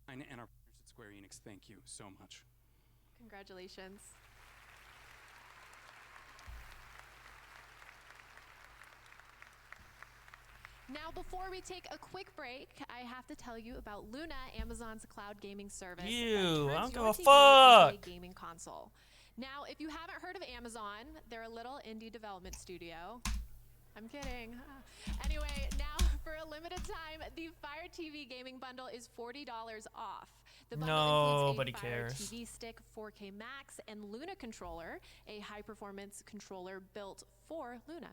And our partners at Square Enix, thank you so much. Congratulations. Now, before we take a quick break, I have to tell you about Luna, Amazon's cloud gaming service. Ew, I don't give a TV fuck. into a gaming console. Now, if you haven't heard of Amazon, they're a little indie development studio. I'm kidding. Anyway, now for a limited time, the Fire TV gaming bundle is $40 off. The bundle Nobody includes a Fire cares. TV stick, 4K Max, and Luna controller, a high-performance controller built for Luna.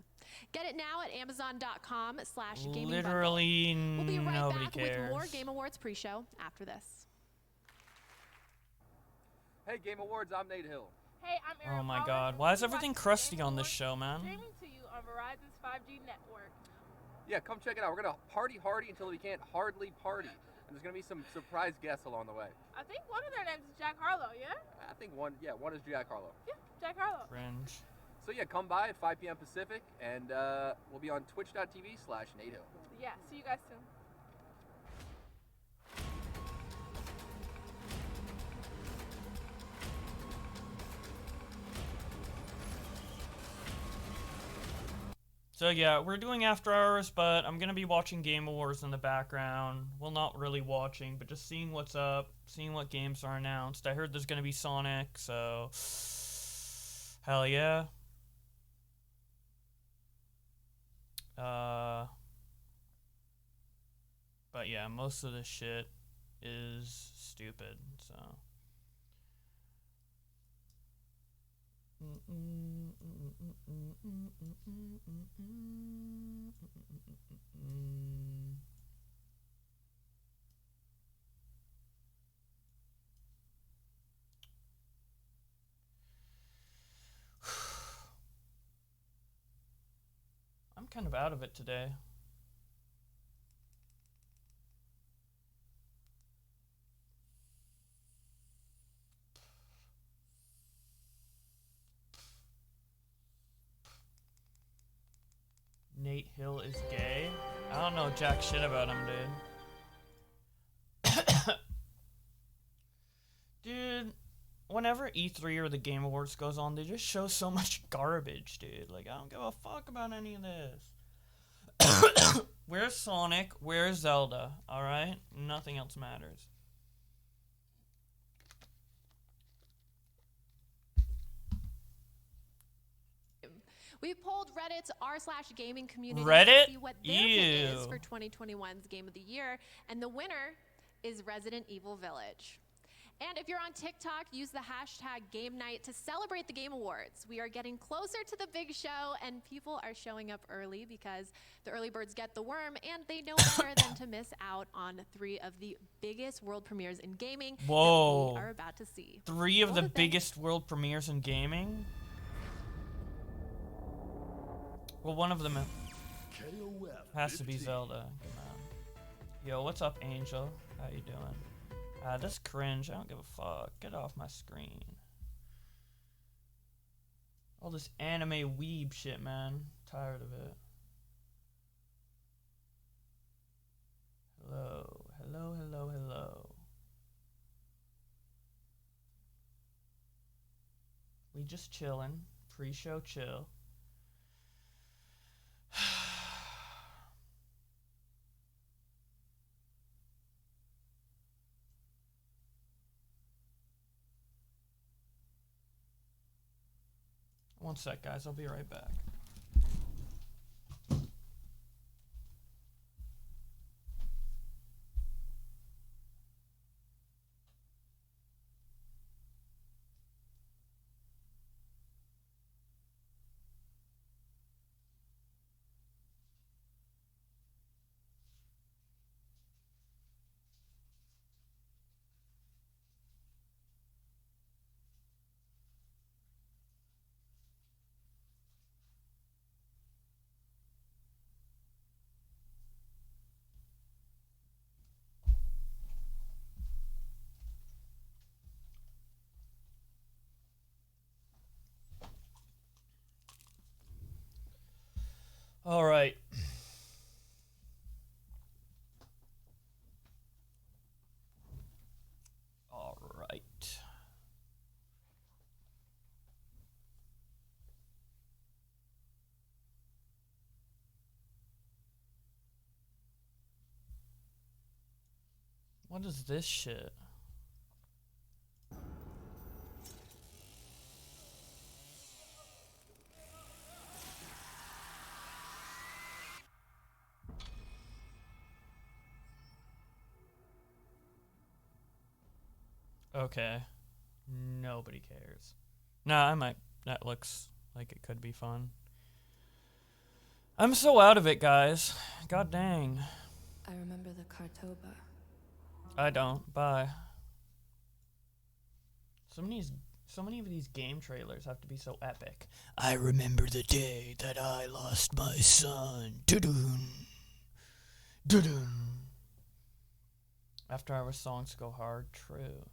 Get it now at Amazon.com/gaming. Literally We'll be right nobody back cares. with more Game Awards pre-show after this. Hey, Game Awards, I'm Nate Hill. Hey, I'm Aaron Oh my Pollard, god, and why is you're everything watching crusty Game on this Awards show, man? Streaming to you on Verizon's 5G network. Yeah, come check it out. We're going to party hardy until we can't hardly party. And there's going to be some surprise guests along the way. I think one of their names is Jack Harlow, yeah? I think one is Jack Harlow. Yeah, Jack Harlow. Cringe. So yeah, come by at 5 p.m. Pacific, and we'll be on twitch.tv/Nate Hill. Yeah, see you guys soon. So yeah, we're doing After Hours, but I'm gonna be watching Game Awards in the background. Well, not really watching, but just seeing what's up, seeing what games are announced. I heard there's gonna be Sonic, so hell yeah. But yeah, most of this shit is stupid, so. I'm kind of out of it today. Nate Hill is gay? I don't know jack shit about him, dude. Dude, whenever E3 or the Game Awards goes on, they just show so much garbage, dude. Like, I don't give a fuck about any of this. Where's Sonic? Where's Zelda? Alright? Nothing else matters. We polled Reddit's r/gaming community Reddit? to see what their pick is Ew. for 2021's Game of the Year, and the winner is Resident Evil Village. And if you're on TikTok, use the hashtag Game Night to celebrate the Game Awards. We are getting closer to the big show, and people are showing up early because the early birds get the worm, and they know better than to miss out on 3 of the biggest world premieres in gaming that Whoa. we are about to see. 3 of All the the things- biggest world premieres in gaming? Well, one of them has to be Zelda. Come on. Yo, what's up, Angel? How you doing? This cringe. I don't give a fuck. Get off my screen. All this anime weeb shit, man. Tired of it. Hello. Hello, hello, hello. We just chillin'. Pre-show chill. One sec, guys. I'll be right back. All right. All right. What is this shit? Okay. Nobody cares. Nah, I might. That looks like it could be fun. I'm so out of it, guys. God dang. I remember the Kartoba. I don't. Bye. So many of these game trailers have to be so epic. I remember the day that I lost my son. Doo-doo. Doo-doo. After Hours songs go hard, true.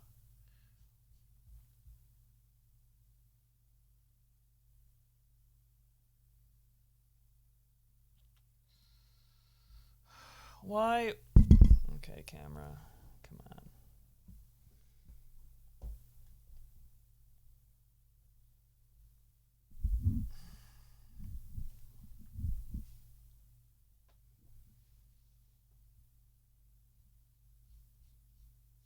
Why? Okay, camera. Come on.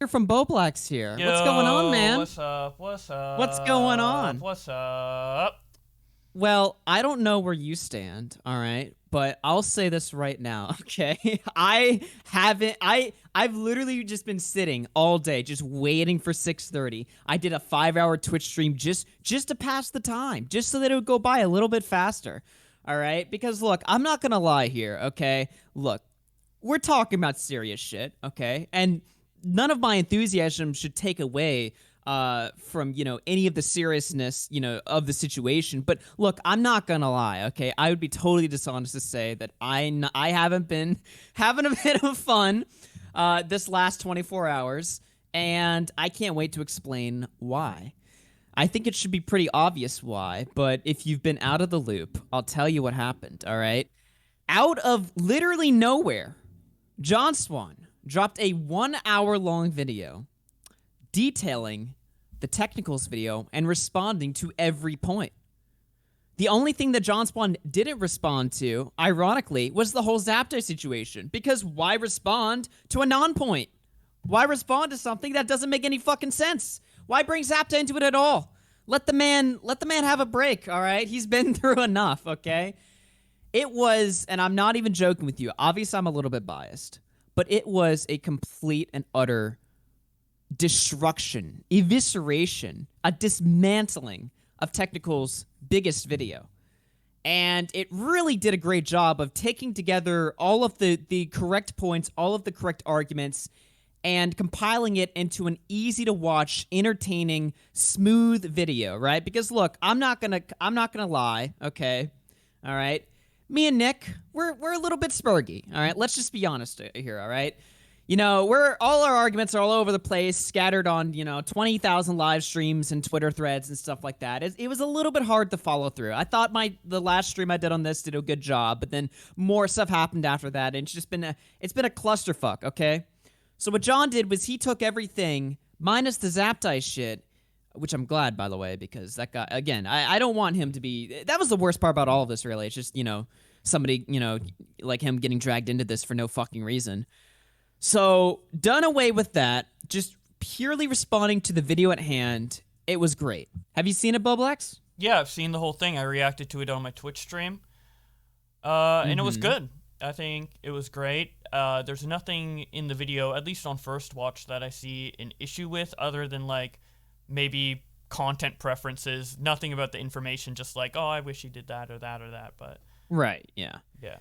You're from Bowblax here. What's going on, man? What's up? What's up? What's going on? What's up? Well, I don't know where you stand, all right? But I'll say this right now, okay? I've literally just been sitting all day just waiting for 6:30. I did a 5-hour Twitch stream just to pass the time, just so that it would go by a little bit faster. All right? Because look, I'm not going to lie here, okay? Look, we're talking about serious shit, okay? And none of my enthusiasm should take away from, any of the seriousness, of the situation. But look, I'm not gonna lie, okay? I would be totally dishonest to say that I haven't been having a bit of fun this last 24 hours, and I can't wait to explain why. I think it should be pretty obvious why, but if you've been out of the loop, I'll tell you what happened, all right? Out of literally nowhere, John Swan dropped a 1-hour-long video detailing the technicals video and responding to every point. The only thing that John Spawn didn't respond to, ironically, was the whole Zapdos situation. Because why respond to a non-point? Why respond to something that doesn't make any fucking sense? Why bring Zapdos into it at all? Let the man have a break, all right? He's been through enough, okay? It was, and I'm not even joking with you, obviously I'm a little bit biased, but it was a complete and utter destruction, evisceration, a dismantling of Technical's biggest video. And it really did a great job of taking together all of the correct points, all of the correct arguments, and compiling it into an easy-to-watch, entertaining, smooth video, right? Because look, I'm not gonna lie, okay? All right? Me and Nick, we're a little bit spurgy, all right? Let's just be honest here, all right? We're all our arguments are all over the place, scattered on, 20,000 live streams and Twitter threads and stuff like that. It was a little bit hard to follow through. I thought the last stream I did on this did a good job, but then more stuff happened after that, and it's been a clusterfuck, okay? So what John did was he took everything, minus the Zapdice shit, which I'm glad, by the way, because that guy, again, I don't want him to be, that was the worst part about all of this, really. It's just, somebody, like him getting dragged into this for no fucking reason. So, done away with that, just purely responding to the video at hand, it was great. Have you seen it, Bowblax? Yeah, I've seen the whole thing. I reacted to it on my Twitch stream. And it was good. I think it was great. There's nothing in the video, at least on first watch, that I see an issue with, other than, maybe content preferences. Nothing about the information, just I wish he did that or that or that, but... Right, yeah. Yeah.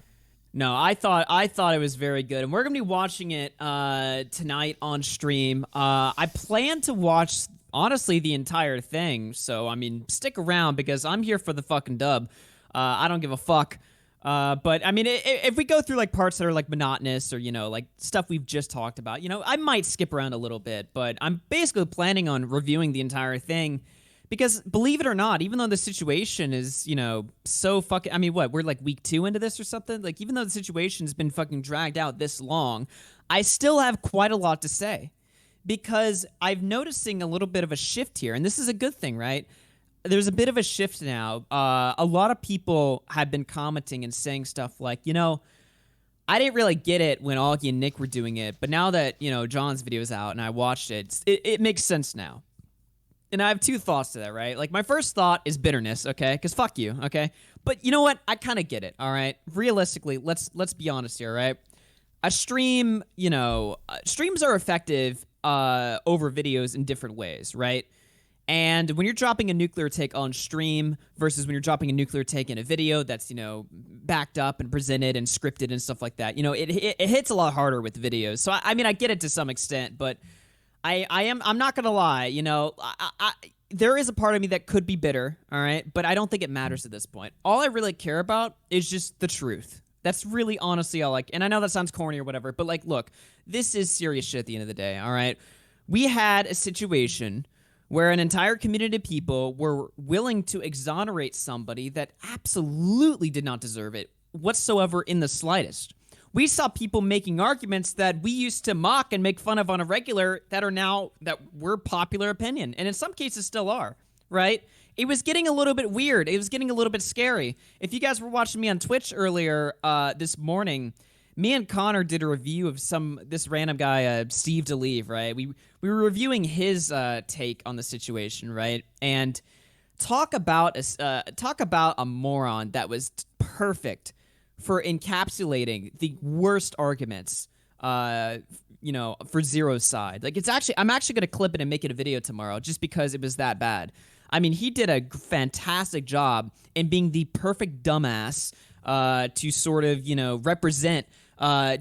No, I thought it was very good, and we're gonna be watching it tonight on stream. I plan to watch, honestly, the entire thing. So I mean, stick around because I'm here for the fucking dub. I don't give a fuck. But I mean, if we go through parts that are monotonous or stuff we've just talked about, I might skip around a little bit. But I'm basically planning on reviewing the entire thing Because believe it or not, even though the situation is, so fucking, I mean, what, we're like week 2 into this or something? Like, even though the situation's been fucking dragged out this long, I still have quite a lot to say. Because I'm noticing a little bit of a shift here, and this is a good thing, right? There's a bit of a shift now. A lot of people have been commenting and saying stuff like, I didn't really get it when Augie and Nick were doing it, but now that, John's video is out and I watched it, it makes sense now. And I have 2 thoughts to that, right? Like, my first thought is bitterness, okay? Because fuck you, okay? But you know what? I kind of get it, all right? Realistically, let's be honest here, right? A stream, streams are effective over videos in different ways, right? And when you're dropping a nuclear take on stream versus when you're dropping a nuclear take in a video that's, backed up and presented and scripted and stuff like that, it hits a lot harder with videos. So, I mean, I get it to some extent, but I'm not going to lie, there is a part of me that could be bitter, all right? But I don't think it matters at this point. All I really care about is just the truth. That's really honestly all and I know that sounds corny or whatever, but look, this is serious shit at the end of the day, all right? We had a situation where an entire community of people were willing to exonerate somebody that absolutely did not deserve it whatsoever in the slightest. We saw people making arguments that we used to mock and make fun of on a regular that were popular opinion, and in some cases still are, right? It was getting a little bit weird. It was getting a little bit scary. If you guys were watching me on Twitch earlier this morning, me and Connor did a review of this random guy, Steve DeLeve, right? We were reviewing his take on the situation, right? And talk about a moron that was perfect for encapsulating the worst arguments, for Zero's side. I'm actually gonna clip it and make it a video tomorrow, just because it was that bad. I mean, he did a fantastic job in being the perfect dumbass to sort of, represent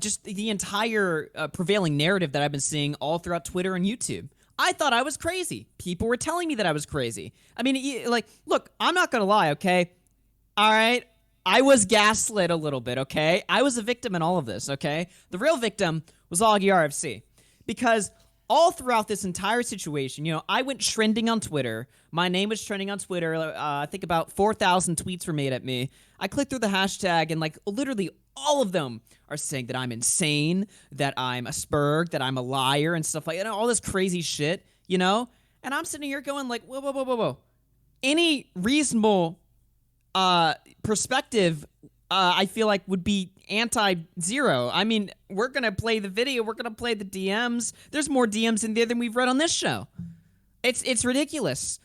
just the entire prevailing narrative that I've been seeing all throughout Twitter and YouTube. I thought I was crazy. People were telling me that I was crazy. I mean, look, I'm not gonna lie, okay? All right? I was gaslit a little bit, okay? I was a victim in all of this, okay? The real victim was Augie RFC. Because all throughout this entire situation, I went trending on Twitter. My name was trending on Twitter. I think about 4,000 tweets were made at me. I clicked through the hashtag, and literally all of them are saying that I'm insane, that I'm a spurg, that I'm a liar, and stuff like that. All this crazy shit, And I'm sitting here going whoa. Any reasonable perspective, I feel like would be anti-Zero. I mean, we're going to play the video. We're going to play the DMs. There's more DMs in there than we've read on this show. It's ridiculous.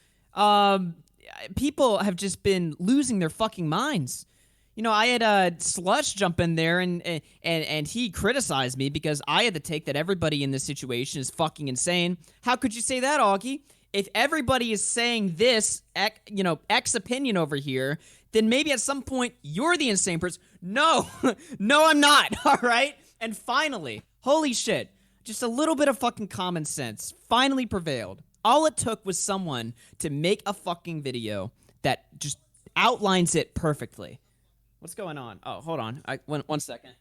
People have just been losing their fucking minds. I had Slush jump in there and he criticized me because I had the take that everybody in this situation is fucking insane. How could you say that, Augie? If everybody is saying this, X opinion over here, then maybe at some point you're the insane person. No, no, I'm not. All right. And finally, holy shit, just a little bit of fucking common sense finally prevailed. All it took was someone to make a fucking video that just outlines it perfectly. What's going on? Oh, hold on. One second.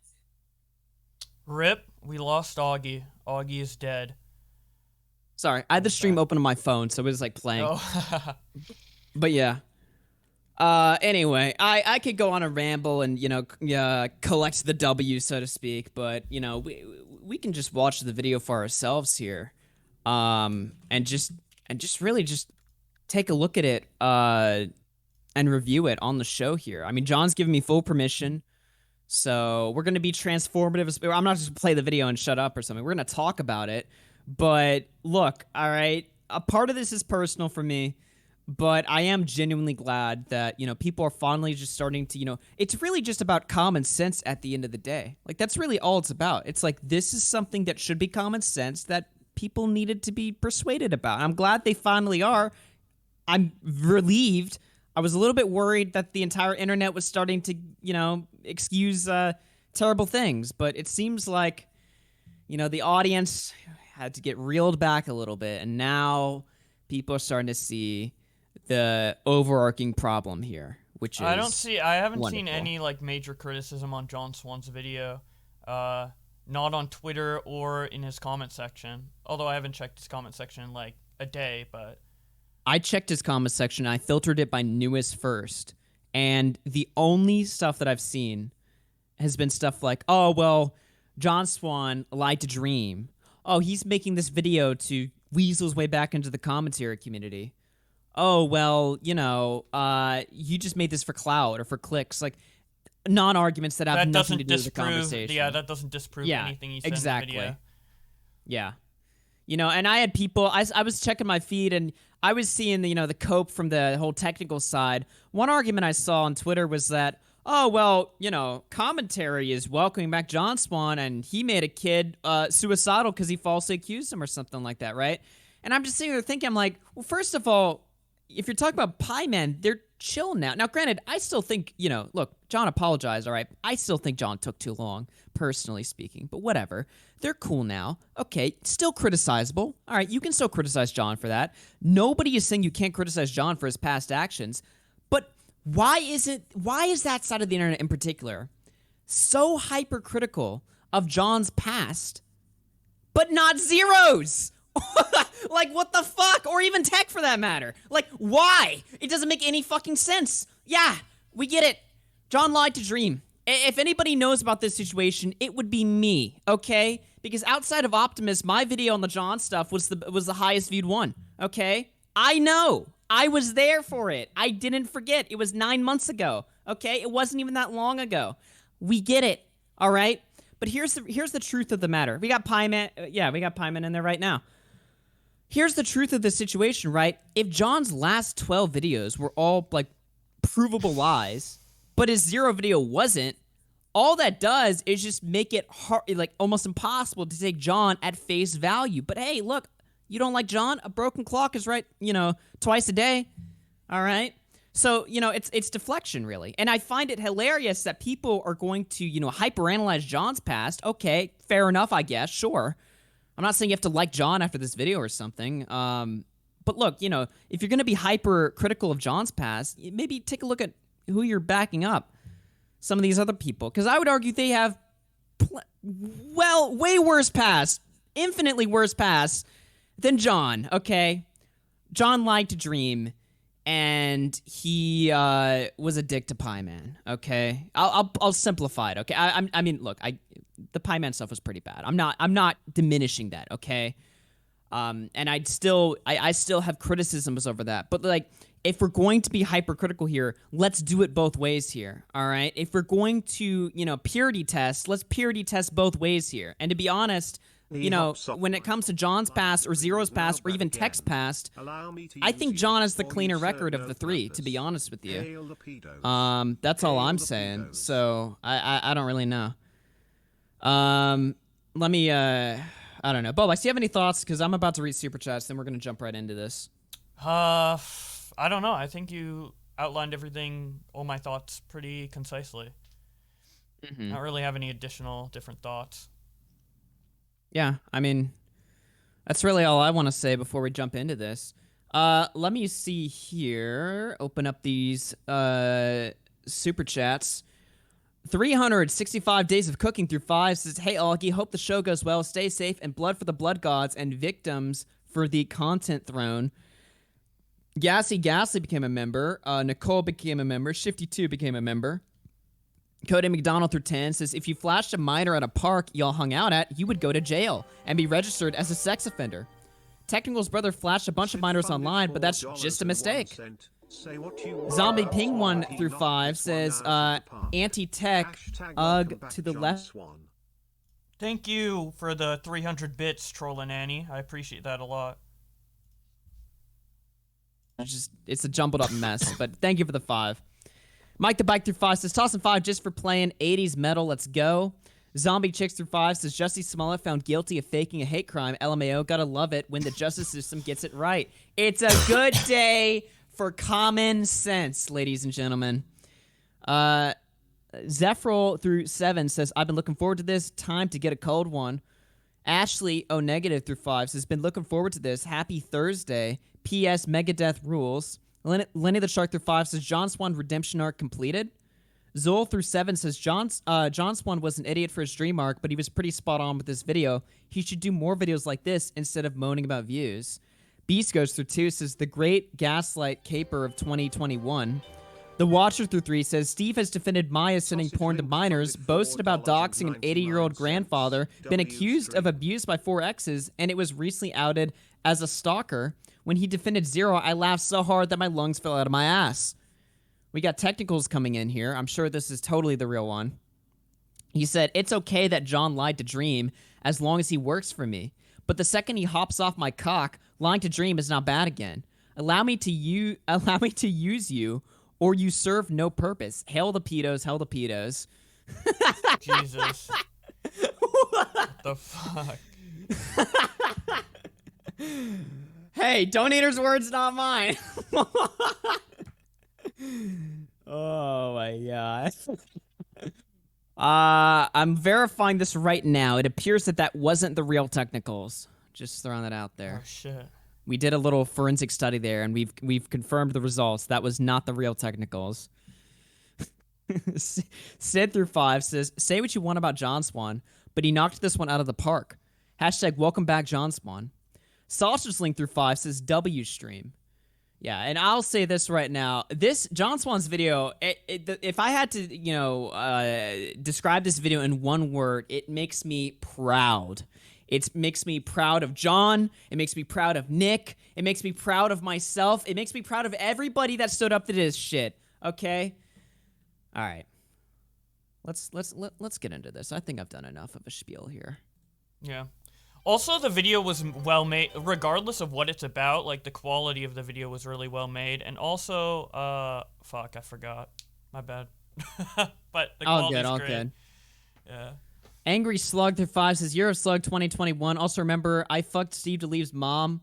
Rip, we lost Augie. Augie is dead. Sorry, I had the stream open on my phone, so it was playing. Oh. But yeah. Anyway, I could go on a ramble and collect the W, so to speak, but we can just watch the video for ourselves here, and just really just take a look at it and review it on the show here. I mean, John's given me full permission, so we're gonna be transformative. I'm not just gonna play the video and shut up or something. We're gonna talk about it. But look, all right, a part of this is personal for me. But I am genuinely glad that, people are finally just starting to, it's really just about common sense at the end of the day. That's really all it's about. It's this is something that should be common sense that people needed to be persuaded about. I'm glad they finally are. I'm relieved. I was a little bit worried that the entire internet was starting to, excuse terrible things. But it seems like, the audience had to get reeled back a little bit. And now people are starting to see the overarching problem here, which is I haven't wonderful. seen any major criticism on John Swan's video, not on Twitter or in his comment section. Although I haven't checked his comment section in a day, but I checked his comment section. I filtered it by newest first, and the only stuff that I've seen has been stuff like, oh well, John Swan lied to Dream. Oh, he's making this video to weasel his way back into the commentary community. Oh well, you just made this for clout or for clicks, like non-arguments that have That nothing doesn't to do with the disprove. conversation. Yeah, that doesn't disprove anything he said exactly. in the video. Yeah. And I had people, I was checking my feed and I was seeing the cope from the whole technical side. One argument I saw on Twitter was that, oh, well, commentary is welcoming back John Swan and he made a kid suicidal because he falsely accused him or something like that, right? And I'm just sitting there thinking, I'm like, well, first of all, if you're talking about Pie Man, they're chill now. Now, granted, I still think, look, John apologized, all right? I still think John took too long, personally speaking, but whatever. They're cool now. Okay, still criticizable. All right, you can still criticize John for that. Nobody is saying you can't criticize John for his past actions, but why is that side of the internet in particular so hypercritical of John's past, but not Zero's? Like, what the fuck? Or even Tech, for that matter. Like, why? It doesn't make any fucking sense. Yeah, we get it. John lied to Dream. If anybody knows about this situation, it would be me, okay? Because outside of Optimus, my video on the John stuff was the highest viewed one, okay? I know. I was there for it. I didn't forget. It was 9 months ago, okay? It wasn't even that long ago. We get it, all right? But here's the truth of the matter. We got Pie Man. Yeah, we got Pie Man in there right now. Here's the truth of the situation, right? If John's last 12 videos were all, like, provable lies, but his Zero video wasn't, all that does is just make it hard, like, almost impossible to take John at face value. But hey, look, you don't like John? A broken clock is right, twice a day, all right? So, it's deflection, really. And I find it hilarious that people are going to, hyperanalyze John's past. Okay, fair enough, I guess, sure. I'm not saying you have to like John after this video or something. But look, if you're going to be hypercritical of John's past, maybe take a look at who you're backing up. Some of these other people. Because I would argue they have, way worse past. Infinitely worse past than John, okay? John lied to Dream, and he was a dick to Pie Man, okay? I'll simplify it, okay? I mean, look, the Pie Man stuff was pretty bad. I'm not diminishing that, okay? And I still have criticisms over that. But like, if we're going to be hypercritical here, let's do it both ways here, all right? If we're going to, purity test, let's purity test both ways here. And to be honest, when it comes to John's past or Zero's past or even Tech's past, I think John has the cleaner record of the three, to be honest with you. That's all I'm saying. So I don't really know. Let me, I don't know. Bowblax, do you have any thoughts? Because I'm about to read Super Chats, then we're going to jump right into this. I don't know. I think you outlined everything, all my thoughts, pretty concisely. I don't really have any different thoughts. Yeah, I mean, that's really all I want to say before we jump into this. Let me see here. Open up these Super Chats. 365 Days of Cooking through 5 says, hey, Augie, hope the show goes well. Stay safe, and blood for the blood gods and victims for the content throne. Gassy became a member. Nicole became a member. Shifty2 became a member. Cody McDonald through 10 says, if you flashed a minor at a park y'all hung out at, you would go to jail and be registered as a sex offender. Technical's brother flashed a bunch of minors online, but that's just a mistake. Zombie Ping 1 through 5 says, anti-tech, ugh, to the left. Thank you for the 300 bits, Trollin' Annie. I appreciate that a lot. It's a jumbled up mess, but thank you for the 5. Mike the Bike through 5 says, tossing 5 just for playing 80s metal, let's go. Zombie Chicks through 5 says, Jussie Smollett found guilty of faking a hate crime. LMAO, gotta love it when the justice system gets it right. It's a good day for common sense, ladies and gentlemen. Zephyrol through 7 says, I've been looking forward to this. Time to get a cold one. Ashley O negative through 5 says, been looking forward to this. Happy Thursday. P.S. Megadeth rules. Lenny the Shark through 5 says, John Swan redemption arc completed. Zoel through 7 says, John Swan was an idiot for his dream arc, but he was pretty spot on with this video. He should do more videos like this instead of moaning about views. Beast goes through 2, says the great gaslight caper of 2021. The Watcher through 3 says Steve has defended Maya sending porn to minors, boasted about doxing an 80-year-old grandfather, been accused of abuse by 4 exes, and it was recently outed as a stalker. When he defended Zero, I laughed so hard that my lungs fell out of my ass. We got technicals coming in here. I'm sure this is totally the real one. He said, it's okay that John lied to Dream as long as he works for me. But the second he hops off my cock, lying to Dream is not bad again. Allow me to use you, or you serve no purpose. Hail the pedos, hail the pedos. Jesus. What the fuck? Hey, donator's words, not mine. Oh my god. I'm verifying this right now. It appears that wasn't the real technicals. Just throwing that out there. Oh shit. We did a little forensic study there, and we've confirmed the results. That was not the real technicals. Sid through 5 says, say what you want about John Swan, but he knocked this one out of the park. Hashtag welcome back John Swan. Sausage Link through 5 says W stream. Yeah, and I'll say this right now. This John Swan's video, if I had to, describe this video in one word, it makes me proud. It makes me proud of John. It makes me proud of Nick. It makes me proud of myself. It makes me proud of everybody that stood up to this shit. Okay? All right. Let's get into this. I think I've done enough of a spiel here. Yeah. Also, the video was well made, regardless of what it's about. Like, the quality of the video was really well made. And also, fuck, I forgot. My bad. But the quality's all great. good. Yeah. Angry Slug through 5 says, Year of Slug 2021. Also remember, I fucked Steve DeLeave's mom.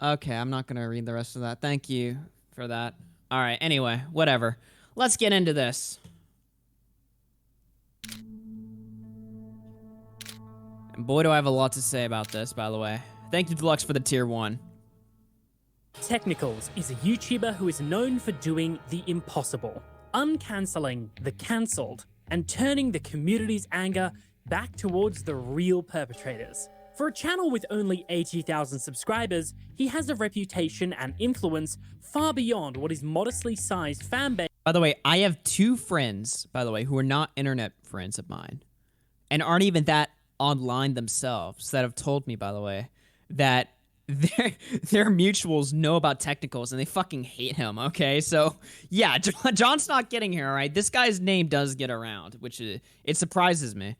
Okay, I'm not going to read the rest of that. Thank you for that. All right, anyway, whatever. Let's get into this. And boy, do I have a lot to say about this, by the way. Thank you, Deluxe, for the tier 1. Technicals is a YouTuber who is known for doing the impossible, uncancelling the cancelled, and turning the community's anger back towards the real perpetrators. For a channel with only 80,000 subscribers, he has a reputation and influence far beyond what his modestly sized fanbase. By the way, I have 2 friends, by the way, who are not internet friends of mine, and aren't even that online themselves, that have told me, by the way, that their mutuals know about technicals and they fucking hate him, okay? So, yeah, John's not getting here, all right? This guy's name does get around, which it surprises me.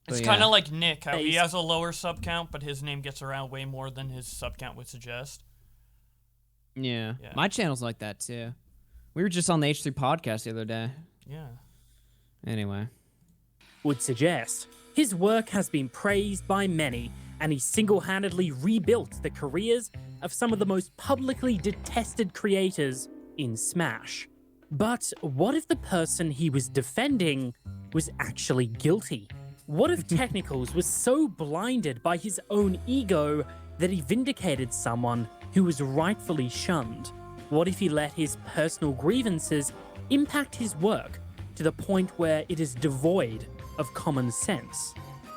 It's kind of like Nick, how he has a lower sub count, but his name gets around way more than his sub count would suggest. Yeah. My channel's like that, too. We were just on the H3 podcast the other day. Yeah. Anyway. Would suggest. His work has been praised by many, and he single-handedly rebuilt the careers of some of the most publicly detested creators in Smash. But what if the person he was defending was actually guilty? What if Technicals was so blinded by his own ego that he vindicated someone who was rightfully shunned? What if he let his personal grievances impact his work to the point where it is devoid of common sense?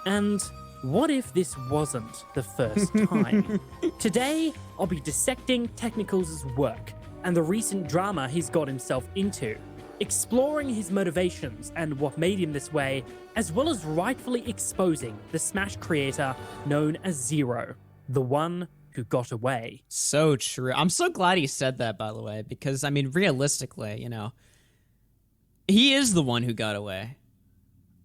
And what if this wasn't the first time? Today, I'll be dissecting Technicals' work and the recent drama he's got himself into, exploring his motivations and what made him this way, as well as rightfully exposing the Smash creator known as Zero, the one who got away. So true. I'm so glad he said that, by the way, because, I mean, realistically, he is the one who got away.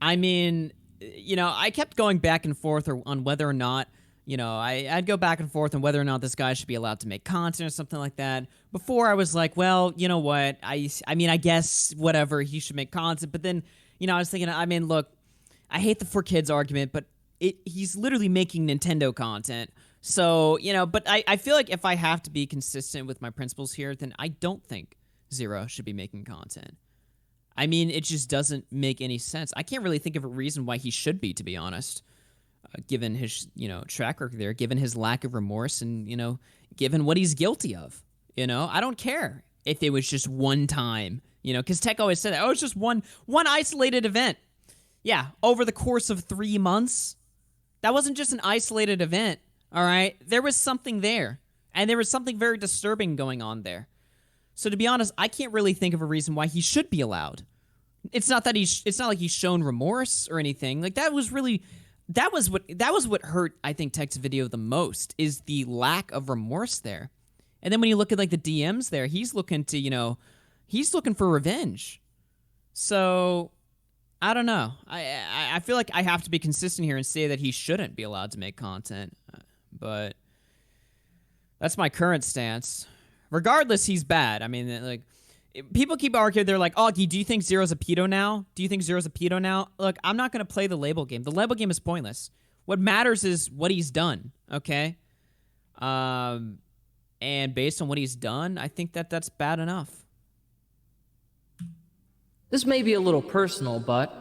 I mean, I kept going back and forth on whether or not, I'd go back and forth on whether or not this guy should be allowed to make content or something like that. Before I was like, well, you know what? I mean, I guess whatever, he should make content. But then, I was thinking, I mean, look, I hate the for kids argument, but he's literally making Nintendo content. So, but I feel like if I have to be consistent with my principles here, then I don't think Zero should be making content. I mean, it just doesn't make any sense. I can't really think of a reason why he should be, to be honest, given his, track record there, given his lack of remorse and, given what he's guilty of. I don't care if it was just one time, because Tech always said that, it's just one isolated event. Yeah, over the course of 3 months. That wasn't just an isolated event, all right? There was something there. And there was something very disturbing going on there. So to be honest, I can't really think of a reason why he should be allowed. It's not that it's not like he's shown remorse or anything. Like that was what hurt, I think, Tech's video the most, is the lack of remorse there. And then when you look at like the DMs there, he's looking for revenge. So I don't know. I feel like I have to be consistent here and say that he shouldn't be allowed to make content. But that's my current stance. Regardless, he's bad. I mean, like, people keep arguing. They're like, "Oh, do you think Zero's a pedo now? Do you think Zero's a pedo now?" Look, I'm not going to play the label game. The label game is pointless. What matters is what he's done, okay? And based on what he's done, I think that that's bad enough. This may be a little personal, but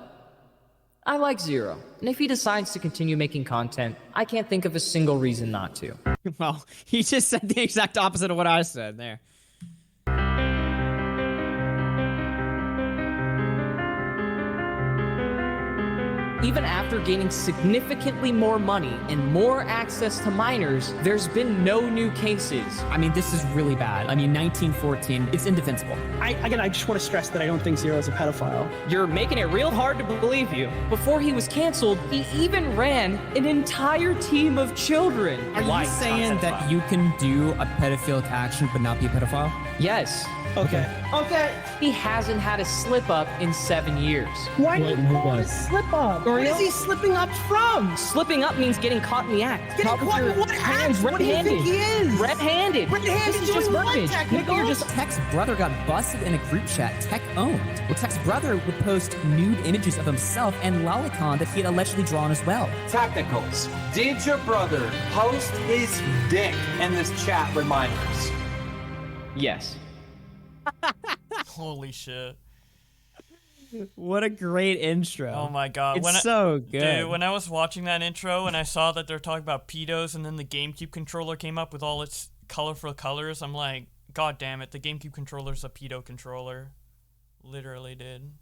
I like Zero, and if he decides to continue making content, I can't think of a single reason not to. Well, he just said the exact opposite of what I said there. Even after gaining significantly more money and more access to minors, there's been no new cases. I mean, this is really bad. I mean, 1914, it's indefensible. I just want to stress that I don't think Zero is a pedophile. You're making it real hard to believe you. Before he was canceled, he even ran an entire team of children. Are you saying that you can do a pedophilic action but not be a pedophile? Yes. Okay. He hasn't had a slip-up in 7 years. Why do you call it a slip-up? Where is he slipping up from? Slipping up means getting caught in the act. Getting caught in what act? What do you think he is? Red-handed. Red-handed This is just doing what, verbiage. technical? You're just Tech's brother got busted in a group chat Tech owned, where Tech's brother would post nude images of himself and lolicon that he had allegedly drawn as well. Technicals. Did your brother post his dick in this chat with minors? Yes. Holy shit. What a great intro. Oh my god. It's so good. Dude, when I was watching that intro and I saw that they're talking about pedos and then the GameCube controller came up with all its colorful colors, I'm like, god damn it, the GameCube controller's a pedo controller. Literally, dude.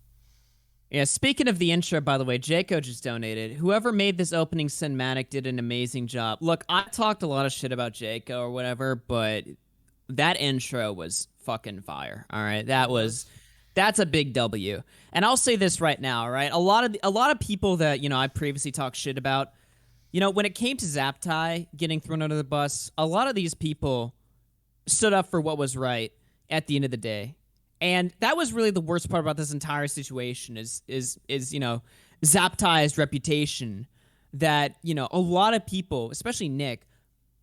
Yeah, speaking of the intro, by the way, Jaco just donated. Whoever made this opening cinematic did an amazing job. Look, I talked a lot of shit about Jaco or whatever, but that intro was fucking fire. All right, that's a big W. And I'll say this right now, all right? A lot of people that, I previously talked shit about, when it came to Zaptai getting thrown under the bus, a lot of these people stood up for what was right at the end of the day. And that was really the worst part about this entire situation is Zaptai's reputation, that, a lot of people, especially Nick,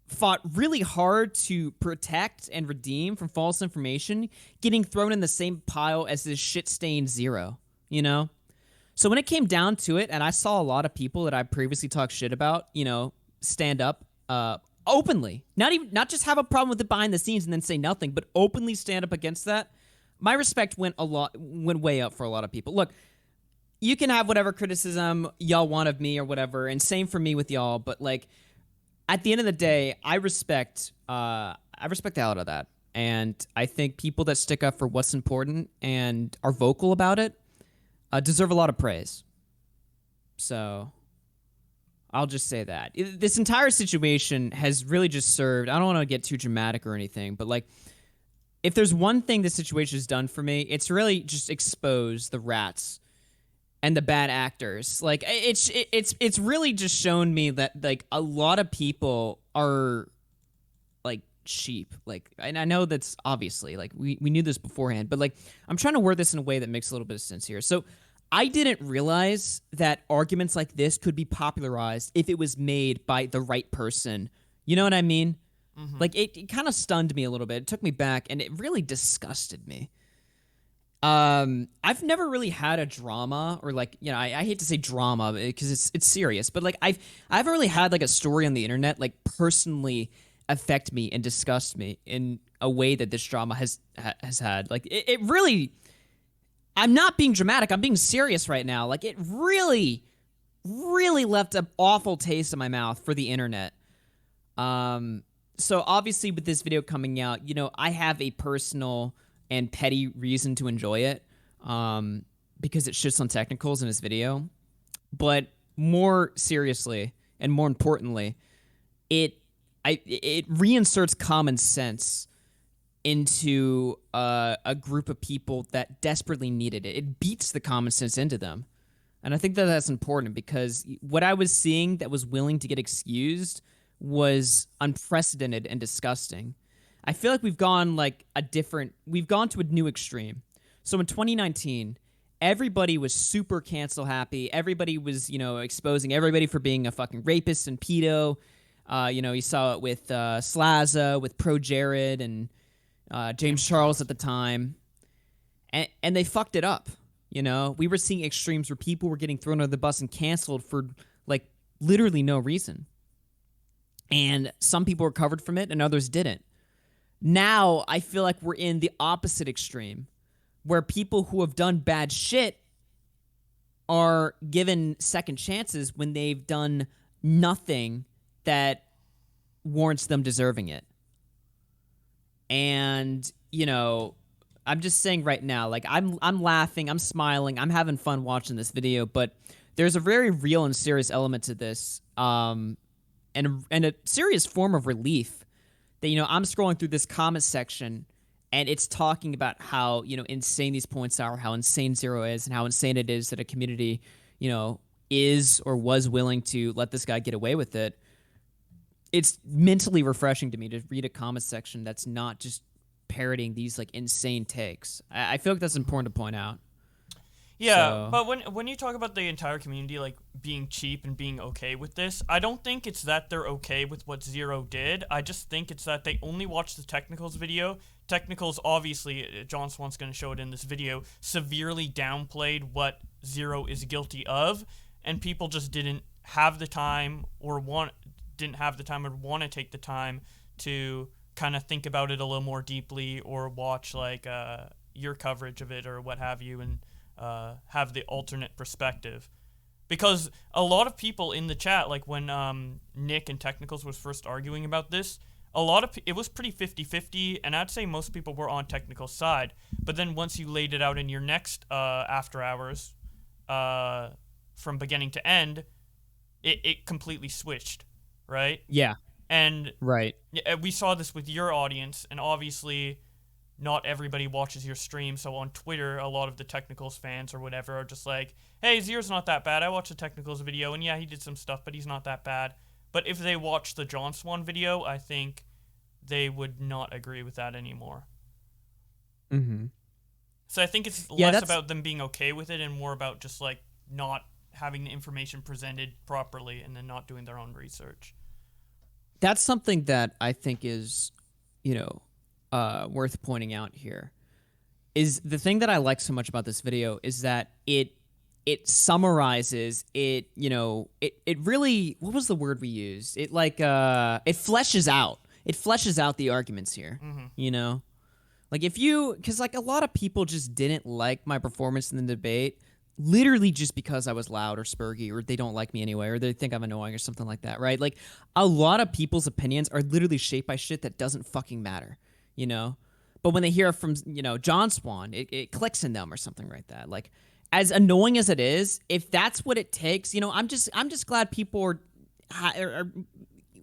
fought really hard to protect and redeem from false information, getting thrown in the same pile as this shit-stained Zero, So when it came down to it, and I saw a lot of people that I previously talked shit about, stand up openly, not just have a problem with it behind the scenes and then say nothing, but openly stand up against that, my respect went way up for a lot of people. Look, you can have whatever criticism y'all want of me or whatever, and same for me with y'all, but like, at the end of the day, I respect the hell out of that. And I think people that stick up for what's important and are vocal about it deserve a lot of praise. So I'll just say that. This entire situation has really just served, I don't want to get too dramatic or anything, but like, if there's one thing this situation has done for me, it's really just exposed the rats and the bad actors. Like, it's really just shown me that, like, a lot of people are, like, sheep. Like, and I know that's obviously, like, we knew this beforehand, but, like, I'm trying to word this in a way that makes a little bit of sense here. So I didn't realize that arguments like this could be popularized if it was made by the right person. You know what I mean? Mm-hmm. Like, it kind of stunned me a little bit. It took me back, and it really disgusted me. I've never really had a drama, or like, I hate to say drama because it's serious, but like I haven't really had like a story on the internet like personally affect me and disgust me in a way that this drama has had. Like it really, I'm not being dramatic, I'm being serious right now. Like it really, really left an awful taste in my mouth for the internet. So obviously with this video coming out, I have a personal and petty reason to enjoy it, because it shits on technicals in his video. But more seriously, and more importantly, it it reinserts common sense into a group of people that desperately needed it. It beats the common sense into them. And I think that that's important because what I was seeing that was willing to get excused was unprecedented and disgusting. I feel like we've gone to a new extreme. So in 2019, everybody was super cancel happy. Everybody was, exposing everybody for being a fucking rapist and pedo. You saw it with Slaza, with Pro Jared, and James Charles at the time. And they fucked it up. We were seeing extremes where people were getting thrown under the bus and canceled for, literally no reason. And some people recovered from it and others didn't. Now, I feel like we're in the opposite extreme, where people who have done bad shit are given second chances when they've done nothing that warrants them deserving it. And, I'm just saying right now, I'm laughing, I'm smiling, I'm having fun watching this video, but there's a very real and serious element to this, and a serious form of relief that, I'm scrolling through this comment section and it's talking about how, insane these points are, how insane Zero is, and how insane it is that a community, is or was willing to let this guy get away with it. It's mentally refreshing to me to read a comment section that's not just parroting these insane takes. I feel like that's important to point out. Yeah, but when you talk about the entire community being cheap and being okay with this, I don't think it's that they're okay with what Zero did. I just think it's that they only watched the Technicals video. Technicals, obviously, John Swan's going to show it in this video, severely downplayed what Zero is guilty of, and people just didn't have the time or want to take the time to kind of think about it a little more deeply or watch your coverage of it or what have you, and have the alternate perspective. Because a lot of people in the chat, when Nick and Technicals was first arguing about this, it was pretty 50-50, and I'd say most people were on Technical's side. But then once you laid it out in your next After Hours, from beginning to end, it completely switched, right? Yeah. And right. We saw this with your audience, and obviously not everybody watches your stream, so on Twitter, a lot of the Technicals fans or whatever are just like, hey, Zero's not that bad. I watched the Technicals video, and yeah, he did some stuff, but he's not that bad. But if they watched the John Swan video, I think they would not agree with that anymore. Mm-hmm. So I think it's less about them being okay with it and more about just not having the information presented properly and then not doing their own research. That's something that I think is, worth pointing out here. Is the thing that I like so much about this video is that it summarizes it. It really, what was the word we used? It it fleshes out. It fleshes out the arguments here. Mm-hmm. Because a lot of people just didn't like my performance in the debate. Literally just because I was loud or spurgy, or they don't like me anyway, or they think I'm annoying or something like that, right? A lot of people's opinions are literally shaped by shit that doesn't fucking matter, But when they hear it from, John Swan, it clicks in them or something like that. As annoying as it is, if that's what it takes, I'm just glad people are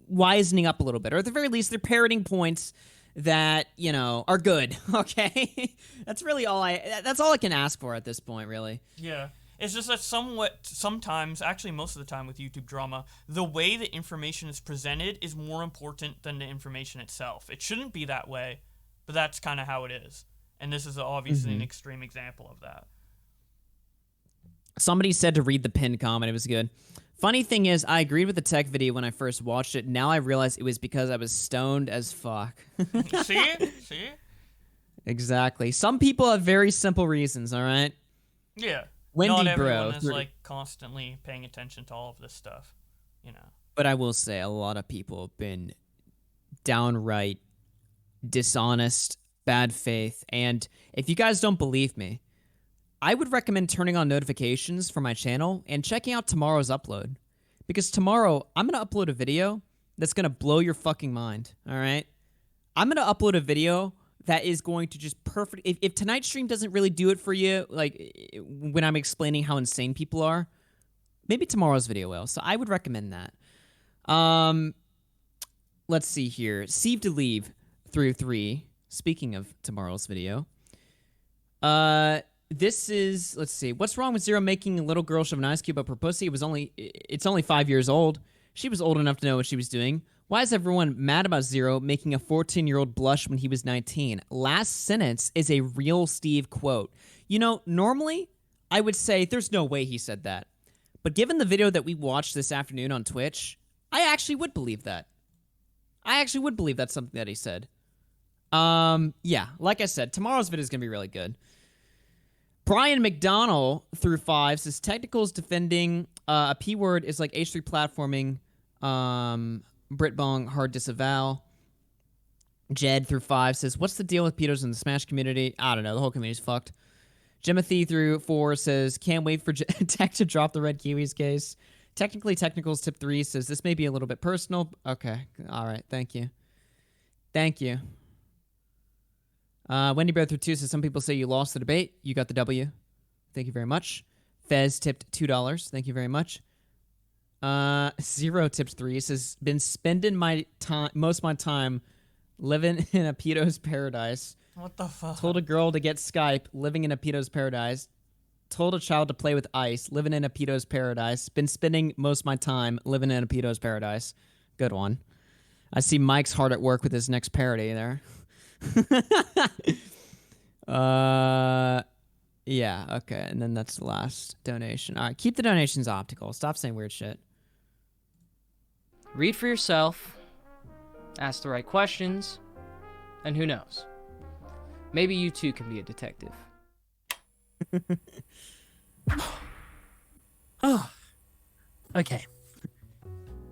wisening up a little bit, or at the very least, they're parroting points that, are good, okay? That's all I can ask for at this point, really. Yeah. It's just that sometimes, actually most of the time with YouTube drama, the way the information is presented is more important than the information itself. It shouldn't be that way, but that's kind of how it is. And this is obviously an extreme example of that. Somebody said to read the pinned comment. It was good. Funny thing is, I agreed with the tech video when I first watched it. Now I realize it was because I was stoned as fuck. See? Exactly. Some people have very simple reasons, all right? Yeah. Wendy, not everyone bro. is constantly paying attention to all of this stuff, But I will say a lot of people have been downright dishonest, bad faith, and if you guys don't believe me, I would recommend turning on notifications for my channel and checking out tomorrow's upload. Because tomorrow, I'm going to upload a video that's going to blow your fucking mind, all right? I'm going to upload a video that is going to just if tonight's stream doesn't really do it for you, when I'm explaining how insane people are, maybe tomorrow's video will. So I would recommend that. let's see here. Steve to leave through 3. Speaking of tomorrow's video. This is, let's see. What's wrong with Zero making a little girl shove an ice cube up her pussy? It's only 5 years old. She was old enough to know what she was doing. Why is everyone mad about Zero making a 14-year-old blush when he was 19? Last sentence is a real Steve quote. You know, normally I would say there's no way he said that. But given the video that we watched this afternoon on Twitch, I actually would believe that. I actually would believe that's something that he said. Yeah, like I said, tomorrow's video is going to be really good. Brian McDonald through 5 says technicals defending a P word is like H3 platforming. Britbong hard disavow. Jed through 5 says, what's the deal with pedos in the Smash community? I don't know. The whole community's fucked. Jimothy through 4 says, can't wait for Tech to drop the red kiwis case. Technically Technicals tip 3 says, this may be a little bit personal. Okay. All right. Thank you. Thank you. Wendy Bear through 2 says, some people say you lost the debate. You got the W. Thank you very much. Fez tipped $2. Thank you very much. Zero tipped 3 says, been spending my time, most of my time living in a pedo's paradise. What the fuck? Told a girl to get Skype, living in a pedo's paradise. Told a child to play with ice, living in a pedo's paradise. Been spending most of my time living in a pedo's paradise. Good one. I see Mike's hard at work with his next parody there. Yeah, okay, and then that's the last donation. All right, keep the donations optical. Stop saying weird shit. Read for yourself, ask the right questions, and who knows? Maybe you too can be a detective. Oh, okay.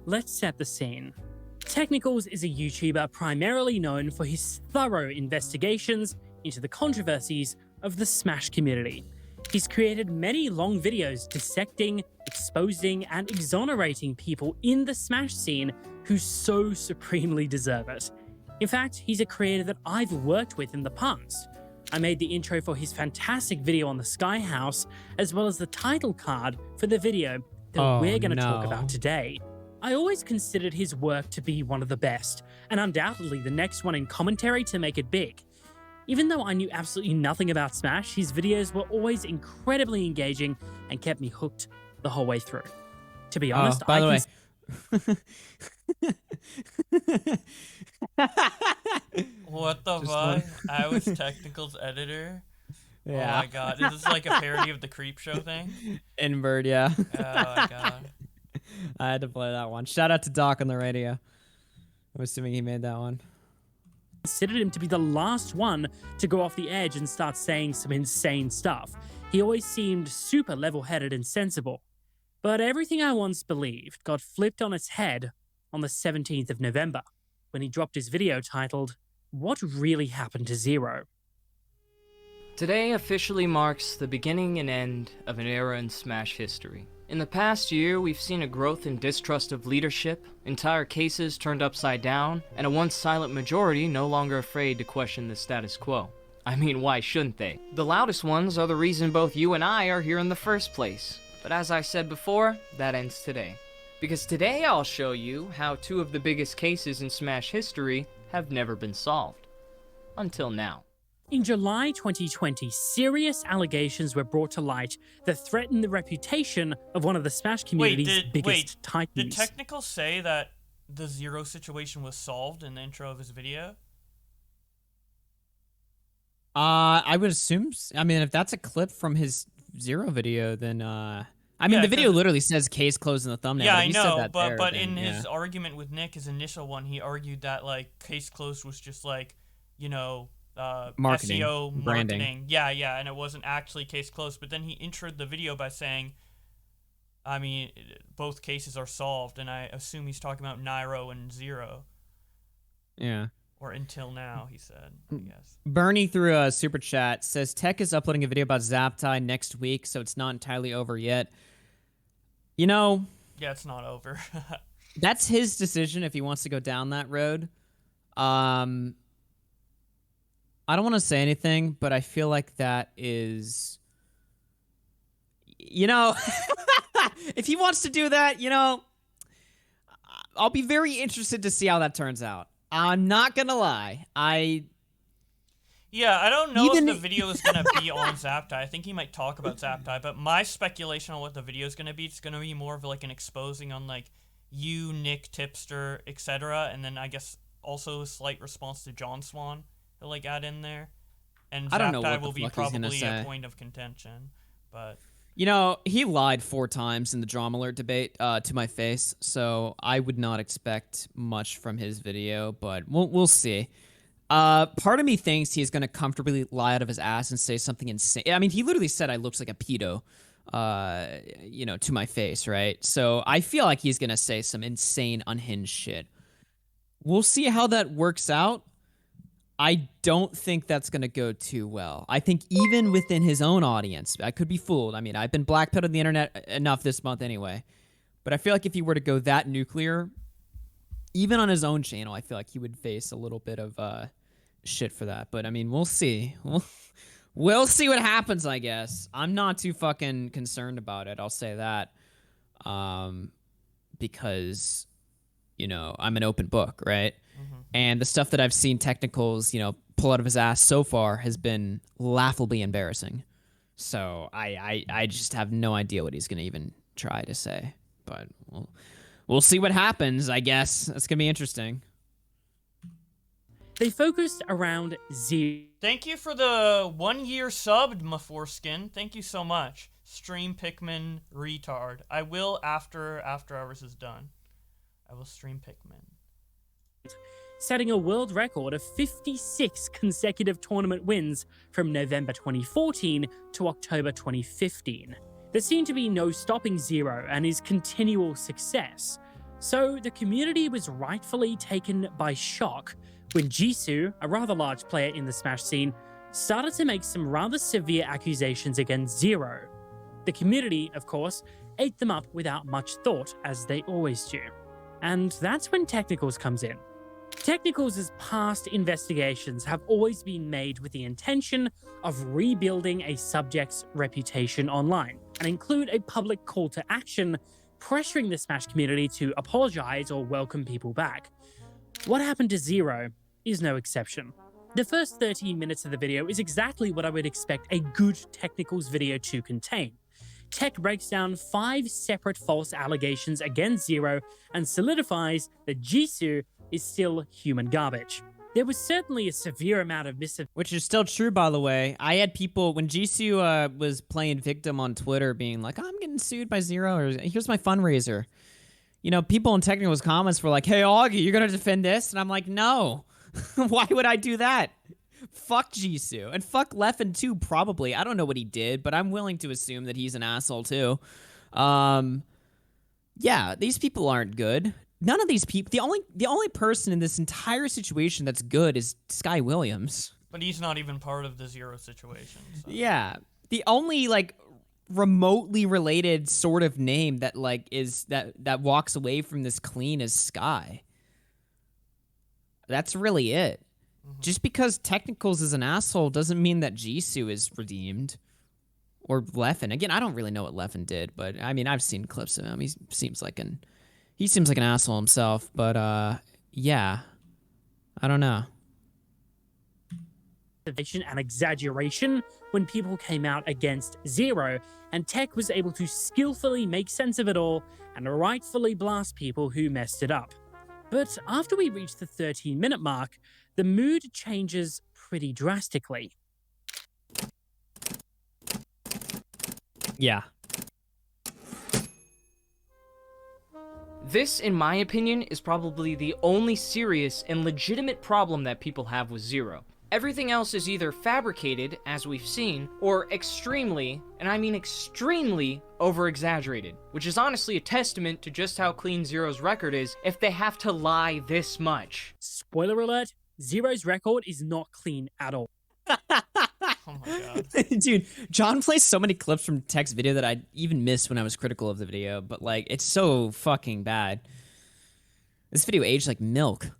Let's set the scene. Technicals is a YouTuber primarily known for his thorough investigations into the controversies of the Smash community. He's created many long videos dissecting, exposing, and exonerating people in the Smash scene who so supremely deserve it. In fact, he's a creator that I've worked with in the past. I made the intro for his fantastic video on the Sky House, as well as the title card for the video that we're going to talk about today. I always considered his work to be one of the best, and undoubtedly the next one in commentary to make it big. Even though I knew absolutely nothing about Smash, his videos were always incredibly engaging and kept me hooked the whole way through. To be honest, by the way. What the fuck? I was Technical's editor. Yeah. Oh my god. Is this like a parody of the Creep Show thing? Invert, yeah. Oh my god. I had to play that one. Shout out to Doc on the radio. I'm assuming he made that one. Considered him to be the last one to go off the edge and start saying some insane stuff. He always seemed super level-headed and sensible. But everything I once believed got flipped on its head on the 17th of November, when he dropped his video titled, What Really Happened to Zero? Today officially marks the beginning and end of an era in Smash history. In the past year, we've seen a growth in distrust of leadership, entire cases turned upside down, and a once silent majority no longer afraid to question the status quo. I mean, why shouldn't they? The loudest ones are the reason both you and I are here in the first place. But as I said before, that ends today. Because today I'll show you how two of the biggest cases in Smash history have never been solved. Until now. In July 2020, serious allegations were brought to light that threatened the reputation of one of the Smash community's biggest titans. Did Technical say that the Zero situation was solved in the intro of his video? I would assume. I mean, if that's a clip from his Zero video, then I mean, the video literally says "case closed" in the thumbnail. Yeah, but I he know, said that but then, in his argument with Nick, his initial one, he argued that like case closed was just like, you know, marketing, SEO branding. marketing. Yeah, and it wasn't actually case closed. But then he introed the video by saying, I mean, both cases are solved, and I assume he's talking about Nairo and Zero. Yeah. Or until now, he said, I guess. Bernie through a super chat says Tech is uploading a video about Zaptai next week, so it's not entirely over yet. You know, yeah, it's not over. That's his decision if he wants to go down that road. I don't want to say anything, but I feel like that is, you know, if he wants to do that, you know, I'll be very interested to see how that turns out. I'm not gonna lie. Yeah, I don't know Even- if the video is going to be on Zaptai. I think he might talk about Zaptai, but my speculation on what the video is going to be, it's going to be more of like an exposing on like you, Nick, Tipster, etc. And then I guess also a slight response to John Swan he'll like add in there. And I don't know Zaptai what the will be fuck he's gonna probably say. a point of contention. But You know, he lied 4 times in the Drama Alert debate to my face, so I would not expect much from his video, but we'll see. Part of me thinks he's going to comfortably lie out of his ass and say something insane. I mean, he literally said I looked like a pedo, to my face, right? So I feel like he's going to say some insane, unhinged shit. We'll see how that works out. I don't think that's going to go too well. I think even within his own audience, I could be fooled. I mean, I've been blackpilled on the internet enough this month anyway. But I feel like if he were to go that nuclear, even on his own channel, I feel like he would face a little bit of shit for that. But I mean, we'll see. We'll see what happens, I guess. I'm not too fucking concerned about it. I'll say that. Because, I'm an open book, right? And the stuff that I've seen Technicals, pull out of his ass so far has been laughably embarrassing. So I just have no idea what he's going to even try to say. But we'll see what happens, I guess. That's going to be interesting. They focused around Zero. thank you for the 1-year sub, Maforeskin. Thank you so much. Stream Pikmin retard. I will after hours is done. I will stream Pikmin. Setting a world record of 56 consecutive tournament wins from November 2014 to October 2015. There seemed to be no stopping Zero and his continual success, so the community was rightfully taken by shock when Jisoo, a rather large player in the Smash scene, started to make some rather severe accusations against Zero. The community, of course, ate them up without much thought, as they always do. And that's when Technicals comes in. Technicals' past investigations have always been made with the intention of rebuilding a subject's reputation online, and include a public call to action, pressuring the Smash community to apologize or welcome people back. What happened to Zero is no exception. The first 13 minutes of the video is exactly what I would expect a good Technicals video to contain. Tech breaks down 5 separate false allegations against Zero and solidifies that Jisoo is still human garbage. There was certainly a severe amount of Which is still true, by the way. I had people, when Jisoo was playing victim on Twitter, being like, I'm getting sued by Zero, or here's my fundraiser. People in Technical's comments were like, hey, Augie, you're going to defend this? And I'm like, no. Why would I do that? Fuck Jisoo. And fuck Leffen too, probably. I don't know what he did, but I'm willing to assume that he's an asshole too. Yeah, these people aren't good. None of these people... The only person in this entire situation that's good is Sky Williams. But he's not even part of the Zero situation. So. Yeah. The only, remotely related sort of name that, is... That walks away from this clean is Sky. That's really it. Just because Technicals is an asshole doesn't mean that Jisoo is redeemed. Or Leffen. Again, I don't really know what Leffen did, but I mean, I've seen clips of him. He seems like an asshole himself, but yeah. I don't know. and exaggeration when people came out against Zero, and Tech was able to skillfully make sense of it all and rightfully blast people who messed it up. But after we reach the 13-minute mark, the mood changes pretty drastically. Yeah. This, in my opinion, is probably the only serious and legitimate problem that people have with Zero. Everything else is either fabricated, as we've seen, or extremely, and I mean extremely, over-exaggerated, which is honestly a testament to just how clean Zero's record is if they have to lie this much. Spoiler alert, Zero's record is not clean at all. Oh my god. Dude, John plays so many clips from Tech's video that I even missed when I was critical of the video, but it's so fucking bad. This video aged like milk.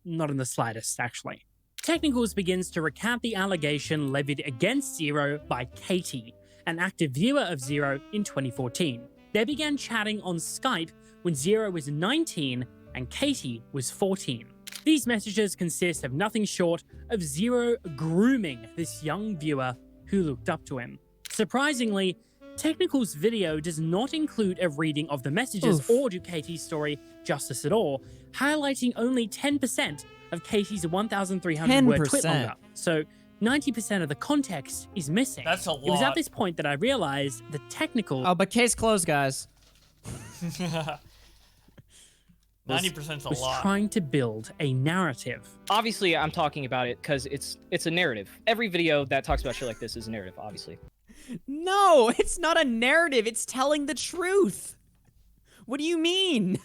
Not in the slightest, actually. Technicals begins to recount the allegation levied against Zero by Katie, an active viewer of Zero in 2014. They began chatting on Skype when when Zero was 19 and Katie was 14. These messages consist of nothing short of Zero grooming this young viewer who looked up to him. Surprisingly, Technical's video does not include a reading of the messages or do Katie's story justice at all, highlighting only 10% of Katie's 1,300 word tweet longer. So 90% of the context is missing. That's a lot. It was at this point that I realized the Technical... Oh, but case closed, guys. 90%'s a was lot. trying to build a narrative. Obviously, I'm talking about it because it's a narrative. Every video that talks about shit like this is a narrative, obviously. No, it's not a narrative. It's telling the truth. What do you mean?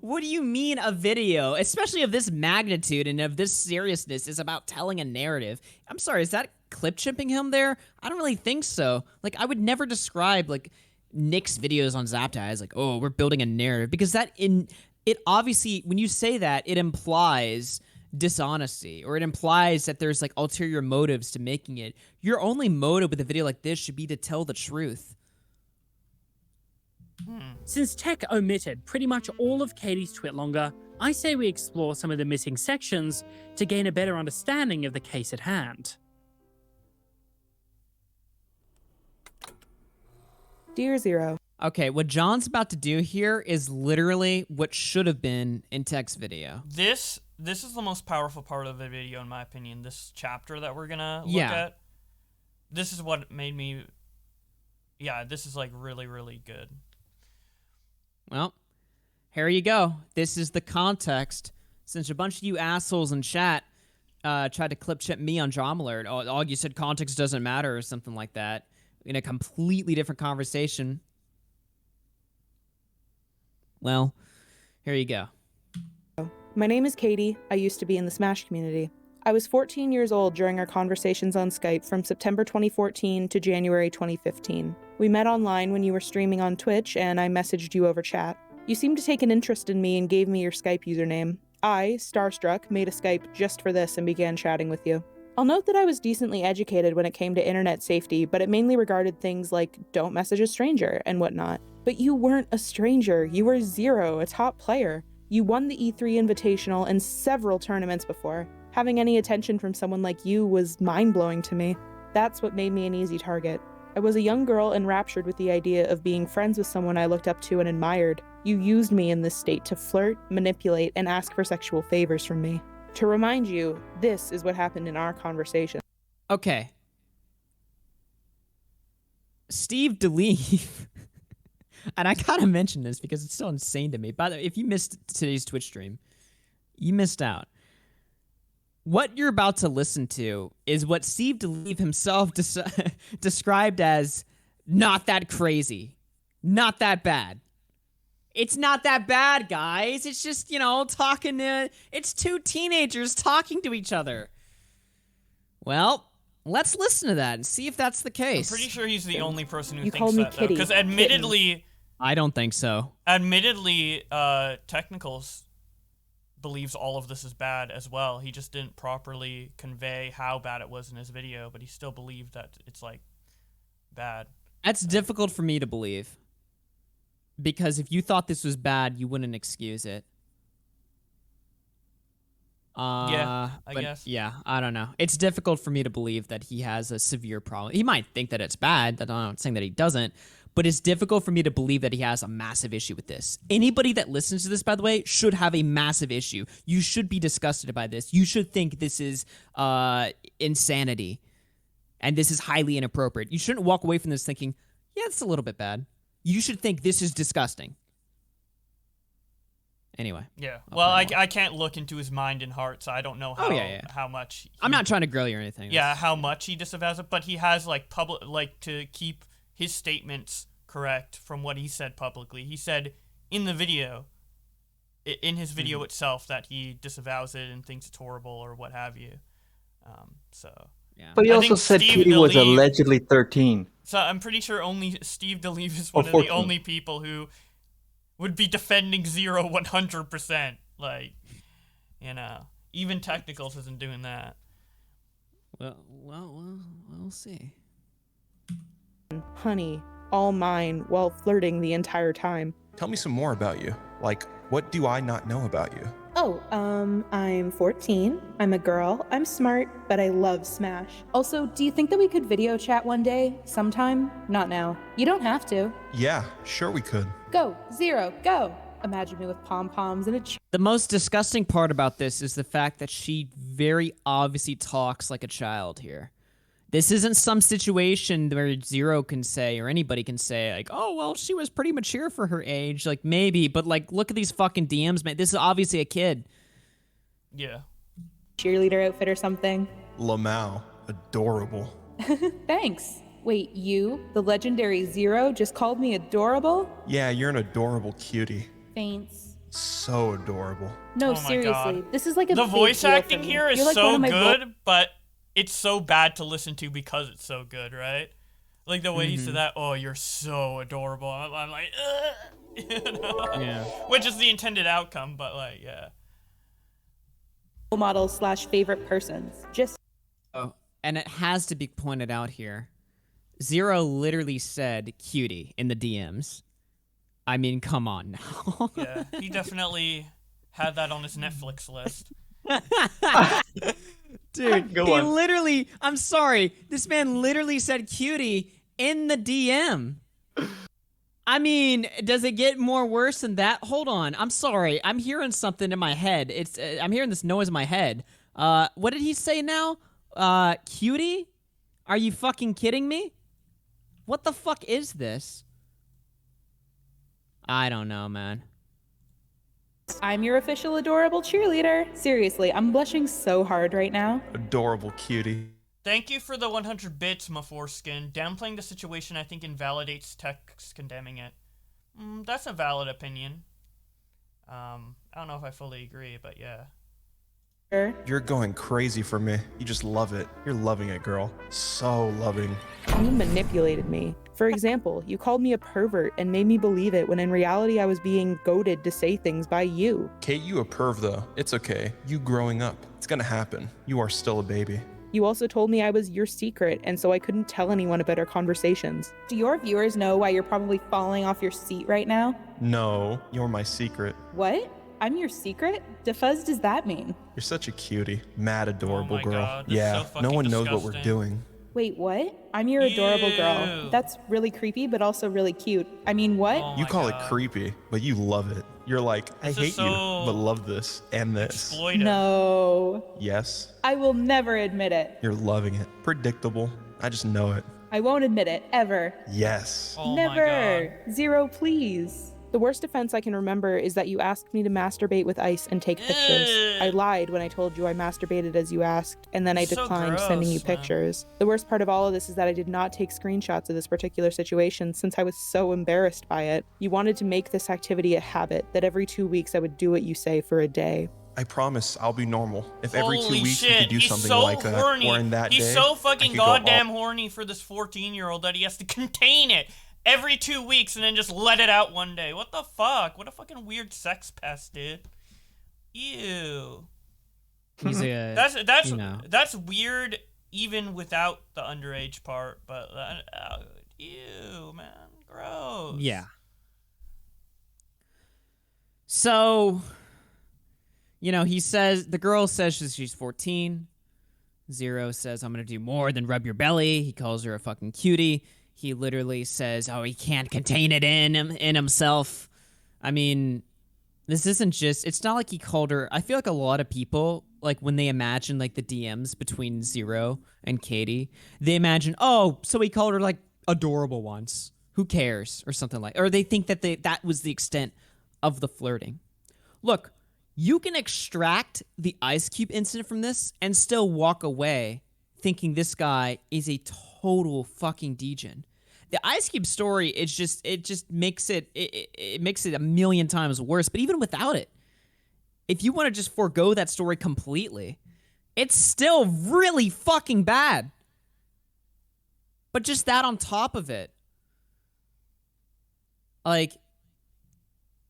What do you mean a video, especially of this magnitude and of this seriousness, is about telling a narrative? I'm sorry, is that clip chimping him there? I don't really think so. Like, I would never describe, like, Nick's videos on Zapta as, like, oh, we're building a narrative. Because it obviously, when you say that, it implies dishonesty, or it implies that there's, like, ulterior motives to making it. Your only motive with a video like this should be to tell the truth. Since Tech omitted pretty much all of Katie's tweet longer, I say we explore some of the missing sections to gain a better understanding of the case at hand. Dear Zero. Okay, what John's about to do here is literally what should have been in Tech's video. This is the most powerful part of the video, in my opinion. This chapter that we're gonna look at. This is what made me... Yeah, this is, like, really, really good. Well, here you go. This is the context. Since a bunch of you assholes in chat tried to clip chip me on Drum Alert, oh, you said context doesn't matter or something like that, in a completely different conversation. Well, here you go. My name is Katie. I used to be in the Smash community. I was 14 years old during our conversations on Skype from September 2014 to January 2015. We met online when you were streaming on Twitch, and I messaged you over chat. You seemed to take an interest in me and gave me your Skype username. I, starstruck, made a Skype just for this and began chatting with you. I'll note that I was decently educated when it came to internet safety, but it mainly regarded things like don't message a stranger and whatnot. But you weren't a stranger. You were Zero, a top player. You won the E3 Invitational and several tournaments before. Having any attention from someone like you was mind-blowing to me. That's what made me an easy target. I was a young girl enraptured with the idea of being friends with someone I looked up to and admired. You used me in this state to flirt, manipulate, and ask for sexual favors from me. To remind you, this is what happened in our conversation. Okay. Steve DeLeave, and I gotta mention this because it's so insane to me. By the way, if you missed today's Twitch stream, you missed out. What you're about to listen to is what Steve DeLeave himself described as not that crazy, not that bad. It's not that bad, guys. It's just, it's two teenagers talking to each other. Well, let's listen to that and see if that's the case. I'm pretty sure he's the only person who You thinks called me that, though. Kitty. Because admittedly... I don't think so. Admittedly, Technicals believes all of this is bad as well. He just didn't properly convey how bad it was in his video, but he still believed that it's, like, bad. That's difficult for me to believe. Because if you thought this was bad, you wouldn't excuse it. I guess. Yeah, I don't know. It's difficult for me to believe that he has a severe problem. He might think that it's bad. I'm not saying that he doesn't. But it's difficult for me to believe that he has a massive issue with this. Anybody that listens to this, by the way, should have a massive issue. You should be disgusted by this. You should think this is insanity. And this is highly inappropriate. You shouldn't walk away from this thinking, yeah, it's a little bit bad. You should think this is disgusting. Anyway. Yeah. Well, I can't look into his mind and heart, so I don't know how much... I'm not trying to grill you or anything. Yeah, how much he disavows it, but he has, like, to keep his statements correct from what he said publicly. He said in the video, in his video itself, that he disavows it and thinks it's horrible or what have you. Yeah. But he also said Kitty was allegedly 13. So I'm pretty sure only Steve DeLeave is one of the only people who would be defending Zero 100%. Like, even Technicals isn't doing that. Well, we'll see. Honey, all mine, while flirting the entire time. Tell me some more about you. Like, what do I not know about you? Oh, I'm 14. I'm a girl. I'm smart, but I love Smash. Also, do you think that we could video chat one day? Sometime? Not now. You don't have to. Yeah, sure we could. Go, Zero, go! Imagine me with pom-poms and a The most disgusting part about this is the fact that she very obviously talks like a child here. This isn't some situation where Zero can say, or anybody can say, like, oh, well, she was pretty mature for her age. Like, maybe, but, like, look at these fucking DMs, man. This is obviously a kid. Yeah. cheerleader outfit or something. Lamau, adorable. Thanks. Wait, you, the legendary Zero, just called me adorable? Yeah, you're an adorable cutie. Thanks. So adorable. No, Oh my seriously, God. this is like a The big voice deal for acting me. here is You're like one so of my good, but it's so bad to listen to because it's so good, right? Like the way he said that, oh, you're so adorable. I'm like, ugh. You know? Yeah. Which is the intended outcome, but like, yeah. models / favorite persons. Just Oh, and it has to be pointed out here. Zero literally said cutie in the DMs. I mean, come on now. Yeah, he definitely had that on his Netflix list. Dude, Go he on. literally, I'm sorry, this man literally said cutie in the DM. I mean, does it get more worse than that? Hold on, I'm sorry, I'm hearing something in my head. I'm hearing this noise in my head. What did he say now? Cutie? Are you fucking kidding me? What the fuck is this? I don't know, man. I'm your official adorable cheerleader. Seriously, I'm blushing so hard right now. Adorable cutie. Thank you for the 100 bits, my foreskin. Downplaying the situation, I think, invalidates text condemning it. That's a valid opinion. I don't know if I fully agree, but yeah. You're going crazy for me. You just love it. You're loving it, girl. So loving. You manipulated me. For example, you called me a pervert and made me believe it when in reality I was being goaded to say things by you. Kate, you a perv though. It's okay. You growing up. It's gonna happen. You are still a baby. You also told me I was your secret, and so I couldn't tell anyone about our conversations. Do your viewers know why you're probably falling off your seat right now? No, you're my secret. What? I'm your secret? Defuzz does that mean? You're such a cutie. Mad adorable my girl. God, this is Yeah, so no fucking one knows what we're disgusting. doing. Wait, what? I'm your adorable girl. Ew. That's really creepy, but also really cute. I mean, what? Oh You my call God. it creepy, but you love it. You're like, I This is hate you, so but love this and this. Exploitive. No. Yes, I will never admit it. you're loving it. Predictable. I just know it. I won't admit it, ever. Yes. Oh my Never. God. Zero, please. The worst offense I can remember is that you asked me to masturbate with ice and take pictures. Ugh. I lied when I told you I masturbated as you asked, and then I It's so declined sending you gross, man. pictures. The worst part of all of this is that I did not take screenshots of this particular situation since I was so embarrassed by it. You wanted to make this activity a habit, that every 2 weeks I would do what you say for a day. I promise I'll be normal. If every 2 Holy weeks shit, you could do he's something so like that, horny. or in that He's day, so I fucking could go all- goddamn horny for this 14-year-old that he has to contain it every 2 weeks and then just let it out one day. What the fuck? What a fucking weird sex pest, dude. Ew. He's a. That's you know. that's weird even without the underage part, but ew, man, gross. Yeah. So, you know, he says, the girl says she's 14. Zero says, I'm going to do more than rub your belly. He calls her a fucking cutie. He literally says, oh, he can't contain it in himself. I mean, this isn't just, it's not like he called her, I feel like a lot of people, like when they imagine like the DMs between Zero and Katie, they imagine, oh, so he called her like adorable once. Who cares? Or something like, or they think that that was the extent of the flirting. Look, you can extract the Ice Cube incident from this and still walk away thinking this guy is a total fucking degen. The Ice Cube story, it just makes it makes it a million times worse. But even without it, if you want to just forego that story completely, it's still really fucking bad. But just that on top of it, like,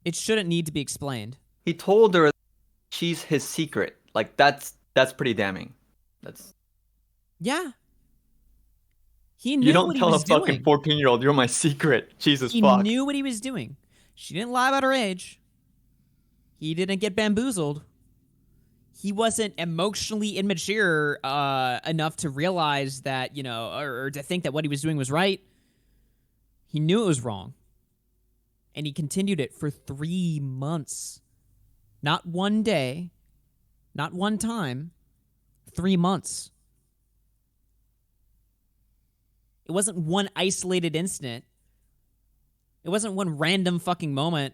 it shouldn't need to be explained. He told her she's his secret. Like that's pretty damning. That's Yeah. He knew you don't what tell he a was fucking doing. 14-year-old you're my secret. Jesus He fuck. knew what he was doing. She didn't lie about her age. He didn't get bamboozled. He wasn't emotionally immature enough to realize that, or to think that what he was doing was right. He knew it was wrong. And he continued it for 3 months. Not one day, not one time, 3 months. It wasn't one isolated incident. It wasn't one random fucking moment.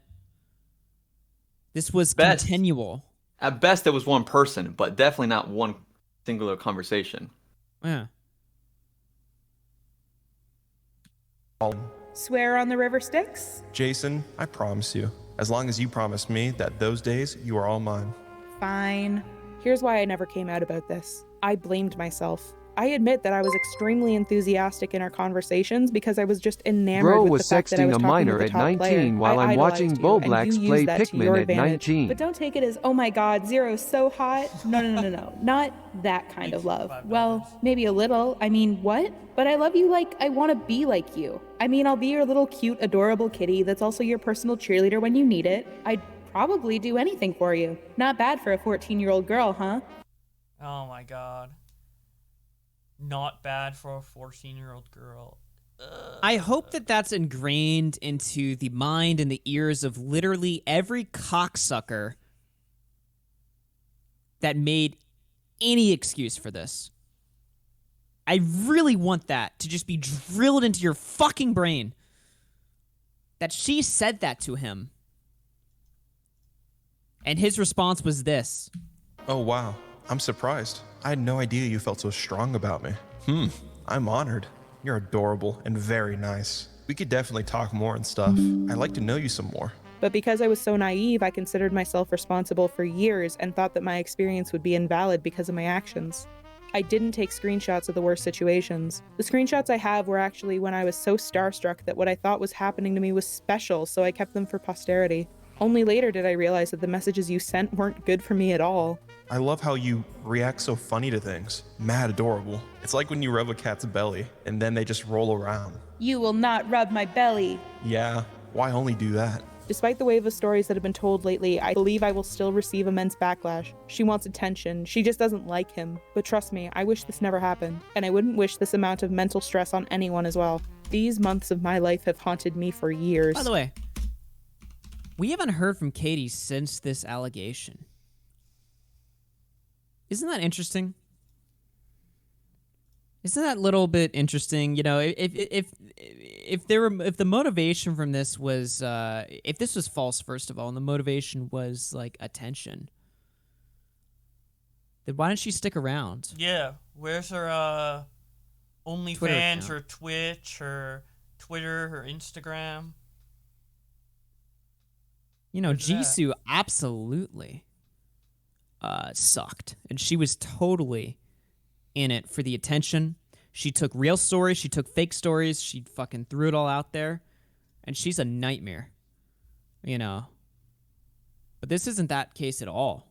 This was continual. At best, it was one person, but definitely not one singular conversation. Yeah. Swear on the river Styx? Jason, I promise you, as long as you promise me that those days you are all mine. Fine. Here's why I never came out about this. I blamed myself. I admit that I was extremely enthusiastic in our conversations because I was just enamored Bro with was the fact that I sexting was a talking minor to the at top 19 player. while I I'm watching idolized you, and Bowblax you play used that to your Pikmin at advantage. 19. But don't take it as, oh my god, Zero's so hot. No. Not that kind of love. Well, maybe a little. I mean, what? But I love you like I want to be like you. I mean, I'll be your little cute, adorable kitty that's also your personal cheerleader when you need it. I'd probably do anything for you. Not bad for a 14-year-old girl, huh? Oh my god. Not bad for a 14-year-old girl. I hope that that's ingrained into the mind and the ears of literally every cocksucker that made any excuse for this. I really want that to just be drilled into your fucking brain. That she said that to him. And his response was this. Oh, wow. I'm surprised. I had no idea you felt so strong about me. I'm honored. You're adorable and very nice. We could definitely talk more and stuff. I'd like to know you some more. But because I was so naive, I considered myself responsible for years and thought that my experience would be invalid because of my actions. I didn't take screenshots of the worst situations. The screenshots I have were actually when I was so starstruck that what I thought was happening to me was special, so I kept them for posterity. Only later did I realize that the messages you sent weren't good for me at all. I love how you react so funny to things. Mad adorable. It's like when you rub a cat's belly, and then they just roll around. You will not rub my belly. Yeah, why only do that? Despite the wave of stories that have been told lately, I believe I will still receive immense backlash. She wants attention. She just doesn't like him. But trust me, I wish this never happened. And I wouldn't wish this amount of mental stress on anyone as well. These months of my life have haunted me for years. By the way, we haven't heard from Katie since this allegation. Isn't that interesting? Isn't that a little bit interesting? You know, if the motivation from this was if this was false, first of all, and the motivation was like attention, then why didn't she stick around? Yeah, where's her OnlyFans or Twitch or Twitter or Instagram? You know, Jisoo absolutely sucked, and she was totally in it for the attention. She took real stories, she took fake stories, she fucking threw it all out there, and she's a nightmare, you know. But this isn't that case at all.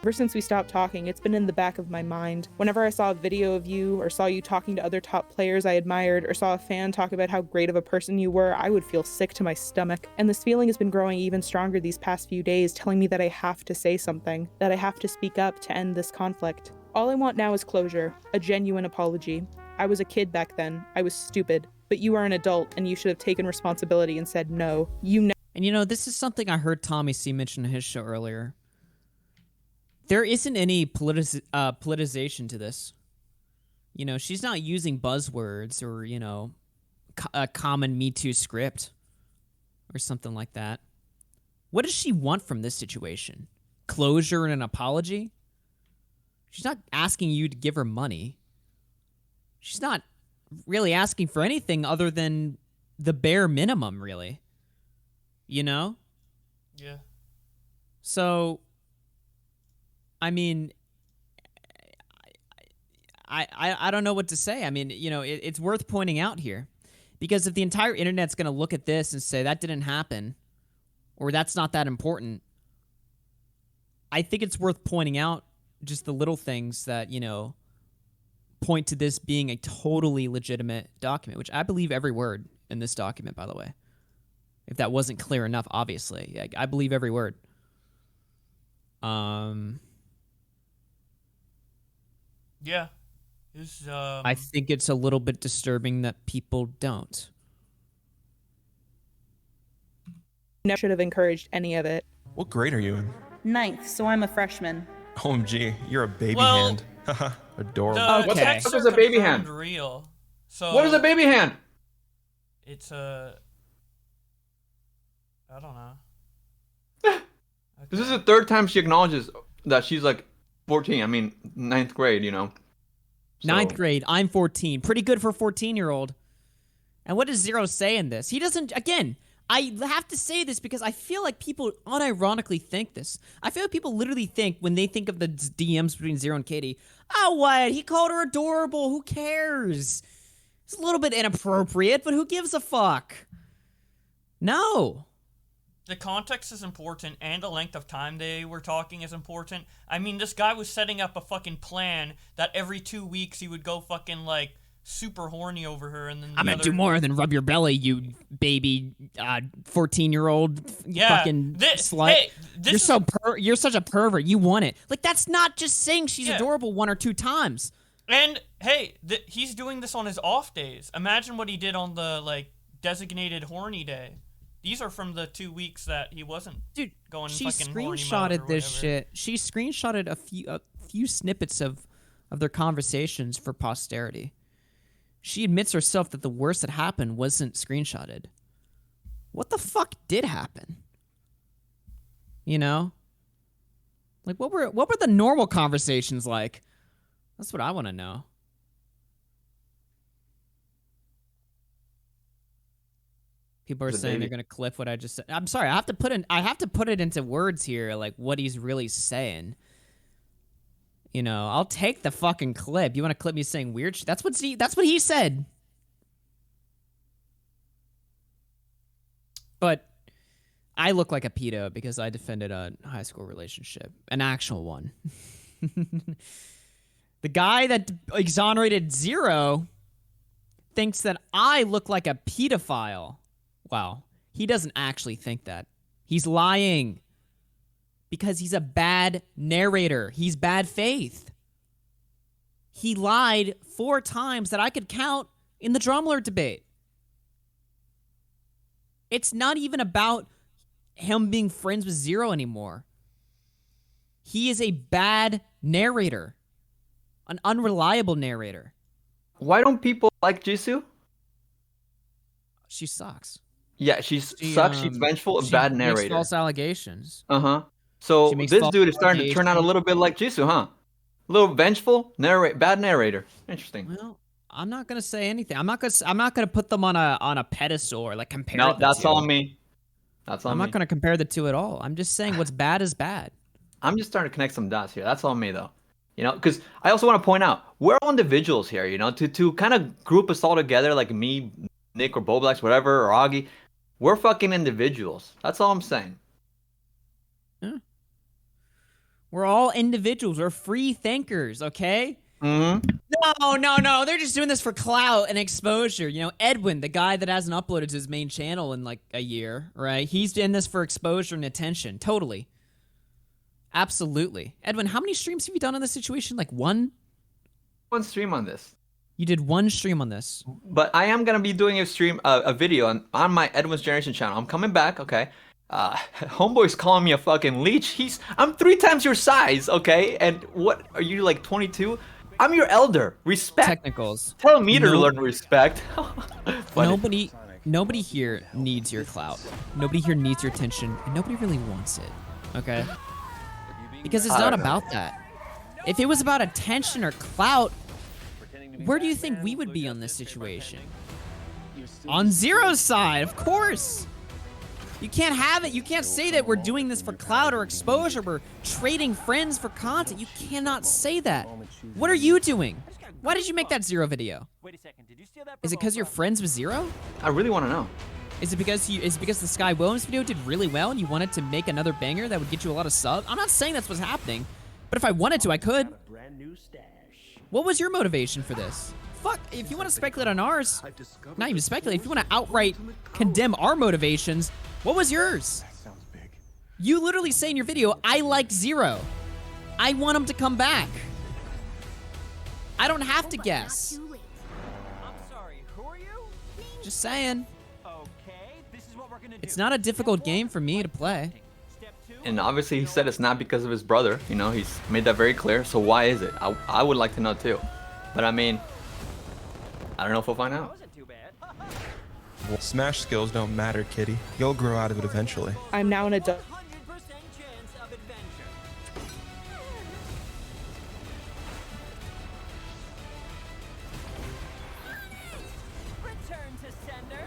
Ever since we stopped talking, it's been in the back of my mind. Whenever I saw a video of you, or saw you talking to other top players I admired, or saw a fan talk about how great of a person you were, I would feel sick to my stomach. And this feeling has been growing even stronger these past few days, telling me that I have to say something, that I have to speak up to end this conflict. All I want now is closure, a genuine apology. I was a kid back then, I was stupid, but you are an adult and you should have taken responsibility and said no. And you know, this is something I heard Tommy C mention in his show earlier. There isn't any politicization to this. You know, she's not using buzzwords or, you know, a common Me Too script or something like that. What does she want from this situation? Closure and an apology? She's not asking you to give her money. She's not really asking for anything other than the bare minimum, really. You know? Yeah. So, I mean, I don't know what to say. I mean, you know, it's worth pointing out here. Because if the entire internet's going to look at this and say that didn't happen, or that's not that important, I think it's worth pointing out just the little things that, you know, point to this being a totally legitimate document, which I believe every word. in this document, by the way. If that wasn't clear enough, obviously. Yeah, I believe every word. Yeah. I think it's a little bit disturbing that people don't. Never should have encouraged any of it. What grade are you in? 9th, so I'm a freshman. OMG, you're a baby Well, hand. Haha, adorable. What the fuck is a baby hand? Real. So What is a baby hand? It's a. I don't know. This is the third time she acknowledges that she's like 14. I mean, 9th grade, you know. So. 9th grade, I'm 14. Pretty good for a 14-year-old. And what does Zero say in this? He doesn't, again, I have to say this because I feel like people unironically think this. I feel like people literally think when they think of the DMs between Zero and Katie, oh, what? He called her adorable. Who cares? It's a little bit inappropriate, but who gives a fuck? No. The context is important, and the length of time they were talking is important. I mean, this guy was setting up a fucking plan that every 2 weeks he would go fucking, like, super horny over her, and then I'm gonna do more than rub your belly, you baby 14-year-old fucking slut. Hey, you're such a pervert. You want it. Like, that's not just saying she's adorable 1 or 2 times. And, hey, he's doing this on his off days. Imagine what he did on the, like, designated horny day. These are from the 2 weeks that he wasn't going She fucking horny mode screenshotted or this whatever. shit. She screenshotted a few snippets of their conversations for posterity. She admits herself that the worst that happened wasn't screenshotted. What the fuck did happen? You know? Like, what were the normal conversations like? That's what I want to know. People are saying they're gonna clip what I just said. I'm sorry, I have to put it into words here, like what he's really saying. You know, I'll take the fucking clip. You want to clip me saying weird shit? That's what he said. But I look like a pedo because I defended a high school relationship, an actual one. The guy that exonerated Zero thinks that I look like a pedophile. Wow, he doesn't actually think that. He's lying. Because he's a bad narrator. He's bad faith. He lied 4 times that I could count in the Drumler debate. It's not even about him being friends with Zero anymore. He is a bad narrator. An unreliable narrator. Why don't people like Jisoo? She sucks. Yeah, she sucks. She's vengeful, a bad narrator. Makes false allegations. Uh-huh. So this dude is starting to turn out a little bit like Jisoo, huh? A little vengeful, bad narrator. Interesting. Well, I'm not gonna say anything. I'm not gonna put them on a pedestal or like compare. No, that's on me. That's on me. I'm not gonna compare the two at all. I'm just saying what's bad is bad. I'm just starting to connect some dots here. That's on me though. You know, because I also want to point out we're all individuals here. You know, to kind of group us all together, like me, Nick, or Bowblax, whatever, or Augie. We're fucking individuals. That's all I'm saying. Yeah. We're all individuals. We're free thinkers, okay? Mm-hmm. No. They're just doing this for clout and exposure. You know, Edwin, the guy that hasn't uploaded to his main channel in like a year, right? He's doing this for exposure and attention. Totally. Absolutely. Edwin, how many streams have you done on this situation? Like 1? 1 stream on this. You did 1 stream on this. But I am going to be doing a video on my Edwin's Generation channel. I'm coming back, okay? Homeboy's calling me a fucking leech. I'm 3 times your size, okay? And what, are you like 22? I'm your elder. Respect. Technicals. Tell me to learn respect. Nobody here needs your clout. Nobody here needs your attention. And nobody really wants it, okay? Because it's not about that. If it was about attention or clout, where do you think we would be on this situation? On Zero's side, of course. You can't have it. You can't say that we're doing this for clout or exposure. We're trading friends for content. You cannot say that. What are you doing? Why did you make that Zero video? Is it because you're friends with Zero? I really want to know. Is it because the Sky Williams video did really well and you wanted to make another banger that would get you a lot of subs? I'm not saying that's what's happening, but if I wanted to, I could. What was your motivation for this? fuck? If you want to speculate on ours, not even speculate. If you want to outright condemn our motivations, what was yours? You literally say in your video, I like Zero. I want him to come back. I don't have to guess. I'm sorry, who are you? Just saying. Okay, this is what we're gonna do. It's not a difficult game for me to play. And obviously he said it's not because of his brother. You know, he's made that very clear. So why is it? I would like to know too. But I mean, I don't know if we'll find out. Smash skills don't matter, kitty. You'll grow out of it eventually. I'm now an adult. Return to sender.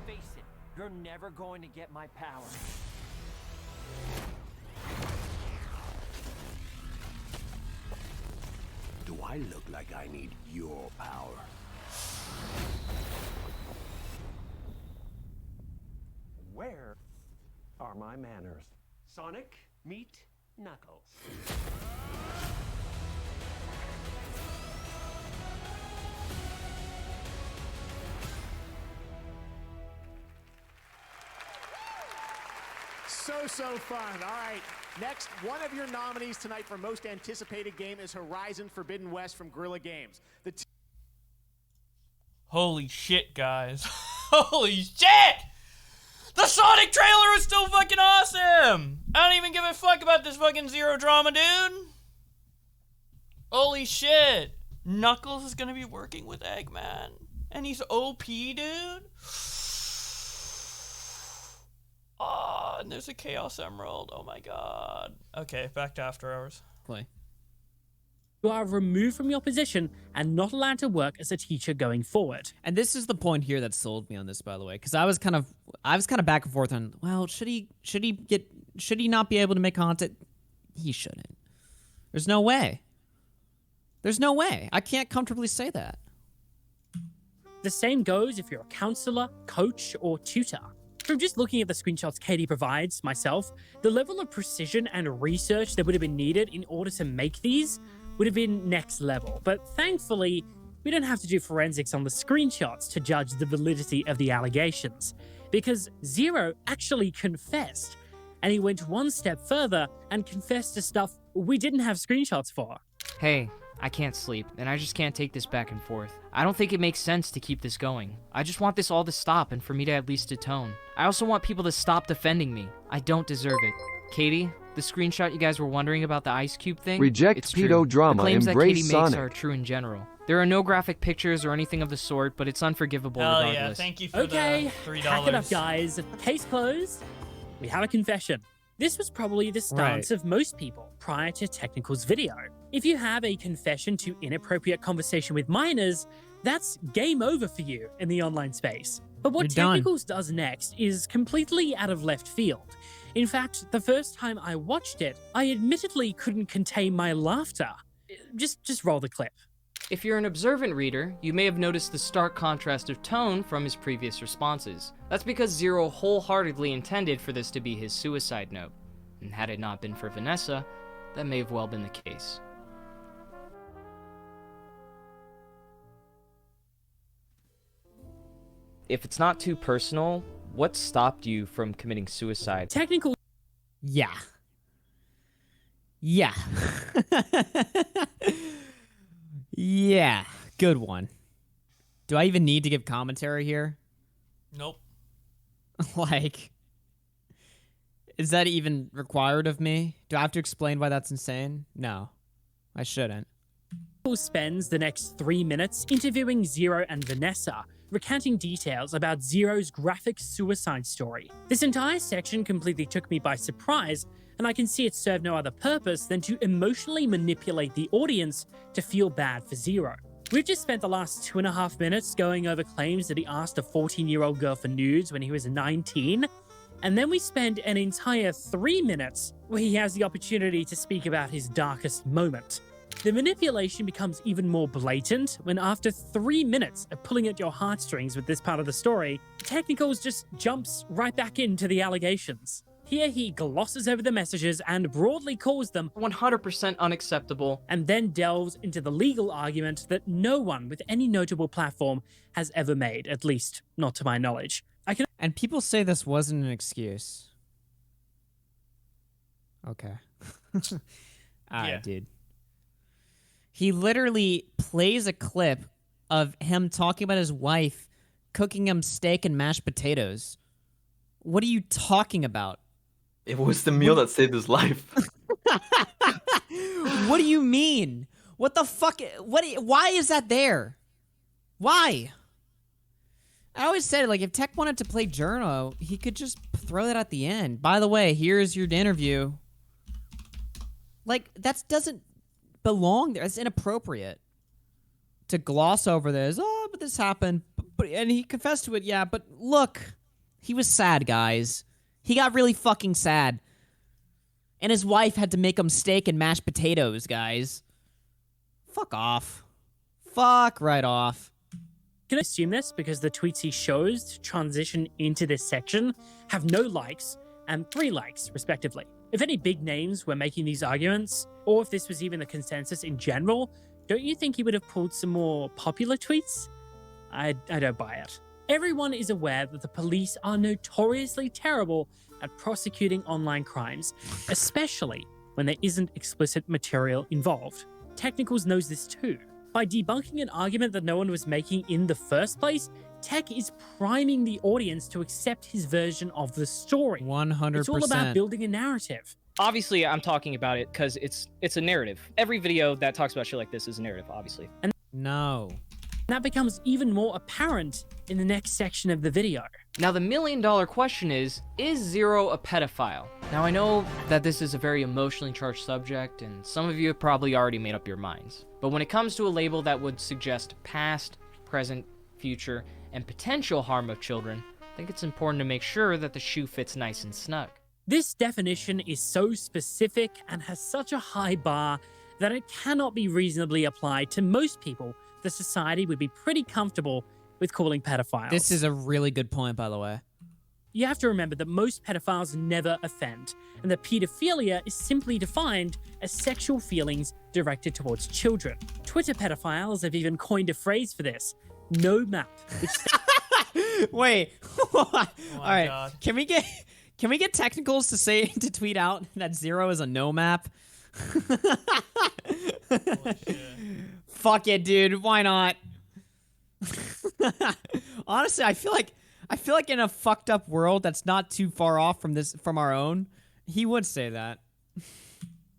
Face it, you're never going to get my power. Do I look like I need your power? Where are my manners? Sonic, meet Knuckles. So fun. All right, next, one of your nominees tonight for most anticipated game is Horizon Forbidden West from Guerrilla Games. Holy shit, guys. Holy shit! The Sonic trailer is so fucking awesome! I don't even give a fuck about this fucking Zero drama, dude. Holy shit. Knuckles is gonna be working with Eggman. And he's OP, dude. Oh, and there's a Chaos Emerald. Oh my god. Okay, back to After Hours. Play. You are removed from your position and not allowed to work as a teacher going forward. And this is the point here that sold me on this, by the way, because I was kind of back and forth on, well, should he not be able to make content? He shouldn't. There's no way. There's no way. I can't comfortably say that. The same goes if you're a counselor, coach, or tutor. From just looking at the screenshots Katie provides, myself, the level of precision and research that would have been needed in order to make these would have been next level. But thankfully, we don't have to do forensics on the screenshots to judge the validity of the allegations, because Zero actually confessed, and he went one step further and confessed to stuff we didn't have screenshots for. Hey, I can't sleep, and I just can't take this back and forth. I don't think it makes sense to keep this going. I just want this all to stop and for me to at least atone. I also want people to stop defending me. I don't deserve it. Katie, the screenshot you guys were wondering about the Ice Cube thing? Reject it's pedo true. drama, The claims that embrace Katie Sonic. makes are true in general. There are no graphic pictures or anything of the sort, but it's unforgivable Hell regardless. yeah, thank you for Okay, the $3. pack it up, guys. Case closed. We have a confession. This was probably the stance of most people prior to Technical's video. If you have a confession to inappropriate conversation with minors, that's game over for you in the online space. But what You're done. Technicals does next is completely out of left field. In fact, the first time I watched it, I admittedly couldn't contain my laughter. Just roll the clip. If you're an observant reader, you may have noticed the stark contrast of tone from his previous responses. That's because Zero wholeheartedly intended for this to be his suicide note. And had it not been for Vanessa, that may have well been the case. If it's not too personal, what stopped you from committing suicide? Technical. Yeah. Yeah. Yeah. Good one. Do I even need to give commentary here? Nope. Like, is that even required of me? Do I have to explain why that's insane? No, I shouldn't. Spends the next 3 minutes interviewing Zero and Vanessa, recounting details about Zero's graphic suicide story. This entire section completely took me by surprise, and I can see it served no other purpose than to emotionally manipulate the audience to feel bad for Zero. We've just spent the last 2.5 minutes going over claims that he asked a 14-year-old girl for nudes when he was 19, and then we spend an entire 3 minutes where he has the opportunity to speak about his darkest moment. The manipulation becomes even more blatant when after 3 minutes of pulling at your heartstrings with this part of the story, Technicals just jumps right back into the allegations. Here he glosses over the messages and broadly calls them 100% unacceptable, and then delves into the legal argument that no one with any notable platform has ever made, at least not to my knowledge. And people say this wasn't an excuse. Okay. Alright, dude. He literally plays a clip of him talking about his wife cooking him steak and mashed potatoes. What are you talking about? It was the meal that saved his life. What do you mean? What the fuck? Why is that there? Why? I always said, like, if Tech wanted to play Journo, he could just throw that at the end. By the way, here's your interview. Like, that doesn't belong there. It's inappropriate to gloss over this. Oh, but this happened. And he confessed to it, yeah, but look, he was sad, guys. He got really fucking sad. And his wife had to make him steak and mashed potatoes, guys. Fuck off. Fuck right off. Can I assume this because the tweets he shows to transition into this section have no likes and 3 likes, respectively. If any big names were making these arguments, or if this was even the consensus in general, don't you think he would have pulled some more popular tweets? I don't buy it. Everyone is aware that the police are notoriously terrible at prosecuting online crimes, especially when there isn't explicit material involved. Technicals knows this too. By debunking an argument that no one was making in the first place, Tech is priming the audience to accept his version of the story. 100%. It's all about building a narrative. Obviously, I'm talking about it because it's a narrative. Every video that talks about shit like this is a narrative, obviously. And no. That becomes even more apparent in the next section of the video. Now the $1 million question is Zero a pedophile? Now I know that this is a very emotionally charged subject and some of you have probably already made up your minds. But when it comes to a label that would suggest past, present, future, and potential harm of children, I think it's important to make sure that the shoe fits nice and snug. This definition is so specific and has such a high bar that it cannot be reasonably applied to most people the society would be pretty comfortable with calling pedophiles. This is a really good point, by the way. You have to remember that most pedophiles never offend, and that pedophilia is simply defined as sexual feelings directed towards children. Twitter pedophiles have even coined a phrase for this, no map, which Wait. Oh All right. God. Can we get technicals to tweet out that Zero is a no map? Fuck it, dude. Why not? Honestly, I feel like in a fucked up world that's not too far off from our own, he would say that.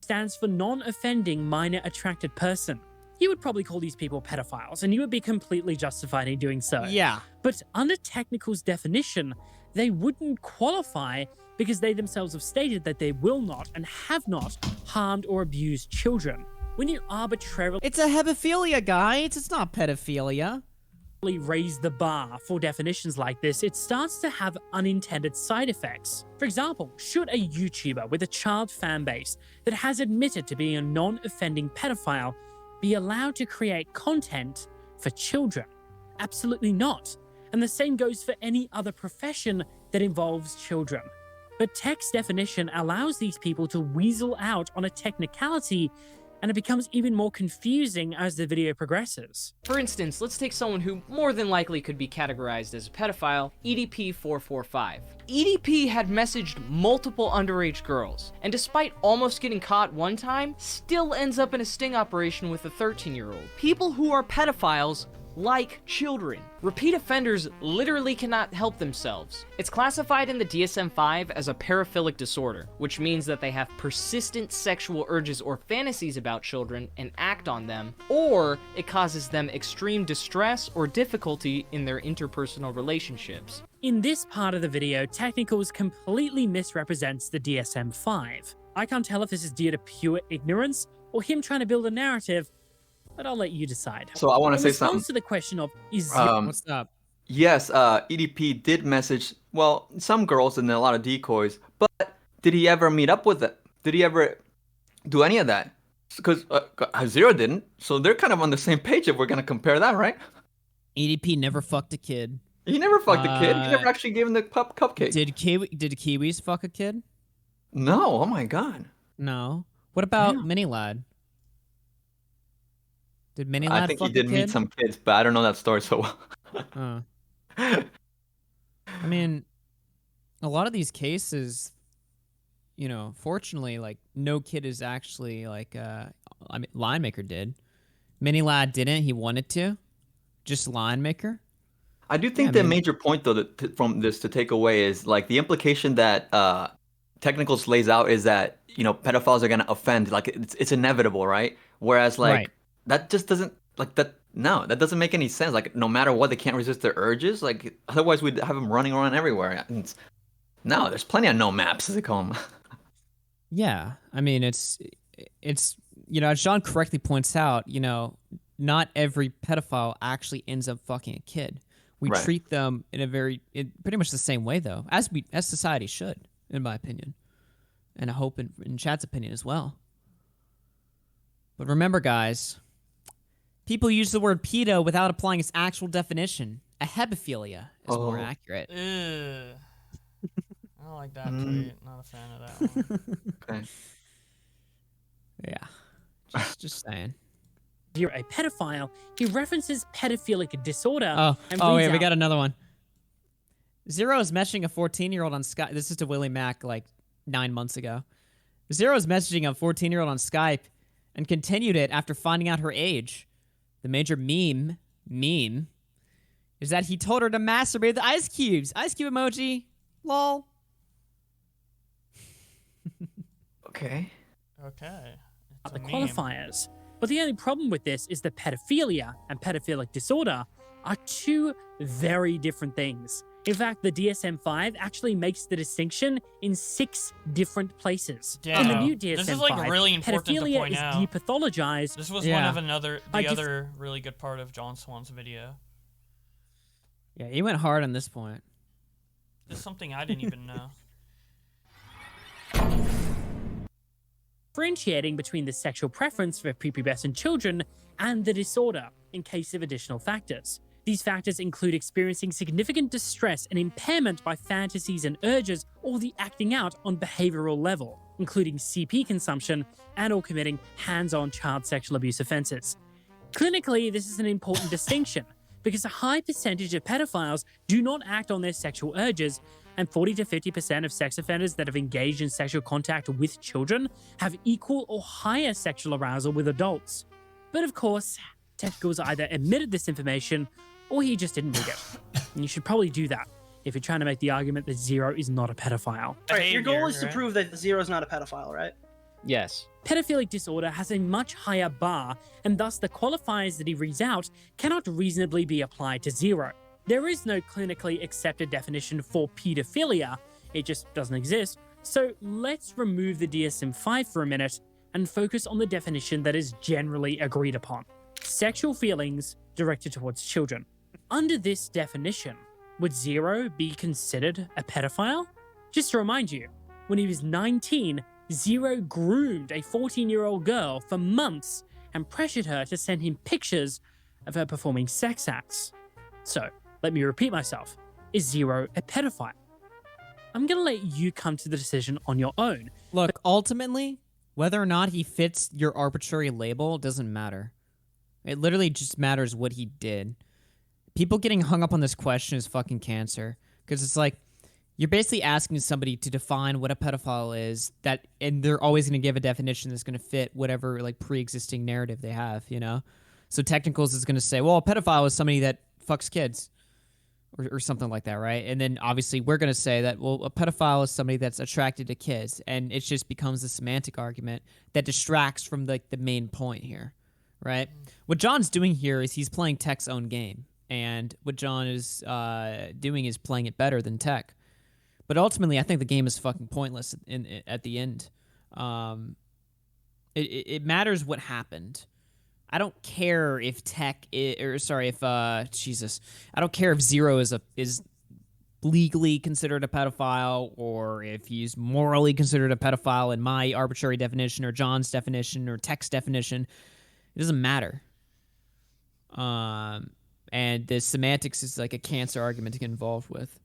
stands for non-offending minor attracted person. You would probably call these people pedophiles, and you would be completely justified in doing so. Yeah. But under Technical's definition, they wouldn't qualify because they themselves have stated that they will not and have not harmed or abused children. When you arbitrarily... It's a hebephilia, guys. It's not pedophilia. ...raise the bar for definitions like this, it starts to have unintended side effects. For example, should a YouTuber with a child fan base that has admitted to being a non-offending pedophile be allowed to create content for children? Absolutely not. And the same goes for any other profession that involves children. But Tech's definition allows these people to weasel out on a technicality, and it becomes even more confusing as the video progresses. For instance, let's take someone who more than likely could be categorized as a pedophile, EDP445. EDP had messaged multiple underage girls, and despite almost getting caught one time, still ends up in a sting operation with a 13-year-old. People who are pedophiles like children. Repeat offenders literally cannot help themselves. It's classified in the DSM-5 as a paraphilic disorder, which means that they have persistent sexual urges or fantasies about children and act on them, or it causes them extreme distress or difficulty in their interpersonal relationships. In this part of the video, Technicals completely misrepresents the DSM-5. I can't tell if this is due to pure ignorance or him trying to build a narrative, but I'll let you decide. So I want to say something. In response to the question of, is what's up? Yes, EDP did message, well, some girls and then a lot of decoys, but did he ever meet up with it? Did he ever do any of that? Because Zero didn't, so they're kind of on the same page if we're going to compare that, right? EDP never fucked a kid. He never fucked a kid. He never actually gave him the cupcake. Did Kiwis fuck a kid? No, oh my god. No. What about Mini Lad? Did Mini I Lad think fuck he did a meet kid? some kids, but I don't know that story so well. I mean, a lot of these cases, you know, fortunately, like no kid is actually like, I mean, Linemaker did. Mini Lad didn't. He wanted to. Just Linemaker. I do think the major point though from this to take away is like the implication that Technicals lays out is that pedophiles are gonna offend, like it's inevitable, right? Whereas like Right. that just doesn't like that. No, that doesn't make any sense. Like no matter what, they can't resist their urges. Like otherwise, we'd have them running around everywhere. No, there's plenty of no maps as they call them. Yeah, I mean it's as Sean correctly points out, not every pedophile actually ends up fucking a kid. We Right. treat them in pretty much the same way though, as society should, in my opinion, and I hope in Chad's opinion as well. But remember, guys, people use the word pedo without applying its actual definition. A hebephilia is more accurate. Ew. I don't like that tweet. Not a fan of that one. Okay. Yeah. Just saying. If you're a pedophile, he references pedophilic disorder. Oh, and wait, reads we out got another one. Zero is messaging a 14-year-old on Skype. This is to Willie Mack like 9 months ago. Zero is messaging a 14-year-old on Skype and continued it after finding out her age. The major meme is that he told her to masturbate with ice cubes. Ice cube emoji. Lol. Okay. Okay. the qualifiers. But the only problem with this is that pedophilia and pedophilic disorder are two very different things. In fact, the DSM-5 actually makes the distinction in 6 different places. In the new DSM-5, this is like really important to pedophilia point is out. depathologized. This was one of the other really good part of John Swan's video. Yeah, he went hard on this point. This is something I didn't even know. Differentiating between the sexual preference for prepubescent children and the disorder in case of additional factors. These factors include experiencing significant distress and impairment by fantasies and urges, or the acting out on behavioral level, including CP consumption and or committing hands-on child sexual abuse offenses. Clinically, this is an important distinction because a high percentage of pedophiles do not act on their sexual urges, and 40 to 50% of sex offenders that have engaged in sexual contact with children have equal or higher sexual arousal with adults. But of course, Technicals either admitted this information or he just didn't read it. And you should probably do that if you're trying to make the argument that Zero is not a pedophile. Right, your goal is to prove that Zero is not a pedophile, right? Yes. Pedophilic disorder has a much higher bar, and thus the qualifiers that he reads out cannot reasonably be applied to Zero. There is no clinically accepted definition for pedophilia, it just doesn't exist, so let's remove the DSM-5 for a minute and focus on the definition that is generally agreed upon. Sexual feelings directed towards children. Under this definition, would Zero be considered a pedophile? Just to remind you, when he was 19, Zero groomed a 14-year-old girl for months and pressured her to send him pictures of her performing sex acts. So, let me repeat myself. Is Zero a pedophile? I'm going to let you come to the decision on your own. Look, ultimately, whether or not he fits your arbitrary label doesn't matter. It literally just matters what he did. People getting hung up on this question is fucking cancer. Because it's like, you're basically asking somebody to define what a pedophile is, and they're always going to give a definition that's going to fit whatever like pre-existing narrative they have, you know? So Technicals is going to say, well, a pedophile is somebody that fucks kids. Or something like that, right? And then obviously we're going to say that, well, a pedophile is somebody that's attracted to kids. And it just becomes a semantic argument that distracts from the main point here, right? What John's doing here is he's playing Tech's own game. And what John is doing is playing it better than Tech. But ultimately, I think the game is fucking pointless at the end. It matters what happened. I don't care if I don't care if Zero is legally considered a pedophile or if he's morally considered a pedophile in my arbitrary definition or John's definition or Tech's definition. It doesn't matter. And the semantics is like a cancer argument to get involved with.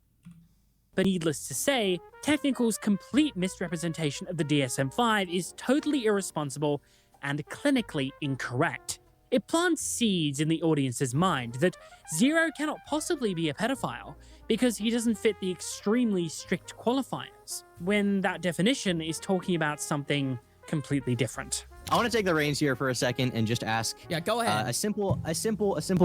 But needless to say, Technical's complete misrepresentation of the DSM-5 is totally irresponsible and clinically incorrect. It plants seeds in the audience's mind that Zero cannot possibly be a pedophile because he doesn't fit the extremely strict qualifiers, when that definition is talking about something completely different. I want to take the reins here for a second and just ask. Yeah, go ahead. A simple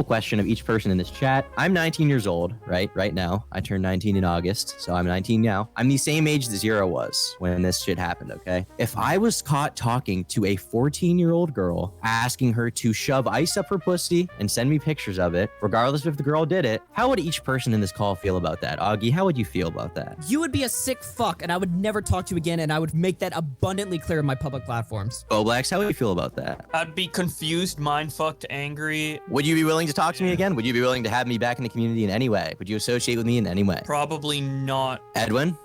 question of each person in this chat. I'm 19 years old, right now. I turned 19 in August, so I'm 19 now. I'm the same age that Zero was when this shit happened, okay? If I was caught talking to a 14-year-old girl, asking her to shove ice up her pussy and send me pictures of it, regardless if the girl did it, how would each person in this call feel about that? Augie, how would you feel about that? You would be a sick fuck, and I would never talk to you again, and I would make that abundantly clear in my public platforms. Bowblax, how would you feel about that? I'd be confused, mind-fucked, angry. Would you be willing to talk to me again? Would you be willing to have me back in the community in any way? Would you associate with me in any way? Probably not. Edwin?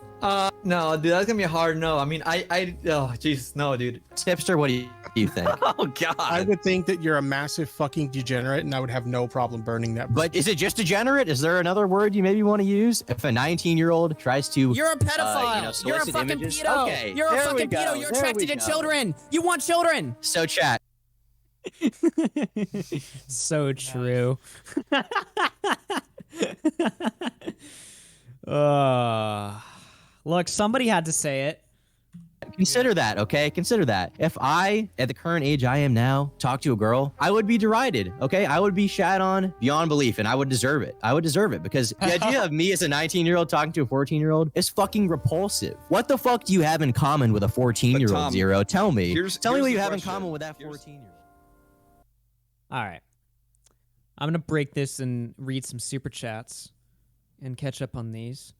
No, dude, that's gonna be a hard no. I mean, oh, jeez, no, dude. Tipster, what do you think? Oh, God. I would think that you're a massive fucking degenerate, and I would have no problem burning that. But is it just degenerate? Is there another word you maybe want to use? If a 19-year-old tries to... You're a pedophile! You're a fucking images? pedo! Okay, You're a there we fucking go, pedo! You're there attracted we to go. children! You want children! So, chat. So true. Look, somebody had to say it. Consider that, okay? Consider that. If I, at the current age I am now, talk to a girl, I would be derided, okay? I would be shat on beyond belief, and I would deserve it. I would deserve it, because the idea of me as a 19-year-old talking to a 14-year-old is fucking repulsive. What the fuck do you have in common with a 14-year-old, Zero? Tell me. Tell me what you have in common with that 14-year-old. All right. I'm going to break this and read some super chats and catch up on these.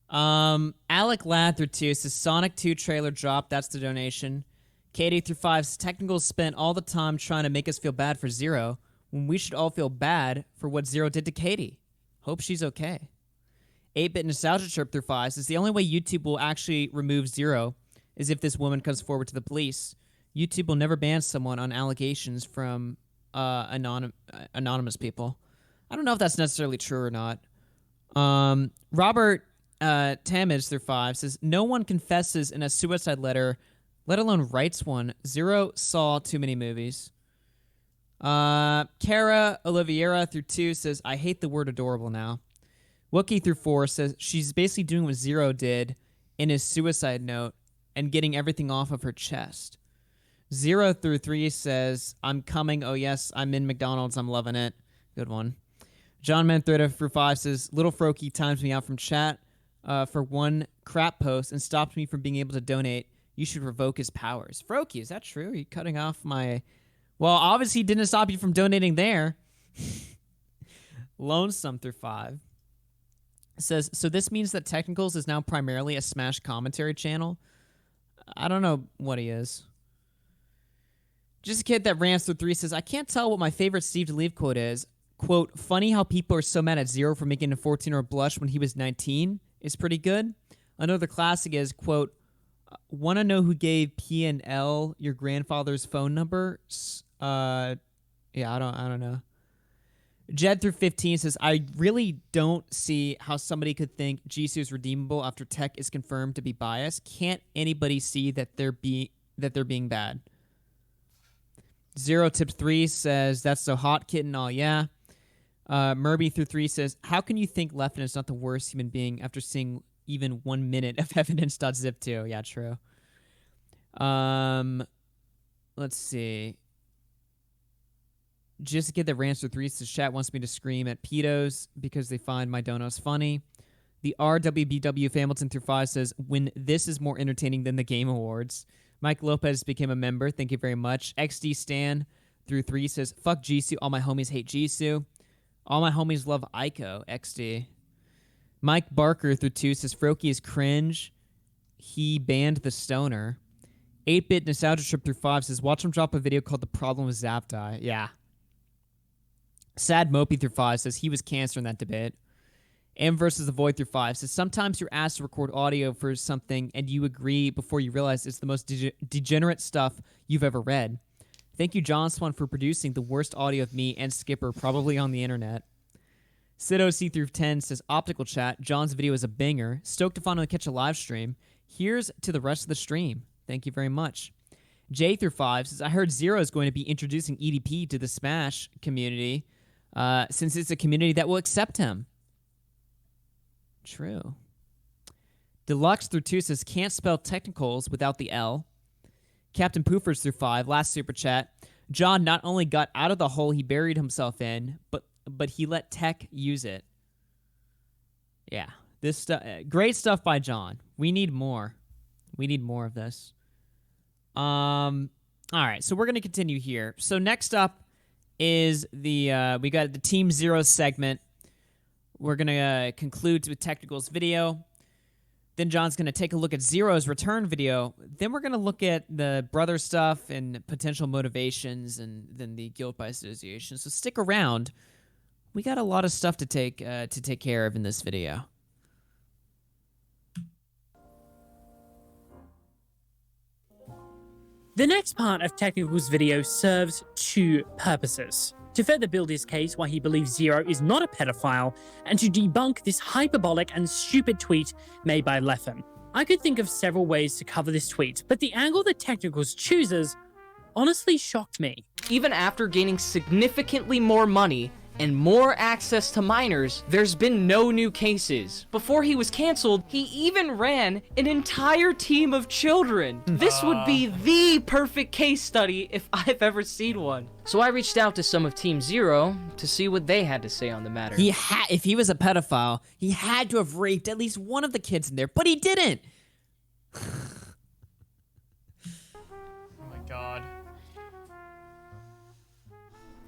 Alec Lather 2 says Sonic 2 trailer drop. That's the donation. Katie through 5 says Technical spent all the time trying to make us feel bad for Zero when we should all feel bad for what Zero did to Katie. Hope she's okay. 8-Bit Nostalgia Chirp through 5 says the only way YouTube will actually remove Zero is if this woman comes forward to the police. YouTube will never ban someone on allegations from anonymous people. I don't know if that's necessarily true or not. Robert Tamage through 5 says no one confesses in a suicide letter, let alone writes one. Zero saw too many movies. Cara Oliveira through 2 says I hate the word adorable now. Wookie through 4 says she's basically doing what Zero did in his suicide note and getting everything off of her chest. 0 through 3 says I'm coming. Oh yes, I'm in McDonald's. I'm loving it. Good one. John Manthredo through 5 says Little Froky times me out from chat for one crap post and stopped me from being able to donate. You should revoke his powers. Froky, is that true? Are you cutting off my... Well, obviously he didn't stop you from donating there. Lonesome through 5 says, so this means that Technicals is now primarily a Smash commentary channel? I don't know what he is. Just a kid that rants through 3 says, I can't tell what my favorite Steve DeLeave quote is. Quote, funny how people are so mad at Zero for making a 14-year-old blush when he was 19 is pretty good. Another classic is, quote, want to know who gave P&L your grandfather's phone number? Yeah, I don't know. Jed through 15 says, I really don't see how somebody could think Jisoo is redeemable after Tech is confirmed to be biased. Can't anybody see that they're being bad? Zero Tips 3 says, that's so hot, kitten. Oh, yeah. Murby through 3 says, how can you think Leffen is not the worst human being after seeing even 1 minute of evidence.zip 2? Yeah, true. Let's see. Just a kid that rants through 3 says, chat wants me to scream at pedos because they find my donos funny. The RWBW Hamilton through 5 says, when this is more entertaining than the Game Awards. Mike Lopez became a member. Thank you very much. XD Stan through 3 says, fuck Jisoo. All my homies hate Jisoo. All my homies love Aiko. XD. Mike Barker through 2 says, Froky is cringe. He banned the stoner. 8-Bit Nostalgia Trip through 5 says, watch him drop a video called The Problem with Zapdie. Yeah. Sad Mopey through 5 says, he was cancer in that debate. M versus the Void through 5 says, sometimes you're asked to record audio for something and you agree before you realize it's the most degenerate stuff you've ever read. Thank you, John Swan, for producing the worst audio of me and Skipper probably on the internet. Sido C through 10 says optical chat. John's video is a banger. Stoked to finally catch a live stream. Here's to the rest of the stream. Thank you very much. J through 5 says I heard Zero is going to be introducing EDP to the Smash community since it's a community that will accept him. True. Deluxe through 2 says can't spell technicals without the L. Captain Poofers through 5, last super chat. John not only got out of the hole he buried himself in, but he let tech use it. Yeah, this stuff, great stuff by John. We need more. We need more of this. All right, so we're gonna continue here. So next up is the we got the Team Zero segment. We're gonna conclude with Technical's video. Then John's gonna take a look at Zero's return video. Then we're gonna look at the brother stuff and potential motivations, and then the guilt by association. So stick around. We got a lot of stuff to take care of in this video. The next part of Technical's video serves two purposes. To further build his case why he believes Zero is not a pedophile, and to debunk this hyperbolic and stupid tweet made by Leffen. I could think of several ways to cover this tweet, but the angle that Technicals chooses honestly shocked me. Even after gaining significantly more money and more access to minors, there's been no new cases. Before he was canceled, he even ran an entire team of children. This would be the perfect case study if I've ever seen one. So I reached out to some of Team Zero to see what they had to say on the matter. If he was a pedophile, he had to have raped at least one of the kids in there, but he didn't. Oh my god.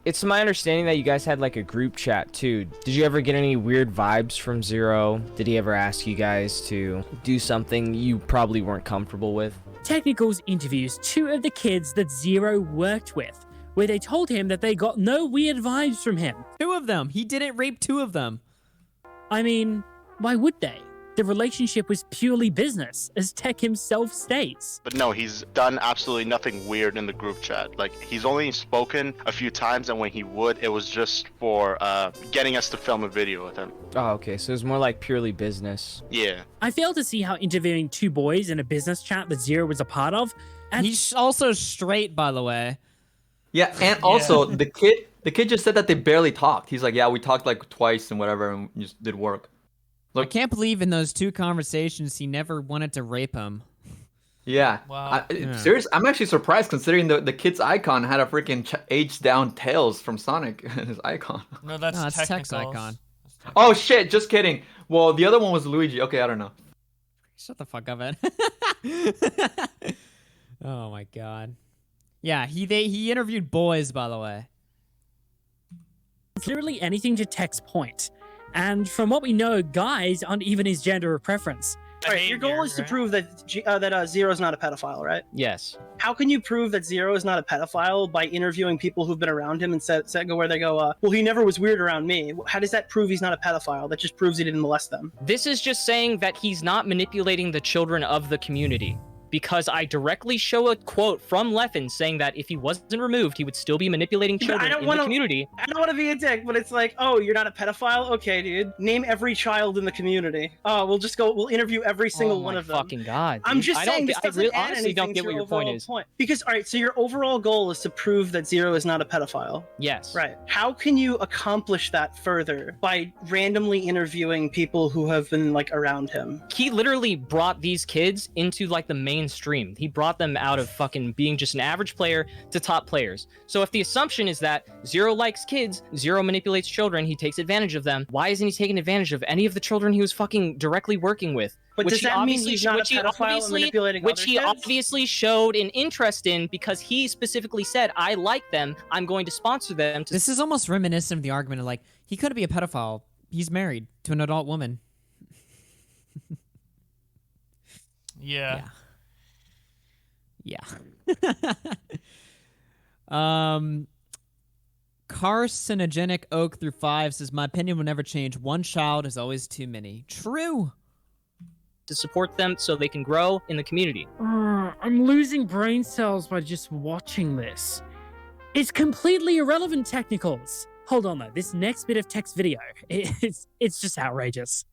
It's my understanding that you guys had like a group chat too. Did you ever get any weird vibes from Zero? Did he ever ask you guys to do something you probably weren't comfortable with? Technicals interviews two of the kids that Zero worked with, where they told him that they got no weird vibes from him. Two of them. He didn't rape two of them. I mean, why would they? The relationship was purely business, as Tech himself states. But no, he's done absolutely nothing weird in the group chat. Like, he's only spoken a few times, and when he would, it was just for getting us to film a video with him. Oh, okay, so it's more like purely business. Yeah. I fail to see how interviewing two boys in a business chat that Zero was a part of. And he's also straight, by the way. Yeah, and also the kid just said that they barely talked. He's like, yeah, we talked like twice and whatever, and just did work. Look, I can't believe in those two conversations he never wanted to rape him. Yeah. Wow. Serious? I'm actually surprised considering the kid's icon had a freaking aged down Tails from Sonic in his icon. No, that's Tech's icon. Oh shit, just kidding. Well, the other one was Luigi. Okay, I don't know. Shut the fuck up, Ed. Oh my god. Yeah, he interviewed boys, by the way. It's literally anything to Tech's point. And from what we know, guys aren't even his gender or preference. All right, your goal is to prove that Zero's not a pedophile, right? Yes. How can you prove that Zero is not a pedophile by interviewing people who've been around him and go where they go, well, he never was weird around me. How does that prove he's not a pedophile? That just proves he didn't molest them. This is just saying that he's not manipulating the children of the community. Because I directly show a quote from Leffen saying that if he wasn't removed, he would still be manipulating children in the community. I don't want to be a dick, but it's like, oh, you're not a pedophile? Okay, dude. Name every child in the community. Oh, we'll interview every single one of them. Oh my fucking god. I'm just saying this doesn't add honestly don't anything get to what your point is. Because, all right, so your overall goal is to prove that Zero is not a pedophile. Yes. Right. How can you accomplish that further by randomly interviewing people who have been, like, around him? He literally brought these kids into, like, the mainstream. He brought them out of fucking being just an average player to top players. So if the assumption is that Zero likes kids, Zero manipulates children, he takes advantage of them, why isn't he taking advantage of any of the children he was fucking directly working with? But does that mean he's not a pedophile and manipulating other kids? Which he obviously showed an interest in because he specifically said, I like them, I'm going to sponsor them. This is almost reminiscent of the argument of like, he couldn't be a pedophile. He's married to an adult woman. Yeah. Carcinogenic Oak through 5 says, my opinion will never change. One child is always too many. True. To support them so they can grow in the community. I'm losing brain cells by just watching this. It's completely irrelevant, Technicals. Hold on though, this next bit of text video, it's just outrageous.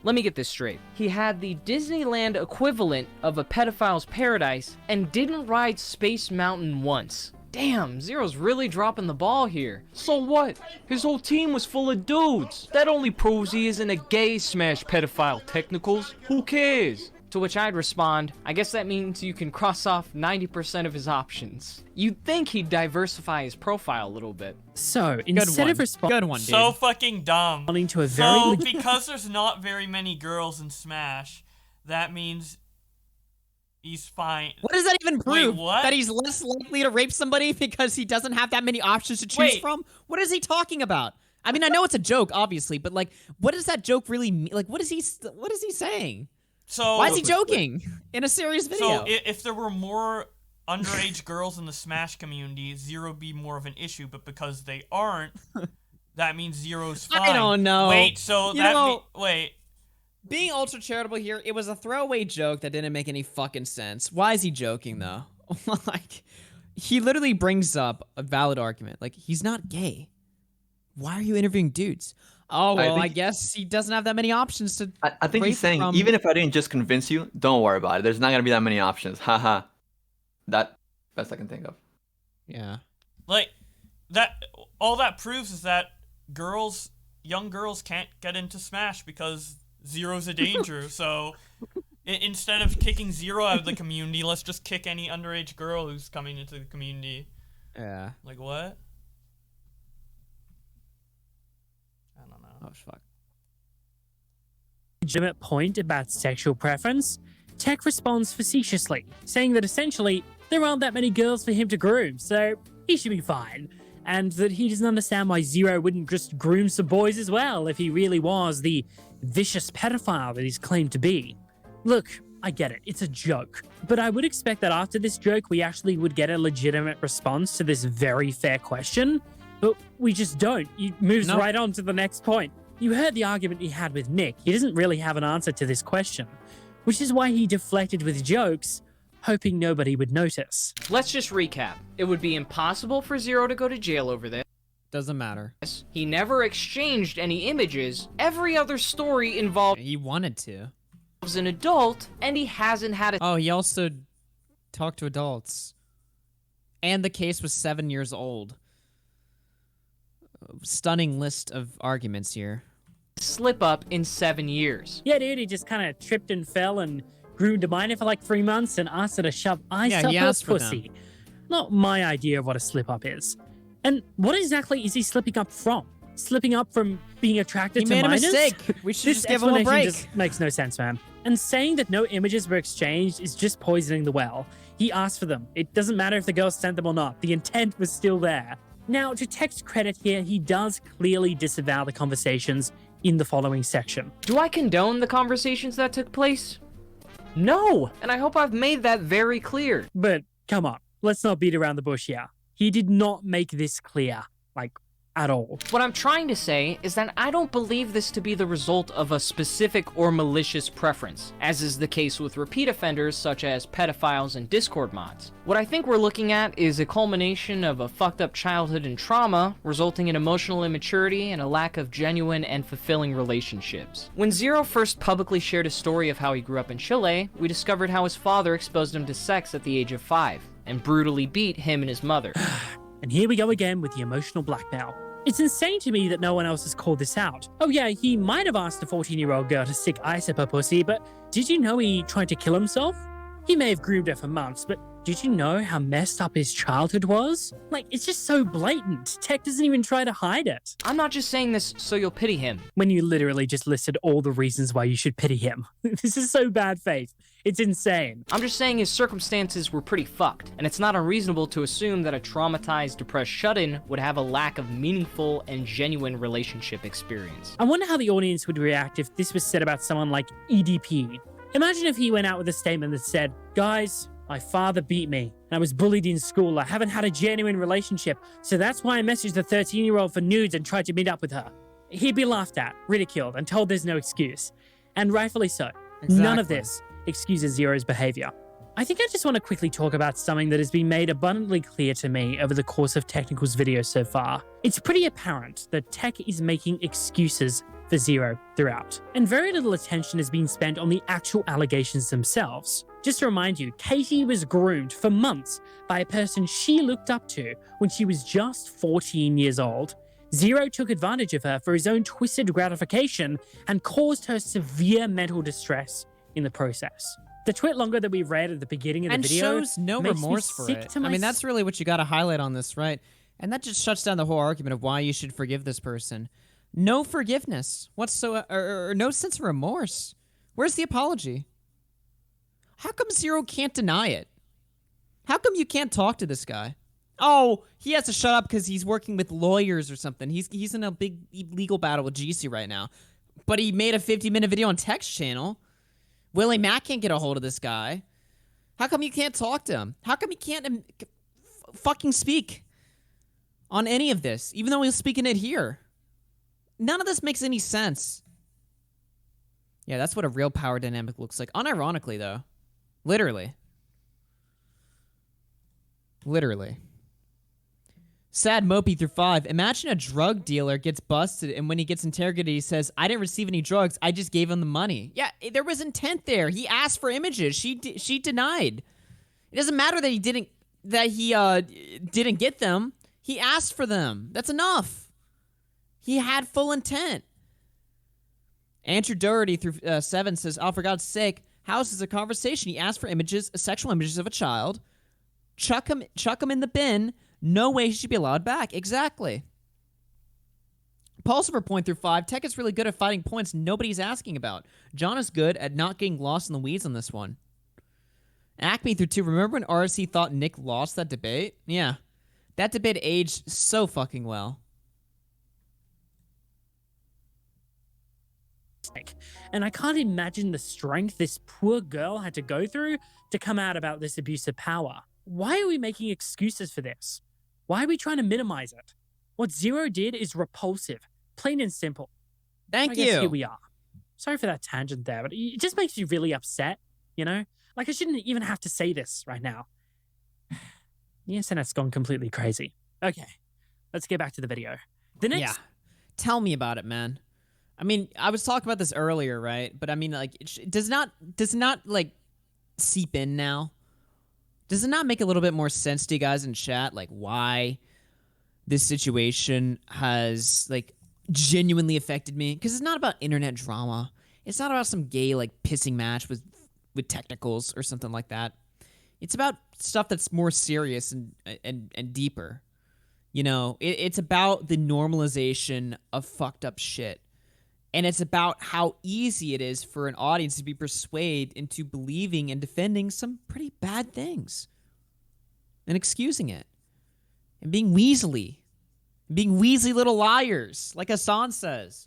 Let me get this straight. He had the Disneyland equivalent of a pedophile's paradise and didn't ride Space Mountain once. Damn, Zero's really dropping the ball here. So what? His whole team was full of dudes. That only proves he isn't a gay smash pedophile, technicals. Who cares? To which I'd respond, I guess that means you can cross off 90% of his options. You'd think he'd diversify his profile a little bit. So, instead of responding So fucking dumb. to a very So, because there's not very many girls in Smash, that means he's fine. What does that even prove? Wait, what? That he's less likely to rape somebody because he doesn't have that many options to choose from? What is he talking about? I mean, I know it's a joke, obviously, but like, what does that joke really mean? Like, what is he saying? So why is he joking in a serious video? So if there were more underage girls in the Smash community, Zero would be more of an issue. But because they aren't, that means Zero's fine. I don't know. Wait, so wait. Being ultra charitable here, it was a throwaway joke that didn't make any fucking sense. Why is he joking though? Like, he literally brings up a valid argument. Like, he's not gay. Why are you interviewing dudes? Oh, well, I guess he doesn't have that many options to. I think he's saying, even if I didn't just convince you, don't worry about it. There's not going to be that many options. Haha. That best I can think of. Yeah. Like, that, all that proves is that young girls can't get into Smash because Zero's a danger. So instead of kicking Zero out of the community, let's just kick any underage girl who's coming into the community. Yeah. Like, what? Oh, fuck. Legitimate point about sexual preference, Tech responds facetiously, saying that essentially there aren't that many girls for him to groom, so he should be fine, and that he doesn't understand why Zero wouldn't just groom some boys as well if he really was the vicious pedophile that he's claimed to be. Look, I get it, it's a joke, but I would expect that after this joke we actually would get a legitimate response to this very fair question. But we just don't. He moves right on to the next point. You heard the argument he had with Nick. He doesn't really have an answer to this question, which is why he deflected with jokes, hoping nobody would notice. Let's just recap. It would be impossible for Zero to go to jail over this. Doesn't matter. He never exchanged any images. Every other story involved He wanted to. an adult, and he hasn't had a... Oh, he also talked to adults. And the case was 7 years old. Stunning list of arguments here. slip up in 7 years. Yeah, dude, he just kind of tripped and fell and groomed a minor for like 3 months and asked her to shove ice up her pussy. Not my idea of what a slip up is. And what exactly is he slipping up from? Slipping up from being attracted to minors? He made a mistake. We should This just give him a explanation break. just makes no sense, man. And saying that no images were exchanged is just poisoning the well. He asked for them. It doesn't matter if the girl sent them or not. The intent was still there. Now, to Tech's credit here, he does clearly disavow the conversations in the following section. Do I condone the conversations that took place? No, and I hope I've made that very clear. But come on, let's not beat around the bush here. He did not make this clear, like, at all. What I'm trying to say is that I don't believe this to be the result of a specific or malicious preference, as is the case with repeat offenders such as pedophiles and Discord mods. What I think we're looking at is a culmination of a fucked up childhood and trauma, resulting in emotional immaturity and a lack of genuine and fulfilling relationships. When Zero first publicly shared a story of how he grew up in Chile, we discovered how his father exposed him to sex at the age of 5, and brutally beat him and his mother. And here we go again with the emotional blackmail. It's insane to me that no one else has called this out. Oh yeah, he might have asked a 14-year-old girl to stick ice up her pussy, but did you know he tried to kill himself? He may have groomed her for months, but did you know how messed up his childhood was? Like, it's just so blatant. Tech doesn't even try to hide it. I'm not just saying this so you'll pity him. When you literally just listed all the reasons why you should pity him. This is so bad faith. It's insane. I'm just saying his circumstances were pretty fucked, and it's not unreasonable to assume that a traumatized, depressed shut-in would have a lack of meaningful and genuine relationship experience. I wonder how the audience would react if this was said about someone like EDP. Imagine if he went out with a statement that said, "Guys, my father beat me, and I was bullied in school. I haven't had a genuine relationship, so that's why I messaged the 13-year-old for nudes and tried to meet up with her." He'd be laughed at, ridiculed, and told there's no excuse. And rightfully so. Exactly. None of this excuses Zero's behavior. I think I just want to quickly talk about something that has been made abundantly clear to me over the course of Technical's video so far. It's pretty apparent that Tech is making excuses for Zero throughout, and very little attention has been spent on the actual allegations themselves. Just to remind you, Katie was groomed for months by a person she looked up to when she was just 14 years old. Zero took advantage of her for his own twisted gratification and caused her severe mental distress in the process. The twit longer that we read at the beginning of the video shows no makes me remorse for sick it. to I my mean, that's really what you got to highlight on this, right? And that just shuts down the whole argument of why you should forgive this person. No forgiveness whatsoever, or no sense of remorse. Where's the apology? How come Zero can't deny it? How come you can't talk to this guy? Oh, he has to shut up because he's working with lawyers or something. He's in a big legal battle with GC right now. But he made a 50-minute video on Tech's channel. Willie Mack can't get a hold of this guy. How come you can't talk to him? How come he can't fucking speak on any of this, even though he's speaking it here? None of this makes any sense. Yeah, that's what a real power dynamic looks like. Unironically, though. Literally. Literally. Sad Mopey through 5. Imagine a drug dealer gets busted, and when he gets interrogated, he says, "I didn't receive any drugs. I just gave him the money." Yeah, there was intent there. He asked for images. She denied. It doesn't matter that he didn't get them. He asked for them. That's enough. He had full intent. Andrew Doherty through 7 says, "Oh, for God's sake, how's this a conversation? He asked for images, sexual images of a child. Chuck him in the bin. No way he should be allowed back." Exactly. Pulsifer point through 5. Tech is really good at fighting points nobody's asking about. John is good at not getting lost in the weeds on this one. Acme through 2. Remember when RC thought Nick lost that debate? Yeah. That debate aged so fucking well. And I can't imagine the strength this poor girl had to go through to come out about this abuse of power. Why are we making excuses for this? Why are we trying to minimize it? What Zero did is repulsive, plain and simple. Thank I guess you. Here we are. Sorry for that tangent there, but it just makes you really upset, you know? Like, I shouldn't even have to say this right now. The internet's gone completely crazy. Okay, let's get back to the video. The next... Yeah. Tell me about it, man. I mean, I was talking about this earlier, right? But I mean, like, it does not like seep in now. Does it not make a little bit more sense to you guys in chat, like why this situation has like genuinely affected me? Because it's not about internet drama. It's not about some gay like pissing match with technicals or something like that. It's about stuff that's more serious and deeper. You know, it's about the normalization of fucked up shit. And it's about how easy it is for an audience to be persuaded into believing and defending some pretty bad things. And excusing it. And being weaselly. Being weaselly little liars, like Hassan says.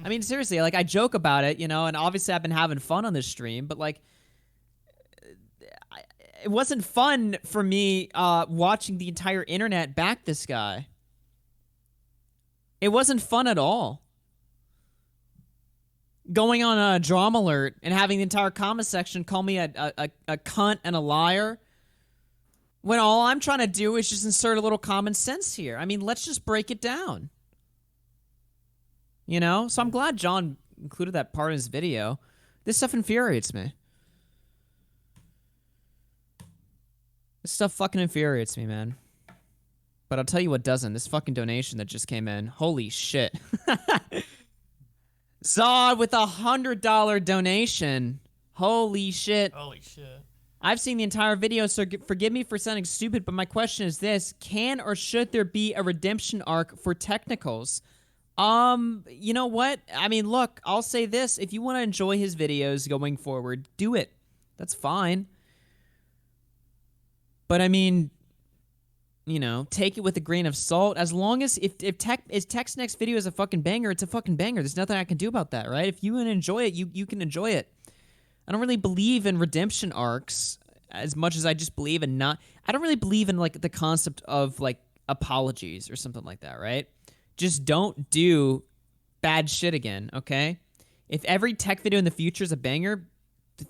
I mean, seriously, like, I joke about it, you know, and obviously I've been having fun on this stream, but, like, it wasn't fun for me watching the entire internet back this guy. It wasn't fun at all. Going on a Drama Alert and having the entire comment section call me a cunt and a liar, when all I'm trying to do is just insert a little common sense here. I mean, let's just break it down. You know? So I'm glad John included that part in his video. This stuff infuriates me. This stuff fucking infuriates me, man. But I'll tell you what doesn't. This fucking donation that just came in. Holy shit. Zod with $100 donation. Holy shit. Holy shit. I've seen the entire video, so forgive me for sounding stupid, but my question is this. Can or should there be a redemption arc for technicals? You know what? I mean, look, I'll say this. If you want to enjoy his videos going forward, do it. That's fine. But I mean, you know, take it with a grain of salt. As long as if Tech's next video is a fucking banger, it's a fucking banger. There's nothing I can do about that, right? If you want to enjoy it, you can enjoy it. I don't really believe in redemption arcs as much as I just believe in I don't really believe in like the concept of like apologies or something like that, right? Just don't do bad shit again, okay? If every tech video in the future is a banger,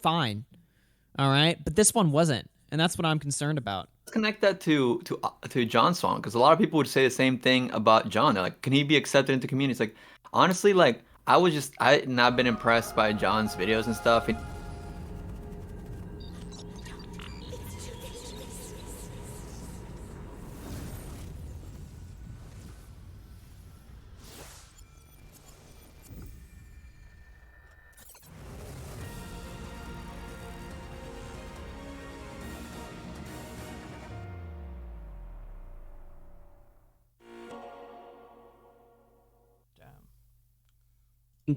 fine. All right, but this one wasn't, and that's what I'm concerned about. Let's connect that to John Swan, because a lot of people would say the same thing about John. They're like, can he be accepted into community? It's like, honestly, like I had not been impressed by John's videos and stuff.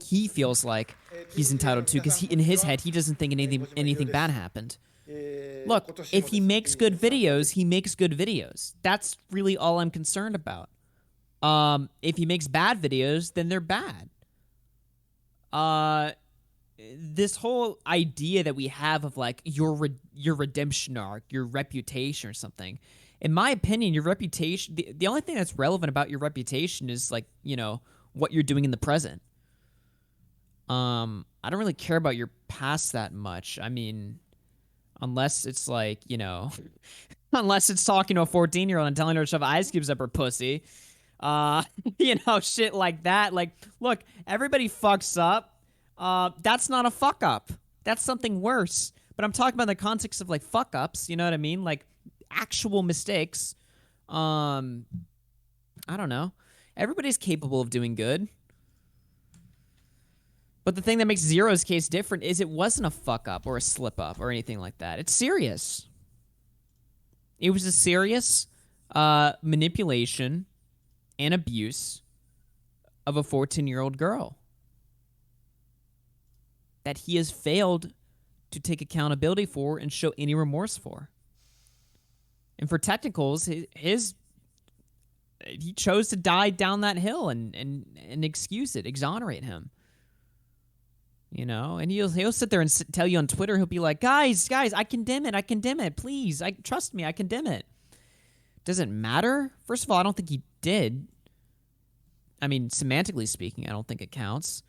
He feels like he's entitled to, because in his head he doesn't think anything bad happened. Look, if he makes good videos, he makes good videos. That's really all I'm concerned about. If he makes bad videos, then they're bad. This whole idea that we have of like your redemption arc, your reputation or something. In my opinion, your reputation, the only thing that's relevant about your reputation is like, you know, what you're doing in the present. I don't really care about your past that much. I mean, unless it's like, you know, unless it's talking to a 14-year-old and telling her to shove ice cubes up her pussy. You know, shit like that. Like, look, everybody fucks up. That's not a fuck up. That's something worse. But I'm talking about the context of like fuck ups, you know what I mean? Like actual mistakes. I don't know. Everybody's capable of doing good. But the thing that makes Zero's case different is it wasn't a fuck up or a slip up or anything like that. It's serious. It was a serious manipulation and abuse of a 14-year-old girl that he has failed to take accountability for and show any remorse for. And for technicals, he chose to die down that hill and excuse it, exonerate him. You know, and he'll sit there and tell you on Twitter, he'll be like, guys, I condemn it, please, trust me, I condemn it. Does it matter? First of all, I don't think he did. I mean, semantically speaking, I don't think it counts.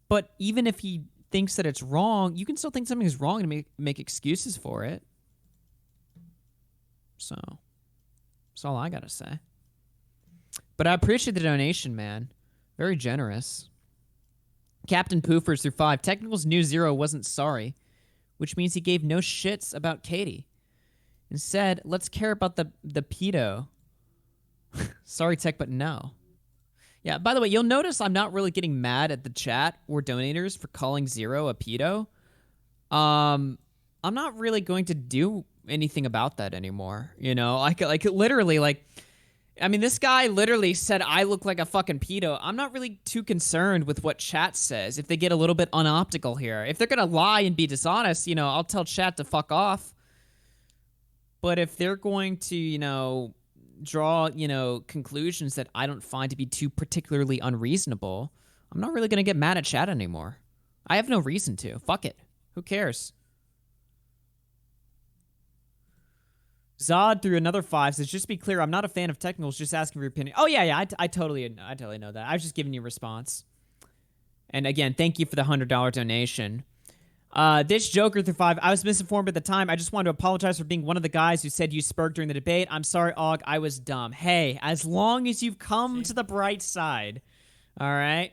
But even if he thinks that it's wrong, you can still think something is wrong and make excuses for it. So, that's all I gotta say. But I appreciate the donation, man. Very generous. Captain Poofers through 5. Technicals knew Zero wasn't sorry, which means he gave no shits about Katie. Instead, let's care about the pedo. Sorry, Tech, but no. Yeah, by the way, you'll notice I'm not really getting mad at the chat or donators for calling Zero a pedo. I'm not really going to do anything about that anymore. You know, like literally, like, I mean, this guy literally said I look like a fucking pedo. I'm not really too concerned with what chat says if they get a little bit unoptical here. If they're going to lie and be dishonest, you know, I'll tell chat to fuck off. But if they're going to, you know, draw, you know, conclusions that I don't find to be too particularly unreasonable, I'm not really going to get mad at chat anymore. I have no reason to. Fuck it. Who cares? Zod through another 5 says, just be clear, I'm not a fan of technicals, just asking for your opinion. Oh, yeah, I totally know that. I was just giving you a response. And again, thank you for the $100 donation. This Joker through 5, I was misinformed at the time. I just wanted to apologize for being one of the guys who said you spurred during the debate. I'm sorry, Og, I was dumb. Hey, as long as you've come to the bright side, all right?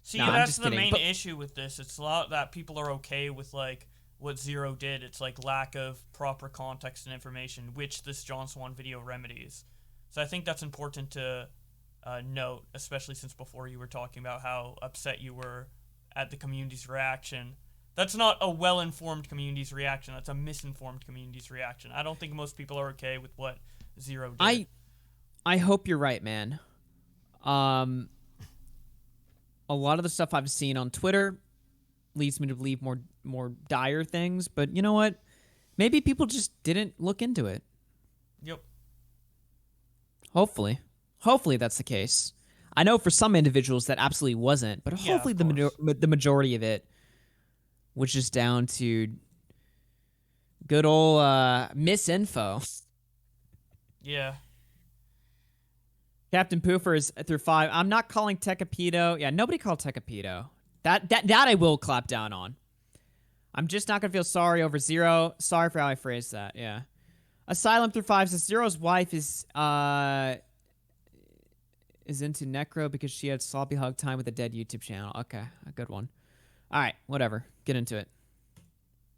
See, No, I'm that's just the kidding, main issue with this. It's a lot that people are okay with, like, what Zero did. It's like lack of proper context and information, which this John Swan video remedies. So I think that's important to note, especially since before you were talking about how upset you were at the community's reaction. That's not a well-informed community's reaction. That's a misinformed community's reaction. I don't think most people are okay with what Zero did. I hope you're right, man. A lot of the stuff I've seen on Twitter leads me to believe more dire things, but you know what? Maybe people just didn't look into it. Yep. Hopefully that's the case. I know for some individuals that absolutely wasn't, but Yeah, hopefully the majority of it was just down to good old misinfo. Yeah. Captain Poofer is through 5. I'm not calling Tech a pedo. Yeah, nobody called Tech a pedo. That I will clap down on. I'm just not gonna feel sorry over Zero. Sorry for how I phrased that. Yeah. Asylum through 5 says Zero's wife is into Necro because she had sloppy hug time with a dead YouTube channel. Okay, a good one. All right, whatever. Get into it.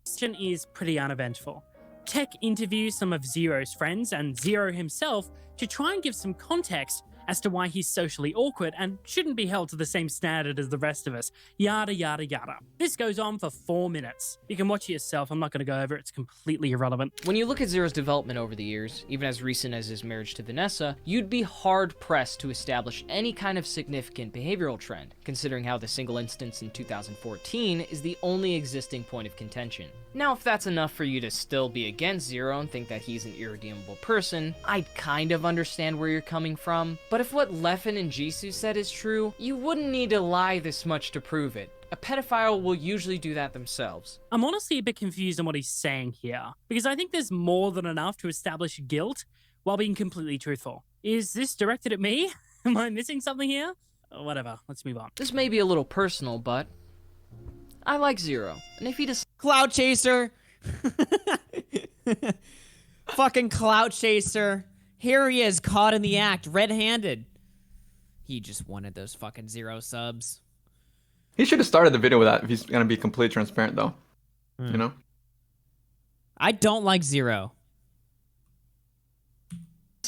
Question is pretty uneventful. Tech interviews some of Zero's friends and Zero himself to try and give some context as to why he's socially awkward and shouldn't be held to the same standard as the rest of us. Yada, yada, yada. This goes on for 4 minutes. You can watch it yourself. I'm not going to go over it. It's completely irrelevant. When you look at Zero's development over the years, even as recent as his marriage to Vanessa, you'd be hard-pressed to establish any kind of significant behavioral trend, considering how the single instance in 2014 is the only existing point of contention. Now, if that's enough for you to still be against Zero and think that he's an irredeemable person, I'd kind of understand where you're coming from. But if what Leffen and Jisoo said is true, you wouldn't need to lie this much to prove it. A pedophile will usually do that themselves. I'm honestly a bit confused on what he's saying here, because I think there's more than enough to establish guilt while being completely truthful. Is this directed at me? Am I missing something here? Whatever, let's move on. This may be a little personal, but I like Zero, and if he decides Clout chaser. Fucking clout chaser. Here he is, caught in the act, red-handed. He just wanted those fucking 0 subs. He should have started the video with that if he's gonna be completely transparent, though. You know? I don't like 0.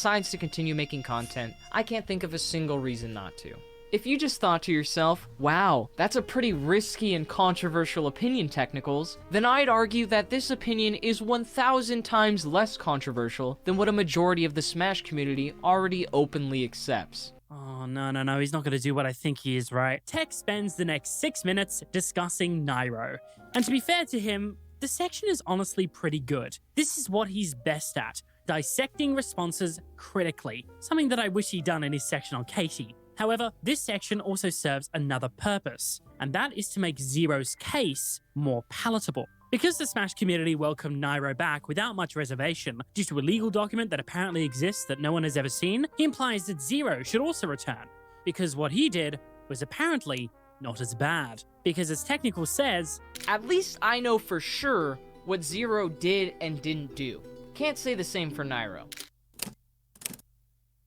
decides to continue making content, I can't think of a single reason not to. If you just thought to yourself, wow, that's a pretty risky and controversial opinion, Technicals, then I'd argue that this opinion is 1,000 times less controversial than what a majority of the Smash community already openly accepts. Oh, no, he's not going to do what I think he is, right? Tech spends the next 6 minutes discussing Nairo. And to be fair to him, the section is honestly pretty good. This is what he's best at, dissecting responses critically, something that I wish he'd done in his section on Katie. However, this section also serves another purpose, and that is to make Zero's case more palatable. Because the Smash community welcomed Nairo back without much reservation due to a legal document that apparently exists that no one has ever seen, he implies that Zero should also return, because what he did was apparently not as bad. Because as Technical says, at least I know for sure what Zero did and didn't do. Can't say the same for Nairo.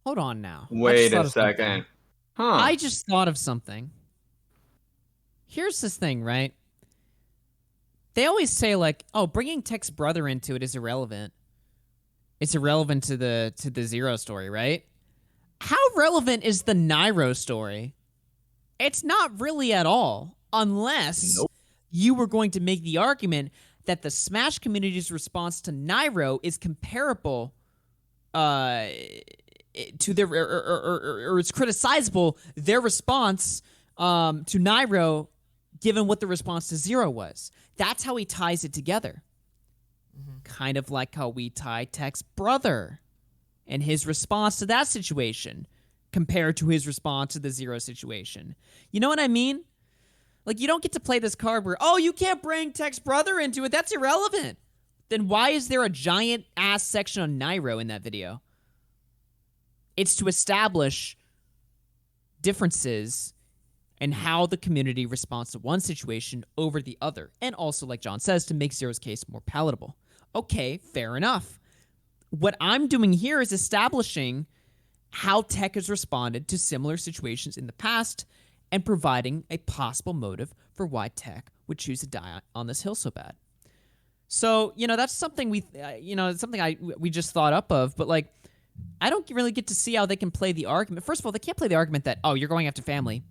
Hold on now. Wait a second. Huh. I just thought of something. Here's this thing, right? They always say, like, oh, bringing Tech's brother into it is irrelevant. It's irrelevant to the Zero story, right? How relevant is the Nairo story? It's not really at all, unless you were going to make the argument that the Smash community's response to Nairo is comparable to their, or it's criticizable, their response to Nairo, given what the response to Zero was. That's how he ties it together. Kind of like how we tie Tech's brother and his response to that situation compared to his response to the Zero situation. You know what I mean? Like, you don't get to play this card where, oh, you can't bring Tech's brother into it. That's irrelevant. Then why is there a giant-ass section on Nairo in that video? It's to establish differences in how the community responds to one situation over the other. And also, like John says, to make Zero's case more palatable. Okay, fair enough. What I'm doing here is establishing how Tech has responded to similar situations in the past and providing a possible motive for why Tech would choose to die on this hill so bad. So, that's something we just thought up of, but like, I don't really get to see how they can play the argument. First of all, they can't play the argument that, oh, you're going after family.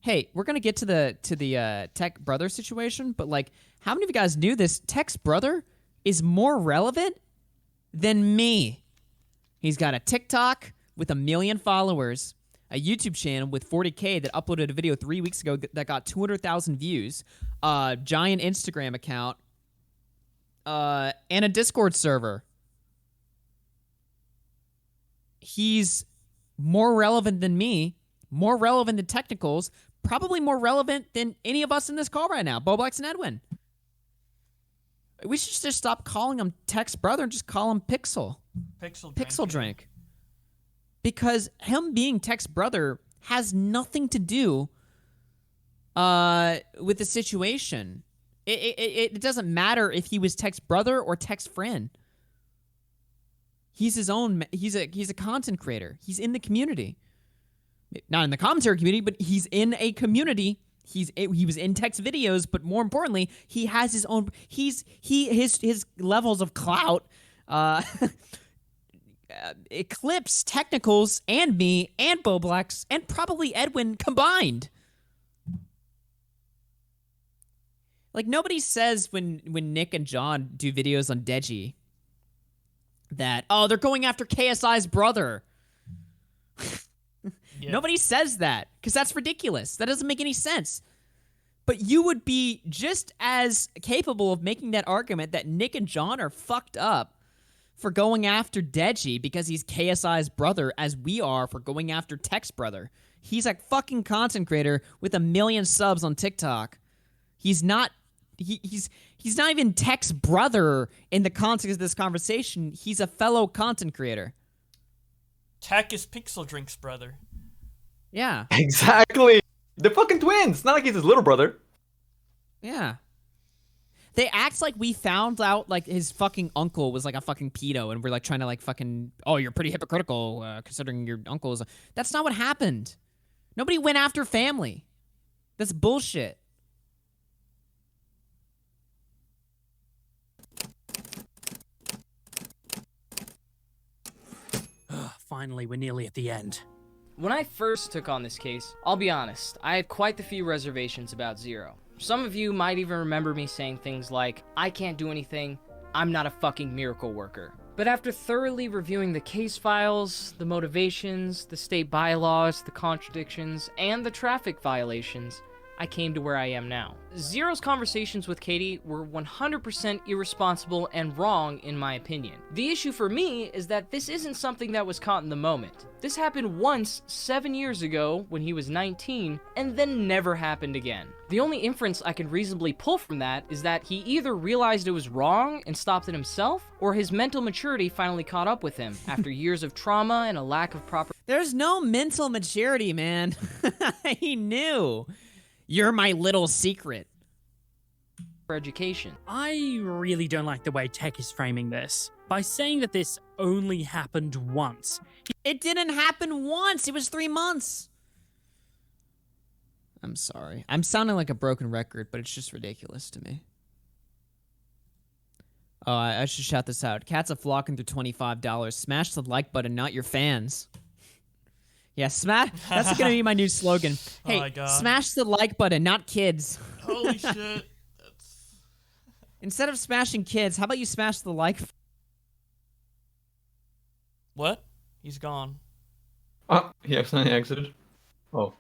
Hey, we're going to get to the Tech brother situation, but like, how many of you guys knew this? Tech's brother is more relevant than me. He's got a TikTok with 1 million followers, a YouTube channel with 40K that uploaded a video 3 weeks ago that got 200,000 views, a giant Instagram account, and a Discord server. He's more relevant than me, more relevant than Technicals, probably more relevant than any of us in this call right now, Bowblax and Edwin. We should just stop calling him Tech's brother and just call him Pixel. Pixel Drink. Because him being Tech's brother has nothing to do with the situation. It doesn't matter if he was text brother or text friend. He's his own. He's a content creator. He's in the community. Not in the commentary community, but he's in a community. He was in text videos, but more importantly, he has his own. His levels of clout eclipse Technicals and me and Bowblax and probably Edwin combined. Like, nobody says when Nick and John do videos on Deji that, oh, they're going after KSI's brother. Yeah. Nobody says that, because that's ridiculous. That doesn't make any sense. But you would be just as capable of making that argument that Nick and John are fucked up for going after Deji because he's KSI's brother as we are for going after Tech's brother. He's a fucking content creator with 1 million subs on TikTok. He's not he's not even Tech's brother in the context of this conversation. He's a fellow content creator. Tech is Pixel Drink's brother. Yeah. Exactly. They're fucking twins. Not like he's his little brother. Yeah. They act like we found out like his fucking uncle was like a fucking pedo, and we're like trying to like fucking, oh, you're pretty hypocritical considering your uncle is. That's not what happened. Nobody went after family. That's bullshit. Finally, we're nearly at the end. When I first took on this case, I'll be honest, I had quite the few reservations about Zero. Some of you might even remember me saying things like, I can't do anything, I'm not a fucking miracle worker. But after thoroughly reviewing the case files, the motivations, the state bylaws, the contradictions, and the traffic violations, I came to where I am now. Zero's conversations with Katie were 100% irresponsible and wrong in my opinion. The issue for me is that this isn't something that was caught in the moment. This happened once 7 years ago when he was 19, and then never happened again. The only inference I can reasonably pull from that is that he either realized it was wrong and stopped it himself, or his mental maturity finally caught up with him after years of trauma and a lack of proper— There's no mental maturity, man. He knew. You're my little secret. Education. I really don't like the way Tech is framing this. By saying that this only happened once. It didn't happen once. It was 3 months. I'm sorry. I'm sounding like a broken record, but it's just ridiculous to me. Oh, I should shout this out. Cats are flocking through $25. Smash the like button, not your fans. Yeah, smash. That's gonna be my new slogan. Hey, my God. Smash the like button, not kids. Holy shit. Instead of smashing kids, how about you smash the like? What? He's gone. He accidentally exited. Oh.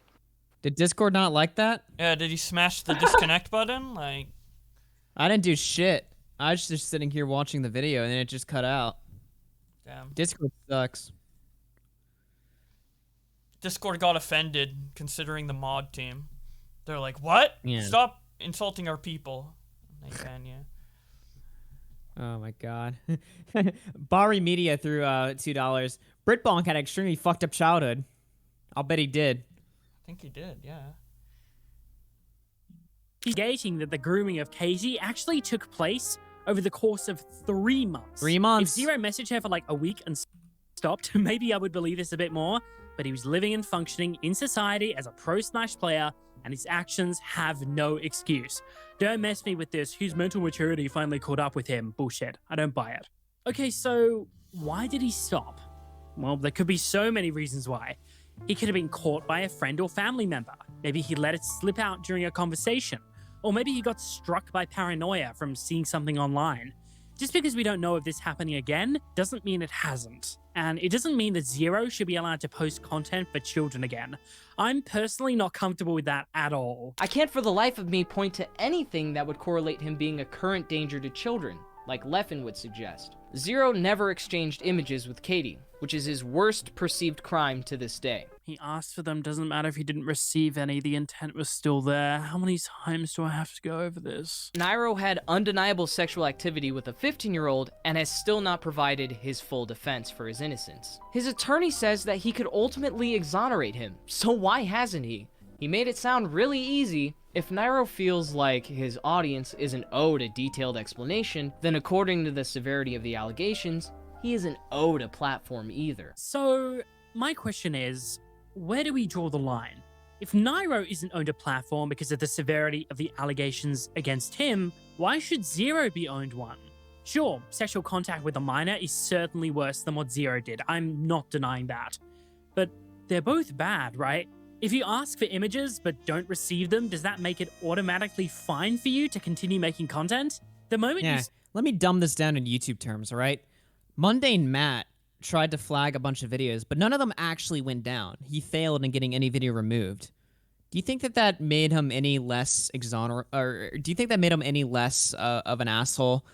Did Discord not like that? Yeah, did he smash the disconnect button? Like, I didn't do shit. I was just sitting here watching the video and then it just cut out. damn. Discord sucks. Discord got offended considering the mod team. They're like, what? Yeah. Stop insulting our people. And they ban you. Oh my god. Bari Media threw $2. Britbonk had an extremely fucked up childhood. I'll bet he did. I think he did, yeah. He's gating that the grooming of Katie actually took place over the course of 3 months. 3 months. If Zero messaged her for like a week and stopped, maybe I would believe this a bit more, but he was living and functioning in society as a pro Smash player, and his actions have no excuse. Don't mess me with this, whose mental maturity finally caught up with him. Bullshit. I don't buy it. Okay, so why did he stop? Well, there could be so many reasons why. He could have been caught by a friend or family member. Maybe he let it slip out during a conversation. Or maybe he got struck by paranoia from seeing something online. Just because we don't know of this happening again doesn't mean it hasn't. And it doesn't mean that Zero should be allowed to post content for children again. I'm personally not comfortable with that at all. I can't for the life of me point to anything that would correlate him being a current danger to children, like Leffen would suggest. Zero never exchanged images with Katie, which is his worst perceived crime to this day. He asked for them, doesn't matter if he didn't receive any, the intent was still there. How many times do I have to go over this? Nairo had undeniable sexual activity with a 15-year-old and has still not provided his full defense for his innocence. His attorney says that he could ultimately exonerate him, so why hasn't he? He made it sound really easy. If Nairo feels like his audience isn't owed a detailed explanation, then according to the severity of the allegations, he isn't owed a platform either. So, my question is, where do we draw the line? If Nairo isn't owned a platform because of the severity of the allegations against him, why should Zero be owned one? Sure, sexual contact with a minor is certainly worse than what Zero did. I'm not denying that. But they're both bad, right? If you ask for images but don't receive them, does that make it automatically fine for you to continue making content? The moment you... Let me dumb this down in YouTube terms, all right? Mundane Matt tried to flag a bunch of videos, but none of them actually went down. He failed in getting any video removed. Do you think that that made him any less or do you think that made him any less of an asshole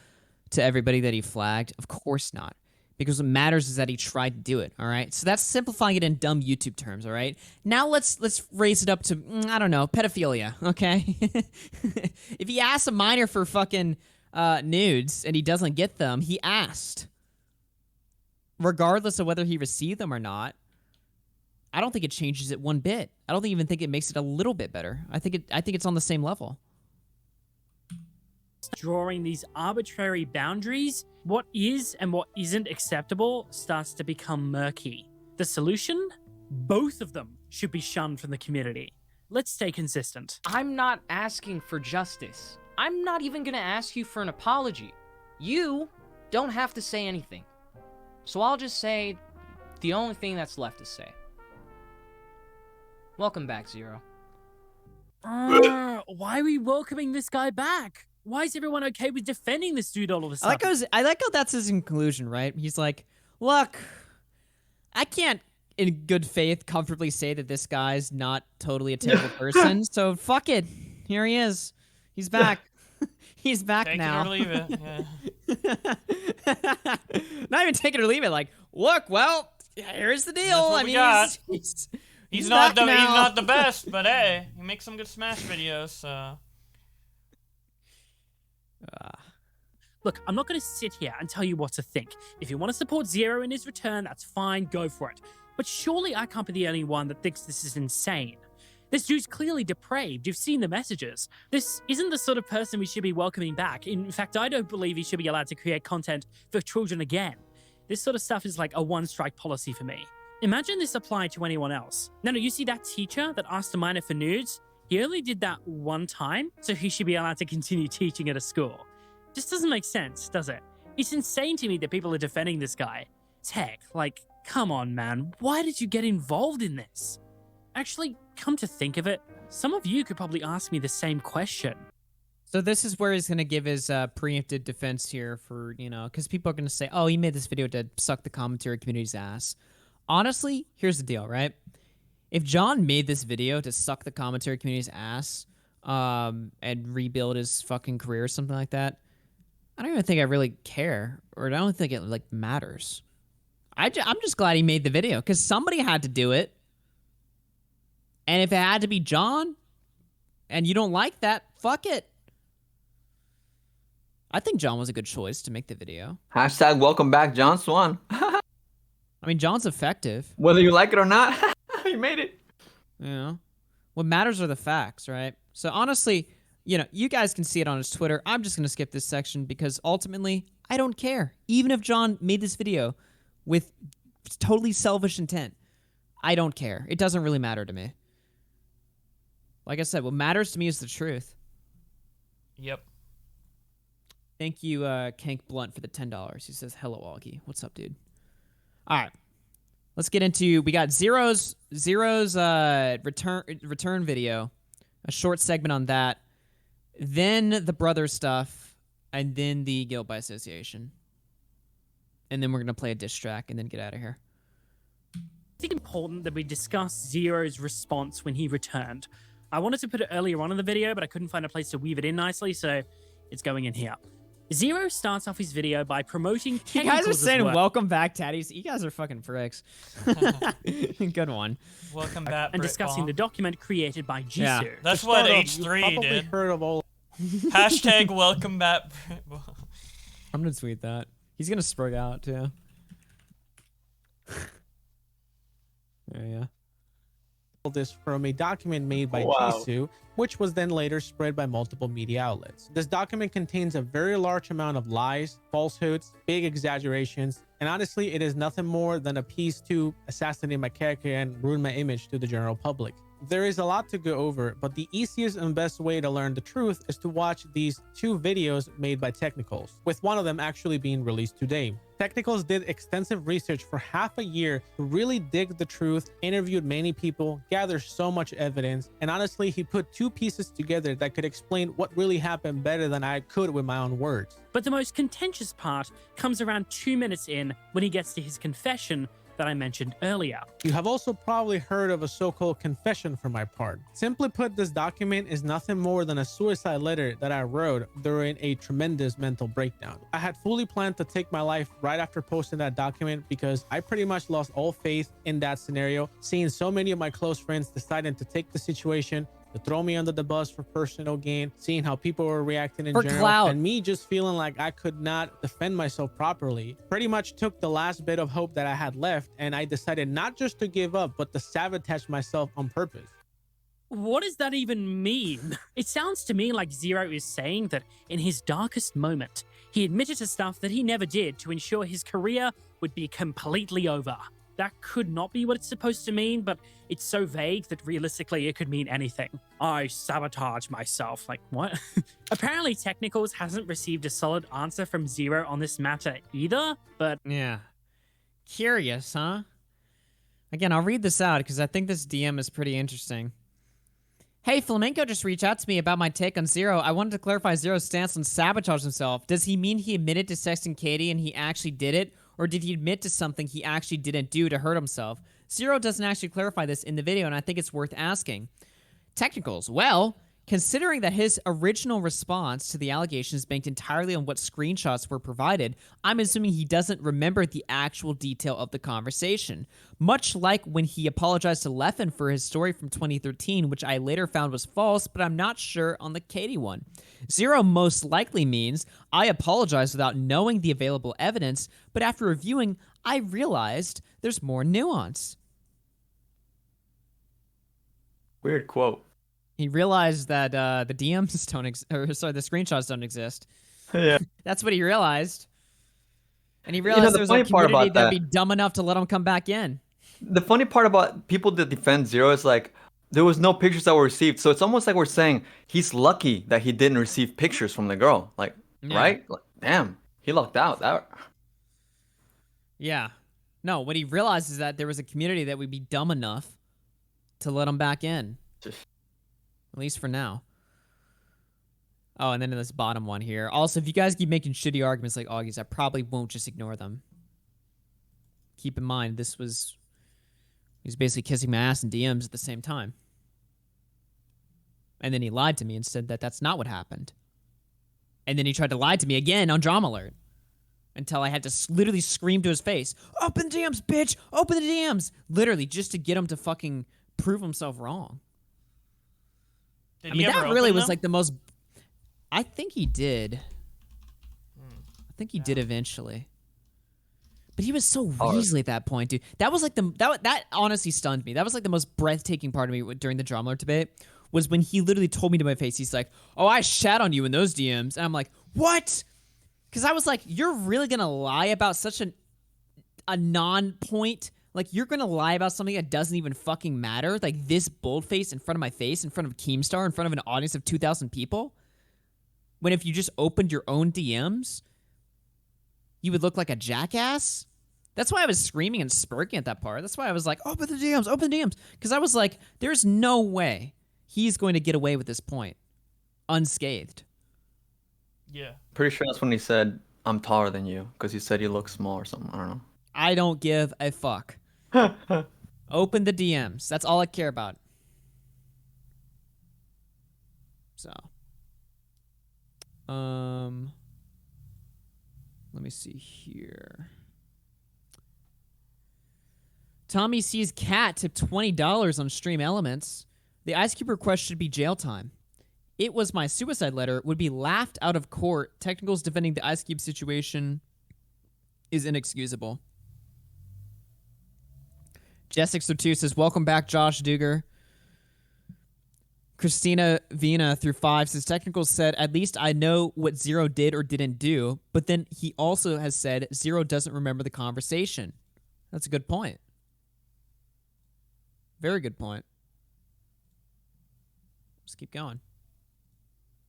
to everybody that he flagged? Of course not. Because what matters is that he tried to do it, all right? So that's simplifying it in dumb YouTube terms, all right? Now let's raise it up to, I don't know, pedophilia, okay? If he asks a minor for fucking nudes and he doesn't get them, he asked. Regardless of whether he received them or not, I don't think it changes it one bit. I don't even think it makes it a little bit better. I think it's on the same level. Drawing these arbitrary boundaries, what is and what isn't acceptable starts to become murky. The solution? Both of them should be shunned from the community. Let's stay consistent. I'm not asking for justice. I'm not even gonna ask you for an apology. You don't have to say anything. So I'll just say the only thing that's left to say. Welcome back, Zero. Why are we welcoming this guy back? Why is everyone okay with defending this dude all of a sudden? I like how that's his conclusion, right? He's like, look, I can't in good faith comfortably say that this guy's not totally a terrible person, so fuck it. Here he is. He's back. He's back Take now. it or leave it. Yeah. Not even take it or leave it. Like, look, well, here's the deal. That's what I we mean, got. He's not back now. he's not the best, but hey, he makes some good Smash videos. So. Look, I'm not going to sit here and tell you what to think. If you want to support Zero in his return, that's fine, go for it. But surely I can't be the only one that thinks this is insane. This dude's clearly depraved. You've seen the messages. This isn't the sort of person we should be welcoming back. In fact, I don't believe he should be allowed to create content for children again. This sort of stuff is like a one-strike policy for me. Imagine this applied to anyone else. No, you see that teacher that asked a minor for nudes? He only did that one time, so he should be allowed to continue teaching at a school. Just doesn't make sense, does it? It's insane to me that people are defending this guy. Tech, like, come on, man. Why did you get involved in this? Actually, come to think of it, some of you could probably ask me the same question. So this is where he's going to give his preemptive defense here for, because people are going to say, oh, he made this video to suck the commentary community's ass. Honestly, here's the deal, right? If John made this video to suck the commentary community's ass and rebuild his fucking career or something like that, I don't even think I really care, or I don't think it matters. I'm just glad he made the video because somebody had to do it, and if it had to be John, and you don't like that, fuck it. I think John was a good choice to make the video. Hashtag welcome back, John Swan. I mean, John's effective. Whether you like it or not, he made it. What matters are the facts, right? So honestly, you guys can see it on his Twitter. I'm just going to skip this section because ultimately, I don't care. Even if John made this video with totally selfish intent, I don't care. It doesn't really matter to me. Like I said, what matters to me is the truth. Yep. Thank you, Kank Blunt, for the $10. He says, hello, Augie. What's up, dude? All right. Let's get into, we got Zero's return video, a short segment on that, then the brother stuff, and then the guilt by association. And then we're going to play a diss track and then get out of here. I think it's important that we discuss Zero's response when he returned. I wanted to put it earlier on in the video, but I couldn't find a place to weave it in nicely, so it's going in here. Zero starts off his video by promoting You guys are saying welcome back, Tatties. You guys are fucking pricks. Good one. Welcome back, and discussing the document created by Jisoo. Yeah, that's what H3 did. Heard of all. Hashtag welcome back. I'm gonna tweet that. He's gonna sprug out too. Yeah. this from a document made by Wow. Jisoo, which was then later spread by multiple media outlets. This document contains a very large amount of lies, falsehoods, big exaggerations, and honestly, it is nothing more than a piece to assassinate my character and ruin my image to the general public. There is a lot to go over, but the easiest and best way to learn the truth is to watch these 2 videos made by Technicals, with one of them actually being released today. Technicals did extensive research for half a year to really dig the truth, interviewed many people, gathered so much evidence, and honestly, he put 2 pieces together that could explain what really happened better than I could with my own words. But the most contentious part comes around 2 minutes in when he gets to his confession that I mentioned earlier. You have also probably heard of a so-called confession from my part. Simply put, this document is nothing more than a suicide letter that I wrote during a tremendous mental breakdown. I had fully planned to take my life right after posting that document because I pretty much lost all faith in that scenario, seeing so many of my close friends deciding to take the situation to throw me under the bus for personal gain, seeing how people were reacting in For general, clout. and me just feeling like I could not defend myself properly. Pretty much took the last bit of hope that I had left, and I decided not just to give up, but to sabotage myself on purpose. What does that even mean? It sounds to me like Zero is saying that in his darkest moment, he admitted to stuff that he never did to ensure his career would be completely over. That could not be what it's supposed to mean, but it's so vague that realistically it could mean anything. I sabotage myself. Like, what? Apparently Technicals hasn't received a solid answer from Zero on this matter either, but... Yeah. Curious, huh? Again, I'll read this out because I think this DM is pretty interesting. Hey, Flamenco just reached out to me about my take on Zero. I wanted to clarify Zero's stance on sabotage himself. Does he mean he admitted to sexting Katie and he actually did it? Or did he admit to something he actually didn't do to hurt himself? Zero doesn't actually clarify this in the video, and I think it's worth asking. Technicals. Well, considering that his original response to the allegations banked entirely on what screenshots were provided, I'm assuming he doesn't remember the actual detail of the conversation. Much like when he apologized to Leffen for his story from 2013, which I later found was false, but I'm not sure on the Katie one. Zero most likely means, I apologize without knowing the available evidence, but after reviewing, I realized there's more nuance. Weird quote. He realized that the DMs don't the screenshots don't exist. Yeah. That's what he realized. And he realized the there was a funny part community about that'd that- be dumb enough to let him come back in. The funny part about people that defend Zero is like, there was no pictures that were received. So it's almost like we're saying he's lucky that he didn't receive pictures from the girl. Like, Yeah. right? Like, damn, he lucked out. That. Yeah. No, what he realized is that there was a community that would be dumb enough to let him back in. At least for now. Oh, and then in this bottom one here. Also, if you guys keep making shitty arguments like Augie's, I probably won't just ignore them. Keep in mind, he was basically kissing my ass in DMs at the same time. And then he lied to me and said that that's not what happened. And then he tried to lie to me again on Drama Alert. Until I had to literally scream to his face, open the DMs, bitch! Open the DMs! Literally, just to get him to fucking prove himself wrong. Did I he mean, ever that really open was them? like the most... I think he did. I think he did eventually. But he was so Weasley at that point, dude. That was like that honestly stunned me. That was like the most breathtaking part of me during the Drama Alert debate, was when he literally told me to my face, he's like, oh, I shat on you in those DMs. And I'm like, what? Because I was like, you're really going to lie about such a non-point? Like, you're going to lie about something that doesn't even fucking matter? Like, this boldface in front of my face, in front of Keemstar, in front of an audience of 2,000 people? When if you just opened your own DMs, you would look like a jackass? That's why I was screaming and spurking at that part. That's why I was like, open the DMs, open the DMs. Because I was like, there's no way he's going to get away with this point unscathed. Yeah. Pretty sure that's when he said, I'm taller than you. Because he said you look small or something. I don't know. I don't give a fuck. Open the DMs. That's all I care about. So. Let me see here. Tommy sees cat tipped $20 on Stream Elements. The Ice Cube request should be jail time. It was my suicide letter. Would be laughed out of court. Technicals defending the Ice Cube situation is inexcusable. Jess602 says, welcome back, Josh Duger. Christina Vina through 5 says Technical said, at least I know what Zero did or didn't do, but then he also has said Zero doesn't remember the conversation. That's a good point. Very good point. Let's keep going.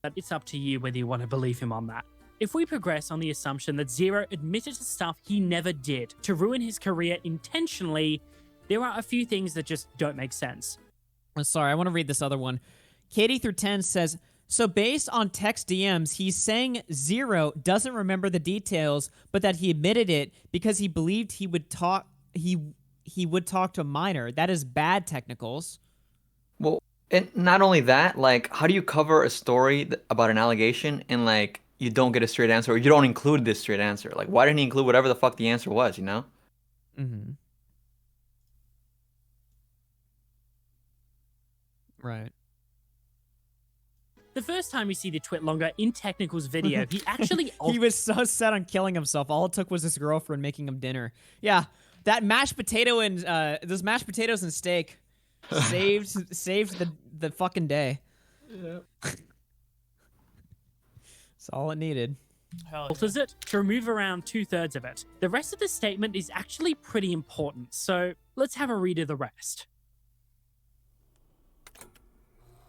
But it's up to you whether you want to believe him on that. If we progress on the assumption that Zero admitted to stuff he never did to ruin his career intentionally, there are a few things that just don't make sense. I'm sorry, I want to read this other one. Katie through 10 says, so based on text DMs, he's saying Zero doesn't remember the details, but that he admitted it because he believed he would talk to a minor. That is bad, Technicals. Well, and not only that, like, how do you cover a story about an allegation and, like, you don't get a straight answer, or you don't include this straight answer? Like, why didn't he include whatever the fuck the answer was, you know? Mm-hmm. Right. The first time you see the Twitlonger in Technical's video, he actually... He was so set on killing himself. All it took was his girlfriend making him dinner. Yeah, that mashed potato and those mashed potatoes and steak saved the fucking day. Yep. That's all it needed. Alters it to remove around 2/3 of it. The rest of the statement is actually pretty important, so let's have a read of the rest.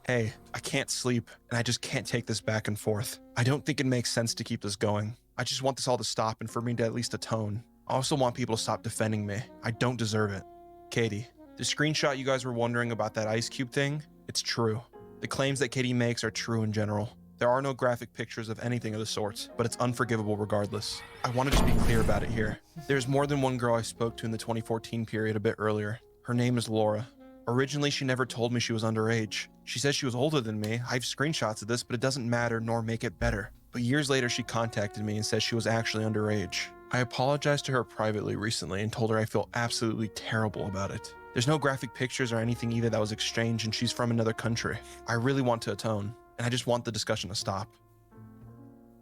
Hey, I can't sleep, and I just can't take this back and forth. I don't think it makes sense to keep this going. I just want this all to stop and for me to at least atone. I also want people to stop defending me. I don't deserve it. Katie, the screenshot you guys were wondering about that ice cube thing, it's true. The claims that Katie makes are true in general. There are no graphic pictures of anything of the sort, but it's unforgivable regardless. I want to just be clear about it here. There's more than one girl I spoke to in the 2014 period a bit earlier. Her name is Laura. Originally, she never told me she was underage. She says she was older than me. I have screenshots of this, but it doesn't matter nor make it better. But years later, she contacted me and says she was actually underage. I apologized to her privately recently and told her I feel absolutely terrible about it. There's no graphic pictures or anything either that was exchanged, and she's from another country. I really want to atone, and I just want the discussion to stop.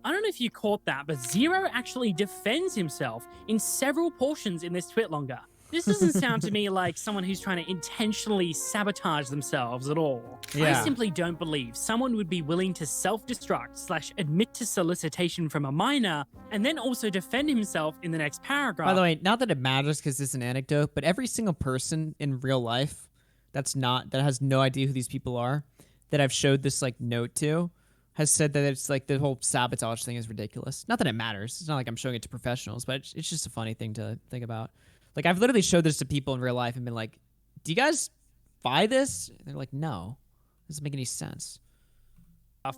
I don't know if you caught that, but Zero actually defends himself in several portions in this Twitlonger. This doesn't sound to me like someone who's trying to intentionally sabotage themselves at all. Yeah. I simply don't believe someone would be willing to self-destruct / admit to solicitation from a minor and then also defend himself in the next paragraph. By the way, not that it matters because it's an anecdote, but every single person in real life that has no idea who these people are, that I've showed this like note to, has said that it's like the whole sabotage thing is ridiculous. Not that it matters. It's not like I'm showing it to professionals, but it's just a funny thing to think about. Like, I've literally showed this to people in real life and been like, do you guys buy this? And they're like, no. It doesn't make any sense.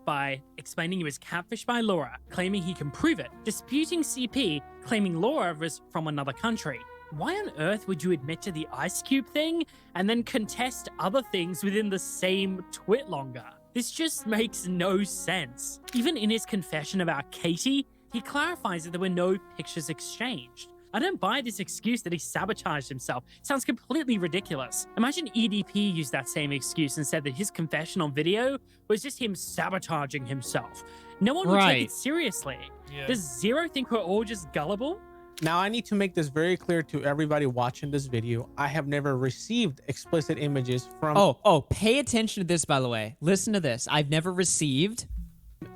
By explaining he was catfished by Laura, claiming he can prove it, disputing CP, claiming Laura was from another country. Why on earth would you admit to the ice cube thing and then contest other things within the same Twitlonger? This just makes no sense. Even in his confession about Katie, he clarifies that there were no pictures exchanged. I don't buy this excuse that he sabotaged himself. It sounds completely ridiculous. Imagine EDP used that same excuse and said that his confession on video was just him sabotaging himself. No one would take it seriously. Yeah. Does Zero think we're all just gullible? Now, I need to make this very clear to everybody watching this video. I have never received explicit images from... Oh, pay attention to this, by the way. Listen to this. I've never received...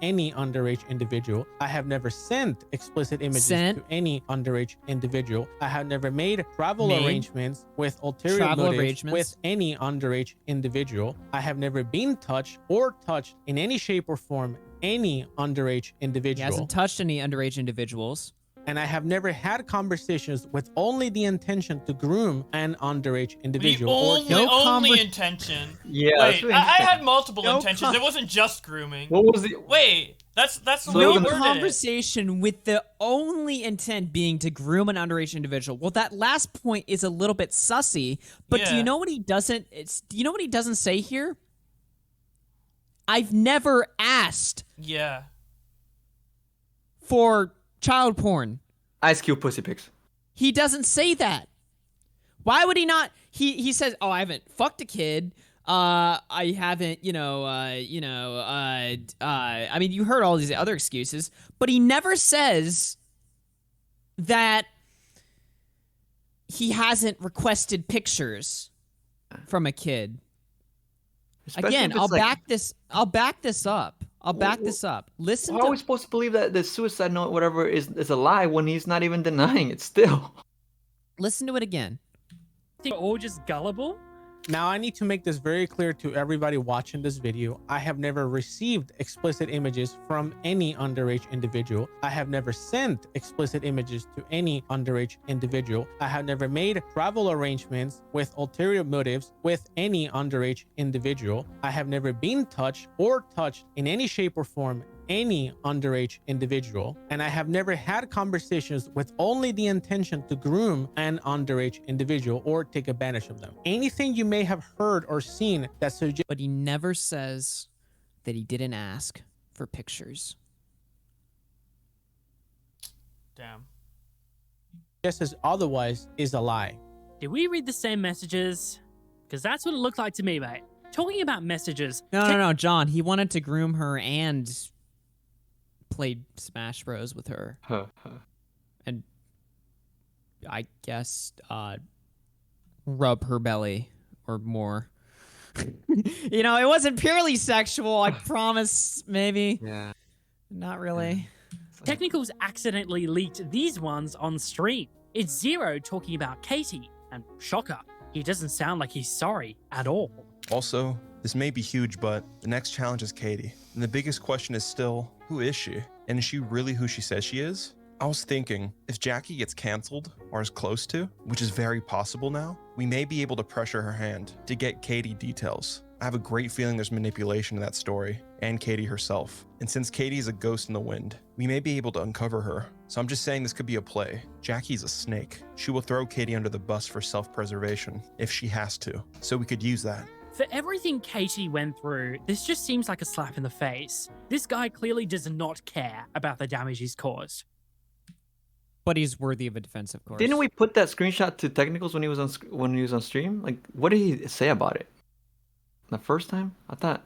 any underage individual. I have never sent explicit images to any underage individual. I have never made travel arrangements with ulterior motives with any underage individual. I have never been touched or touched in any shape or form any underage individual. He hasn't touched any underage individuals. And I have never had conversations with only the intention to groom an underage individual. The only intention. Yeah. Wait, I had multiple intentions. It wasn't just grooming. What was the? Wait, that's the way No you worded it. conversation with the only intent being to groom an underage individual. Well, that last point is a little bit sussy. But do you know what he doesn't? Do you know what he doesn't say here? I've never asked. Yeah. For child porn. Ice Cube pussy pics. He doesn't say that. Why would he not? He says, "Oh, I haven't fucked a kid. I haven't, I mean, you heard all these other excuses, but he never says that he hasn't requested pictures from a kid. Especially Again, if it's like- I'll back this up. Listen How to are we supposed to believe that the suicide note, whatever, is a lie when he's not even denying it still? Listen to it again. Think we're all just gullible? Now, I need to make this very clear to everybody watching this video. I have never received explicit images from any underage individual. I have never sent explicit images to any underage individual. I have never made travel arrangements with ulterior motives with any underage individual. I have never been touched or touched in any shape or form any underage individual, and I have never had conversations with only the intention to groom an underage individual or take advantage of them. Anything you may have heard or seen that suggests— But he never says that he didn't ask for pictures. Damn. As otherwise is a lie. Did we read the same messages? Because that's what it looked like to me, mate. Talking about messages. No, John. He wanted to groom her and played Smash Bros with her. And I guess rub her belly or more. You know, it wasn't purely sexual, I promise, maybe. Yeah. Not really. Technicals accidentally leaked these ones on stream. It's Zero talking about Katie, and shocker, he doesn't sound like he's sorry at all. Also, this may be huge, but the next challenge is Katie. And the biggest question is still, who is she? And is she really who she says she is? I was thinking, if Jackie gets canceled, or is close to, which is very possible now, we may be able to pressure her hand to get Katie details. I have a great feeling there's manipulation in that story, and Katie herself. And since Katie is a ghost in the wind, we may be able to uncover her. So I'm just saying this could be a play. Jackie's a snake. She will throw Katie under the bus for self-preservation, if she has to. So we could use that. For everything Katie went through, this just seems like a slap in the face. This guy clearly does not care about the damage he's caused. But he's worthy of a defense, of course. Didn't we put that screenshot to Technicals when he was on stream? Like, what did he say about it? The first time? I thought.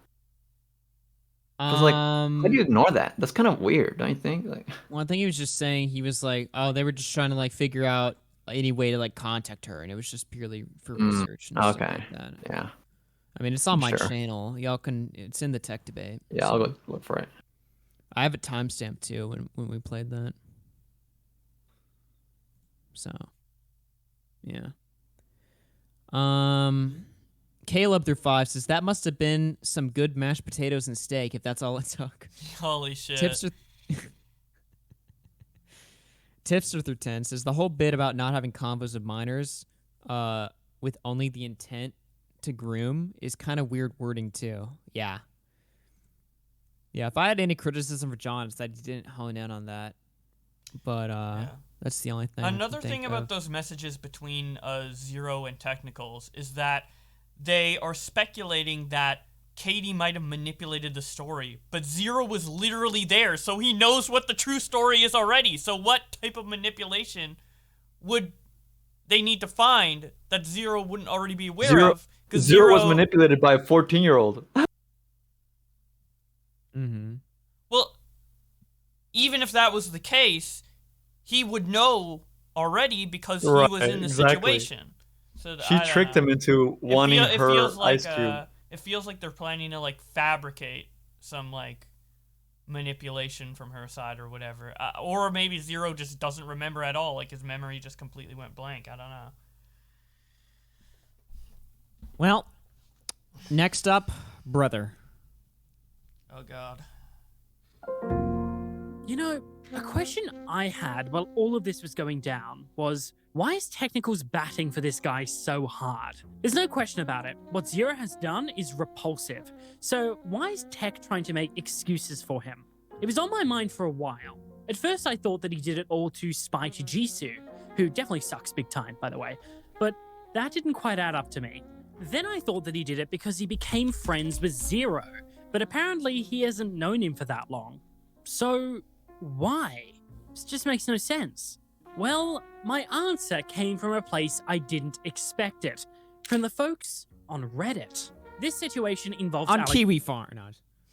I was like, how do you ignore that? That's kind of weird, don't you think? Like, well, I think he was just saying, he was like, oh, they were just trying to like figure out any way to like contact her, and it was just purely for research and stuff like that. Yeah. I mean, it's on my Sure. channel. Y'all can. It's in the tech debate. Yeah, I'll go look for it. I have a timestamp too when we played that. So, yeah. Caleb through 5 says that must have been some good mashed potatoes and steak if that's all it took. Holy shit. Tipster through 10 says the whole bit about not having convos of minors with only the intent to groom is kind of weird wording too. Yeah. Yeah, if I had any criticism for John, it's that he didn't hone in on that. But that's the only thing. Another thing about those messages between Zero and Technicals is that they are speculating that Katie might have manipulated the story, but Zero was literally there, so he knows what the true story is already. So what type of manipulation would they need to find that Zero wouldn't already be aware of? Because Zero was manipulated by a 14-year-old. Mm-hmm. Well, even if that was the case, he would know already because he was in the situation. So She tricked him into wanting her ice cube. It feels like they're planning to like fabricate some like manipulation from her side or whatever, or maybe Zero just doesn't remember at all. Like his memory just completely went blank. I don't know. Well, next up, brother. Oh God. You know, a question I had while all of this was going down was, why is Technicals batting for this guy so hard? There's no question about it. What Zero has done is repulsive. So why is Tech trying to make excuses for him? It was on my mind for a while. At first I thought that he did it all to spite Jisoo, who definitely sucks big time, by the way. But that didn't quite add up to me. Then I thought that he did it because he became friends with Zero, but apparently he hasn't known him for that long. So why? This just makes no sense. Well, my answer came from a place I didn't expect it. From the folks on Reddit. This situation involves On Kiwi Farm. No.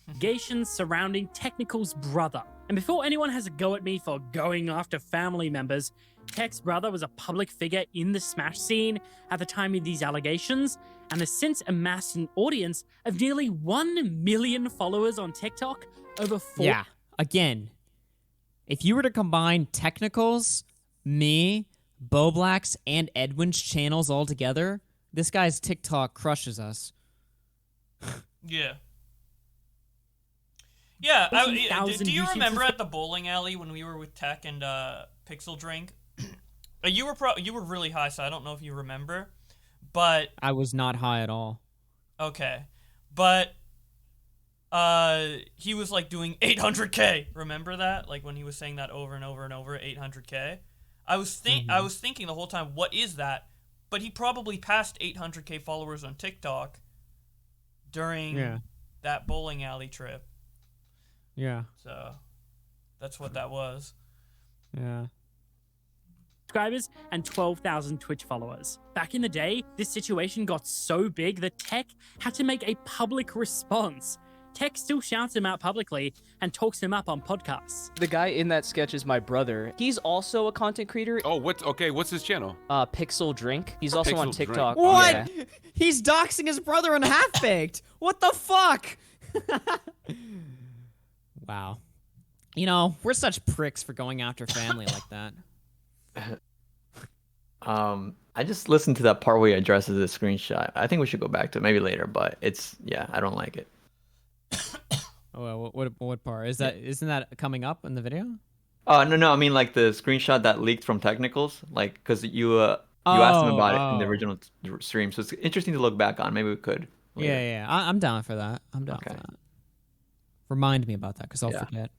allegations surrounding Technical's brother. And before anyone has a go at me for going after family members, Tech's brother was a public figure in the Smash scene at the time of these allegations, and has since amassed an audience of nearly 1 million followers on TikTok, over 4. Yeah, again, if you were to combine Technicals, me, Bowblax, and Edwin's channels all together, this guy's TikTok crushes us. Yeah. Yeah, do you YouTube remember at the bowling alley when we were with Tech and Pixel Drink? You were really high, so I don't know if you remember, but I was not high at all. okay, but he was like doing 800K. Remember that? Like when he was saying that over and over and over, 800K. I was thinking the whole time, what is that? But he probably passed 800K followers on TikTok during that bowling alley trip. Yeah. So that's what that was. Yeah. Subscribers and 12,000 Twitch followers. Back in the day, this situation got so big that Tech had to make a public response. Tech still shouts him out publicly and talks him up on podcasts. The guy in that sketch is my brother. He's also a content creator. Oh, what's his channel? Pixel Drink. He's also on Pixel TikTok. Drink. What? Yeah. He's doxing his brother on Half Baked. What the fuck? Wow. You know, we're such pricks for going after family like that. I just listened to that part where he addresses the screenshot. I think we should go back to it maybe later, but I don't like it. Oh, what part is that? Isn't that coming up in the video? Oh no, I mean like the screenshot that leaked from Technicals, like because you asked him about it in the original stream, so it's interesting to look back on. Maybe we could. Later. Yeah. I'm down for that. I'm down for that. Remind me about that, because I'll forget.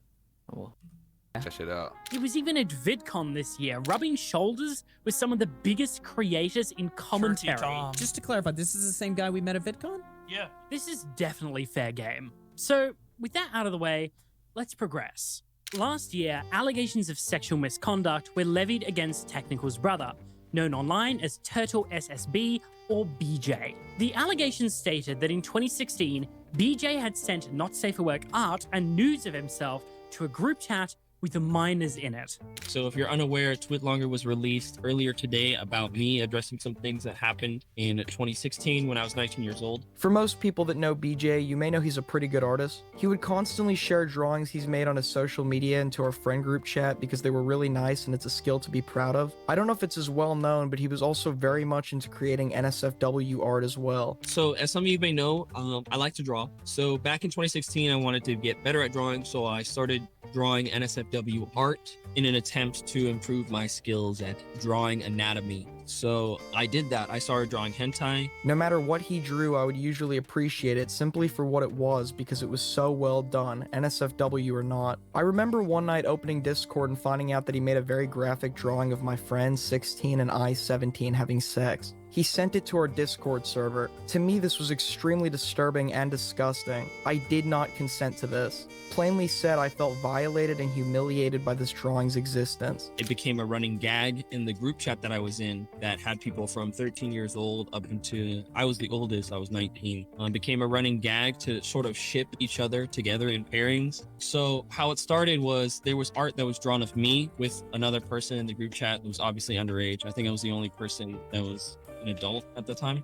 Check it out. He was even at VidCon this year, rubbing shoulders with some of the biggest creators in commentary. Just to clarify, this is the same guy we met at VidCon? Yeah. This is definitely fair game. So, with that out of the way, let's progress. Last year, allegations of sexual misconduct were levied against Technical's brother, known online as Turtle SSB or BJ. The allegations stated that in 2016, BJ had sent not safe for work art and nudes of himself to a group chat with the minors in it. So if you're unaware, Twitlonger was released earlier today about me addressing some things that happened in 2016 when I was 19 years old. For most people that know BJ, you may know he's a pretty good artist. He would constantly share drawings he's made on his social media into our friend group chat because they were really nice and it's a skill to be proud of. I don't know if it's as well known, but he was also very much into creating NSFW art as well. So as some of you may know, I like to draw. So back in 2016, I wanted to get better at drawing, so I started drawing NSFW art in an attempt to improve my skills at drawing anatomy. So I did that. I started drawing hentai. No matter what he drew, I would usually appreciate it simply for what it was because it was so well done, NSFW or not. I remember one night opening Discord and finding out that he made a very graphic drawing of my friend 16 and I 17 having sex. He sent it to our Discord server. To me, this was extremely disturbing and disgusting. I did not consent to this. Plainly said, I felt violated and humiliated by this drawing's existence. It became a running gag in the group chat that I was in that had people from 13 years old up into, I was the oldest, I was 19. Became a running gag to sort of ship each other together in pairings. So how it started was there was art that was drawn of me with another person in the group chat that was obviously underage. I think I was the only person that was an adult at the time,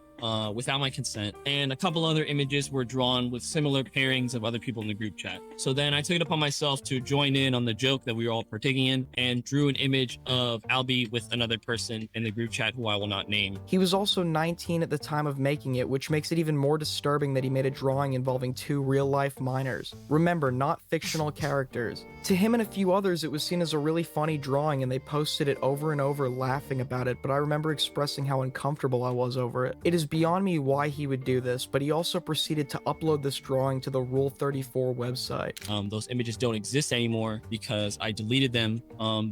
without my consent, and a couple other images were drawn with similar pairings of other people in the group chat. So then I took it upon myself to join in on the joke that we were all partaking in and drew an image of Albie with another person in the group chat who I will not name. He was also 19 at the time of making it, which makes it even more disturbing that he made a drawing involving two real-life minors. Remember, not fictional characters. To him and a few others, it was seen as a really funny drawing and they posted it over and over laughing about it, but I remember expressing how uncomfortable I was over it. It is beyond me why he would do this, but he also proceeded to upload this drawing to the Rule 34 website. Those images don't exist anymore because I deleted them.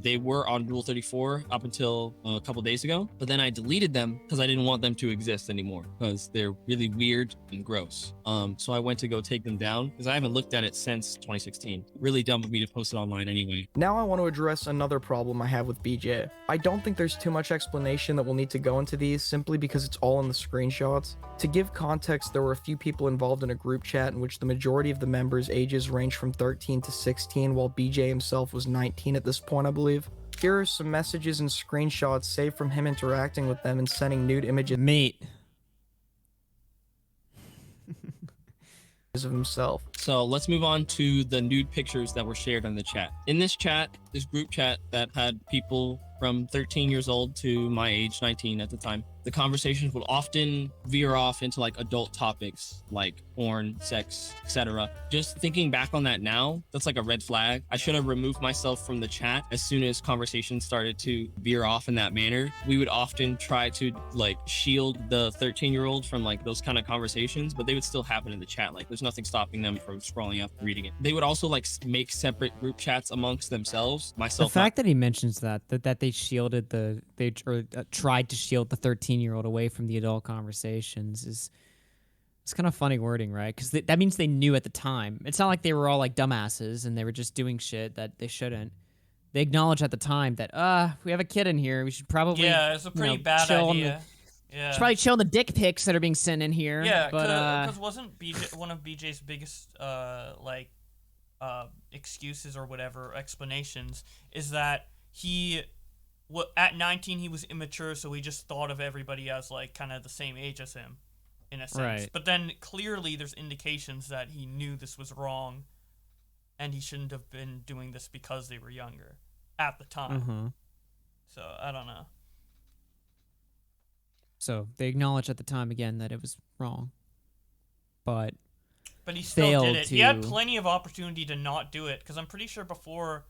They were on Rule 34 up until a couple days ago, but then I deleted them because I didn't want them to exist anymore because they're really weird and gross. So I went to go take them down because I haven't looked at it since 2016. Really dumb of me to post it online anyway. Now I want to address another problem I have with BJ. I don't think there's too much explanation that will need to go into these simply because it's all in the screenshots. To give context, there were a few people involved in a group chat in which the majority of the members' ages range from 13 to 16, while BJ himself was 19 at this point, I believe. Here are some messages and screenshots saved from him interacting with them and sending nude images Mate. of himself. So let's move on to the nude pictures that were shared in the chat. In this chat, this group chat that had people from 13 years old to my age, 19 at the time, the conversations would often veer off into like adult topics like porn, sex, etc. Just thinking back on that now, that's like a red flag. I should have removed myself from the chat as soon as conversations started to veer off in that manner. We would often try to like shield the 13-year-old from like those kind of conversations, but they would still happen in the chat. Like there's nothing stopping them from scrolling up and reading it. They would also like make separate group chats amongst themselves. Myself, The fact that he mentions that they shielded tried to shield the 13-year-old away from the adult conversations is it's kind of funny wording, right? Because that means they knew at the time. It's not like they were all like dumbasses and they were just doing shit that they shouldn't. They acknowledged at the time that we have a kid in here. We should probably it's a pretty bad chill idea. Yeah. Should probably chill on the dick pics that are being sent in here. Yeah, but because wasn't BJ one of BJ's biggest excuses or whatever explanations is that at 19 he was immature, so he just thought of everybody as like kind of the same age as him, in a sense. Right. But then clearly there's indications that he knew this was wrong, and he shouldn't have been doing this because they were younger at the time. Mm-hmm. So I don't know. So they acknowledged at the time again that it was wrong, but he still failed did it. to... He had plenty of opportunity to not do it, because I'm pretty sure before.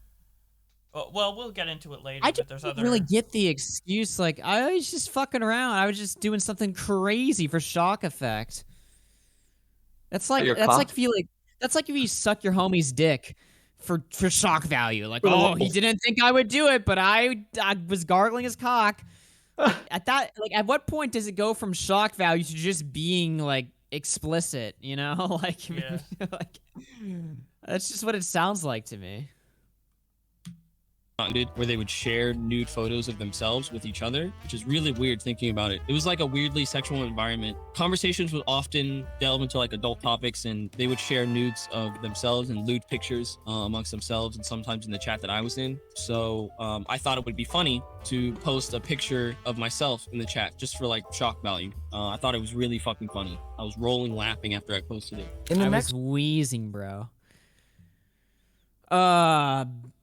Well, we'll get into it later. I but just there's don't really get the excuse. Like I was just fucking around. I was just doing something crazy for shock effect. That's like if you suck your homie's dick for shock value. Like, oh, he didn't think I would do it, but I was gargling his cock. At what point does it go from shock value to just being like explicit? You know, like, yeah. like that's just what it sounds like to me. where they would share nude photos of themselves with each other, which is really weird thinking about it. It was like a weirdly sexual environment. Conversations would often delve into like adult topics, and they would share nudes of themselves and lewd pictures amongst themselves, and sometimes in the chat that I was in. So I thought it would be funny to post a picture of myself in the chat just for like shock value. I thought it was really fucking funny. I was rolling laughing after I posted it. I was wheezing, bro.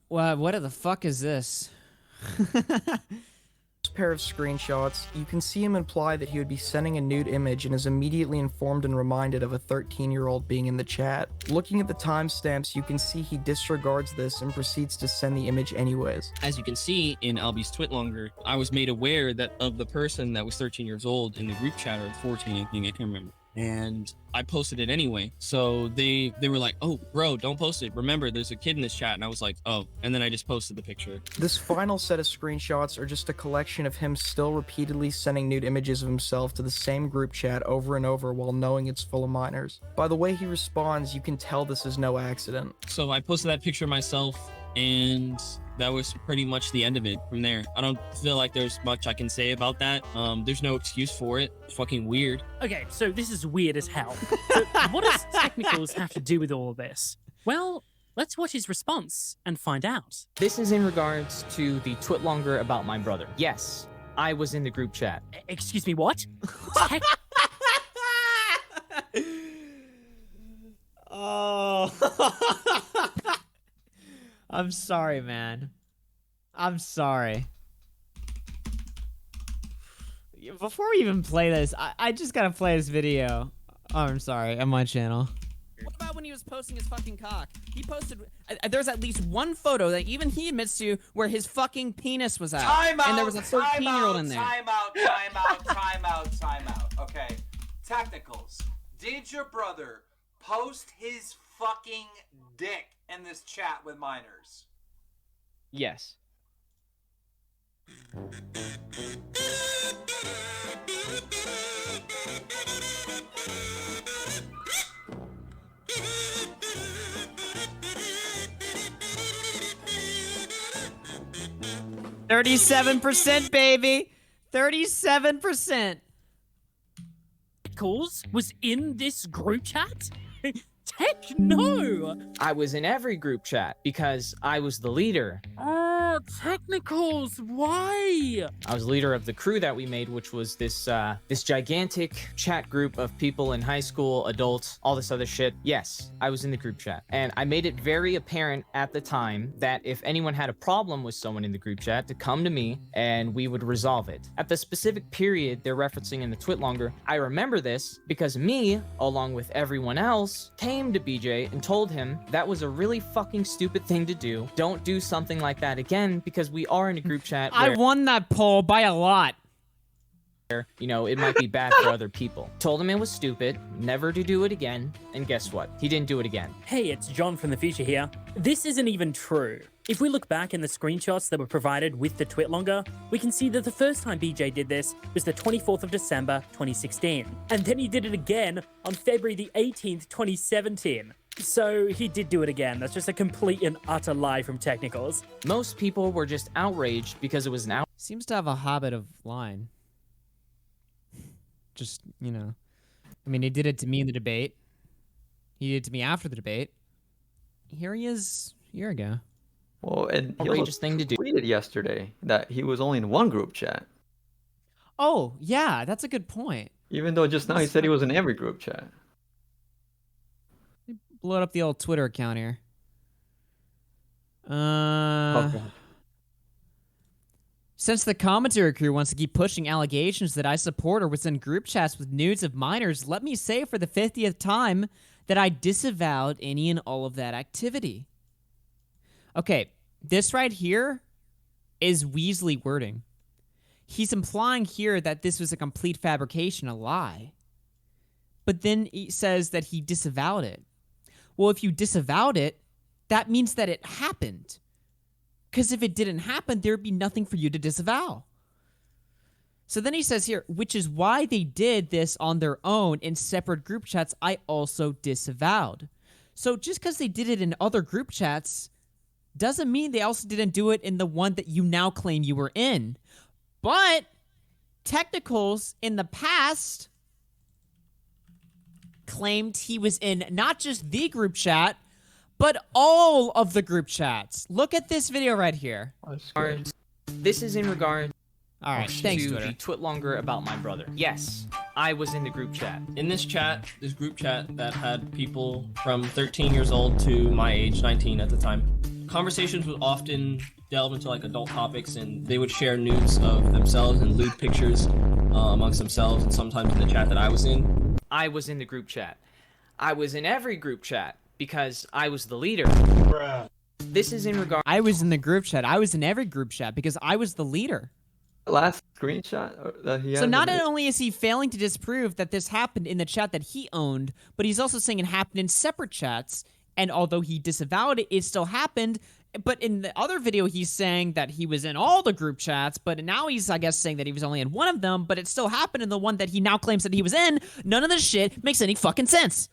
What the fuck is this? Pair of screenshots, you can see him imply that he would be sending a nude image and is immediately informed and reminded of a 13-year-old being in the chat. Looking at the timestamps, you can see he disregards this and proceeds to send the image anyways. As you can see in Albie's Twitlonger, I was made aware that of the person that was 13 years old in the group chat, or 14, I think, I can't remember. And I posted it anyway. So they were like, oh, bro, don't post it. Remember, there's a kid in this chat. And I was like, oh. And then I just posted the picture. This final set of screenshots are just a collection of him still repeatedly sending nude images of himself to the same group chat over and over while knowing it's full of minors. By the way he responds, you can tell this is no accident. So I posted that picture myself, and that was pretty much the end of it from there. I don't feel like there's much I can say about that. There's no excuse for it. It's fucking weird. Okay, so this is weird as hell. But what does technicals have to do with all of this? Well, let's watch his response and find out. This is in regards to the Twitlonger about my brother. Yes, I was in the group chat. Excuse me, what? Oh. I'm sorry, man. I'm sorry. Before we even play this, I just gotta play this video. Oh, I'm sorry, on my channel. What about when he was posting his fucking cock? He posted... there's at least one photo that even he admits to where his fucking penis was out. Time out, and there was a 13-year-old in there. Time out. Okay. Technicals. Did your brother post his fucking dick in this chat with minors? Yes. %, baby. 37%. Technicals was in this group chat? Heck no! I was in every group chat because I was the leader. Technicals, why? I was leader of the crew that we made, which was this this gigantic chat group of people in high school, adults, all this other shit. Yes, I was in the group chat. And I made it very apparent at the time that if anyone had a problem with someone in the group chat, to come to me and we would resolve it. At the specific period they're referencing in the Twitlonger, I remember this because me, along with everyone else, came to BJ and told him that was a really fucking stupid thing to do. Don't do something like that again, because we are in a group chat I where, won that poll by a lot. you know, it might be bad for other people. Told him it was stupid, never to do it again, and guess what? He didn't do it again. Hey, it's John from the future here. This isn't even true. If we look back in the screenshots that were provided with the Twitlonger, we can see that the first time BJ did this was the 24th of December, 2016. And then he did it again on February the 18th, 2017. So he did do it again. That's just a complete and utter lie from Technicals. Most people were just outraged because it was an Seems to have a habit of lying. Just, you know. I mean, he did it to me in the debate. He did it to me after the debate. Here he is a year ago. Well, and he outrageous also thing to do. tweeted yesterday that he was only in one group chat. Oh, yeah, that's a good point. Even though just now he said he was in every group chat. Load up the old Twitter account here. Okay. Since the commentary crew wants to keep pushing allegations that I support or was in group chats with nudes of minors, let me say for the 50th time that I disavowed any and all of that activity. Okay, this right here is Weasley wording. He's implying here that this was a complete fabrication, a lie. But then he says that he disavowed it. Well, if you disavowed it, that means that it happened. Because if it didn't happen, there'd be nothing for you to disavow. So then he says here, which is why they did this on their own in separate group chats, I also disavowed. So just because they did it in other group chats doesn't mean they also didn't do it in the one that you now claim you were in. But Technicals in the past claimed he was in not just the group chat, but all of the group chats. Look at this video right here. This is in regard All right, thanks, to Twitter. the Twitlonger about my brother. Yes, I was in the group chat. In this chat, this group chat that had people from 13 years old to my age, 19 at the time, conversations would often delve into like adult topics, and they would share nudes of themselves and lewd pictures amongst themselves, and sometimes in the chat that I was in. I was in the group chat. I was in every group chat because I was the leader. Bruh. This is in regard. I was in the group chat. I was in every group chat because I was the leader. Last screenshot that he So has not of it. only is he failing to disprove that this happened in the chat that he owned, but he's also saying it happened in separate chats. And although he disavowed it, it still happened. But in the other video, he's saying that he was in all the group chats. But now he's, I guess, saying that he was only in one of them. But it still happened in the one that he now claims that he was in. None of this shit makes any fucking sense.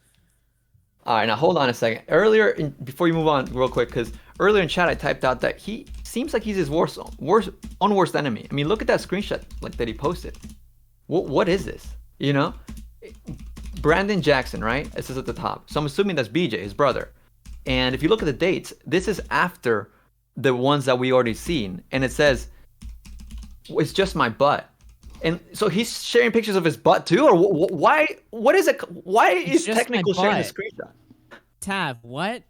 All right, now hold on a second. Earlier, before you move on real quick, because earlier in chat I typed out that he seems like he's his worst enemy. I mean, look at that screenshot like that he posted. What is this? You know, Brandon Jackson, right? It says at the top. So I'm assuming that's BJ, his brother. And if you look at the dates, this is after the ones that we already seen, and it says it's just my butt. And so he's sharing pictures of his butt too, or why? What is it? Why is just Technical my sharing the butt. screenshot? Tav, what?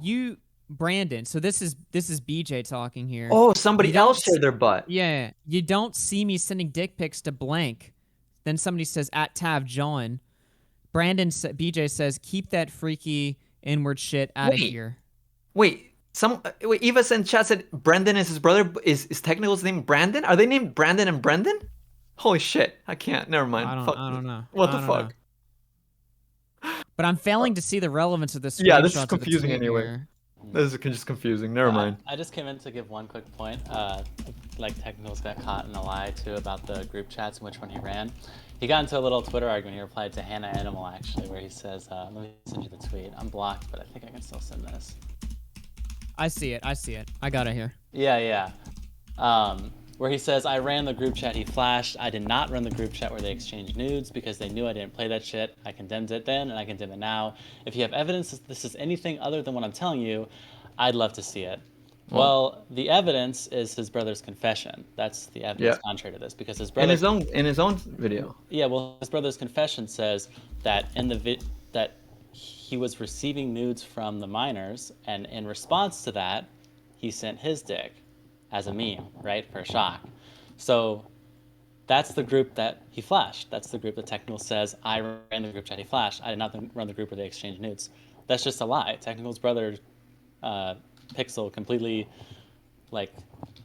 You, Brandon. So this is BJ talking here. Oh, somebody You don't else shared their butt. Yeah, you don't see me sending dick pics to blank. Then somebody says at Tav John. BJ says keep that freaky inward shit out of here. Wait, Eva sent chat said Brendan is his brother. Is Technical's name Brandon? Are they named Brandon and Brendan? Holy shit! I can't. Never mind. I don't know. What I the don't fuck? know. But I'm failing to see the relevance of this. Yeah, this is screenshots of the confusing tweet anyway. here. This is just confusing. Never mind. I just came in to give one quick point. Like Technicals got caught in a lie too about the group chats and which one he ran. He got into a little Twitter argument. He replied to Hannah Animal actually, where he says, "Let me send you the tweet. I'm blocked, but I think I can still send this." I see it. I got it here. Yeah. Where he says, "I ran the group chat he flashed. I did not run the group chat where they exchanged nudes because they knew I didn't play that shit. I condemned it then and I condemn it now. If you have evidence that this is anything other than what I'm telling you, I'd love to see it." Well, the evidence is his brother's confession. That's the evidence contrary to this, because his brother in his own video. Yeah, well, his brother's confession says that that he was receiving nudes from the minors, and in response to that, he sent his dick as a meme, right, for shock. So that's the group that he flashed. That's the group that Technical says, I ran the group chat he flashed. I did not run the group where they exchanged nudes. That's just a lie. Technical's brother, Pixel, completely, like,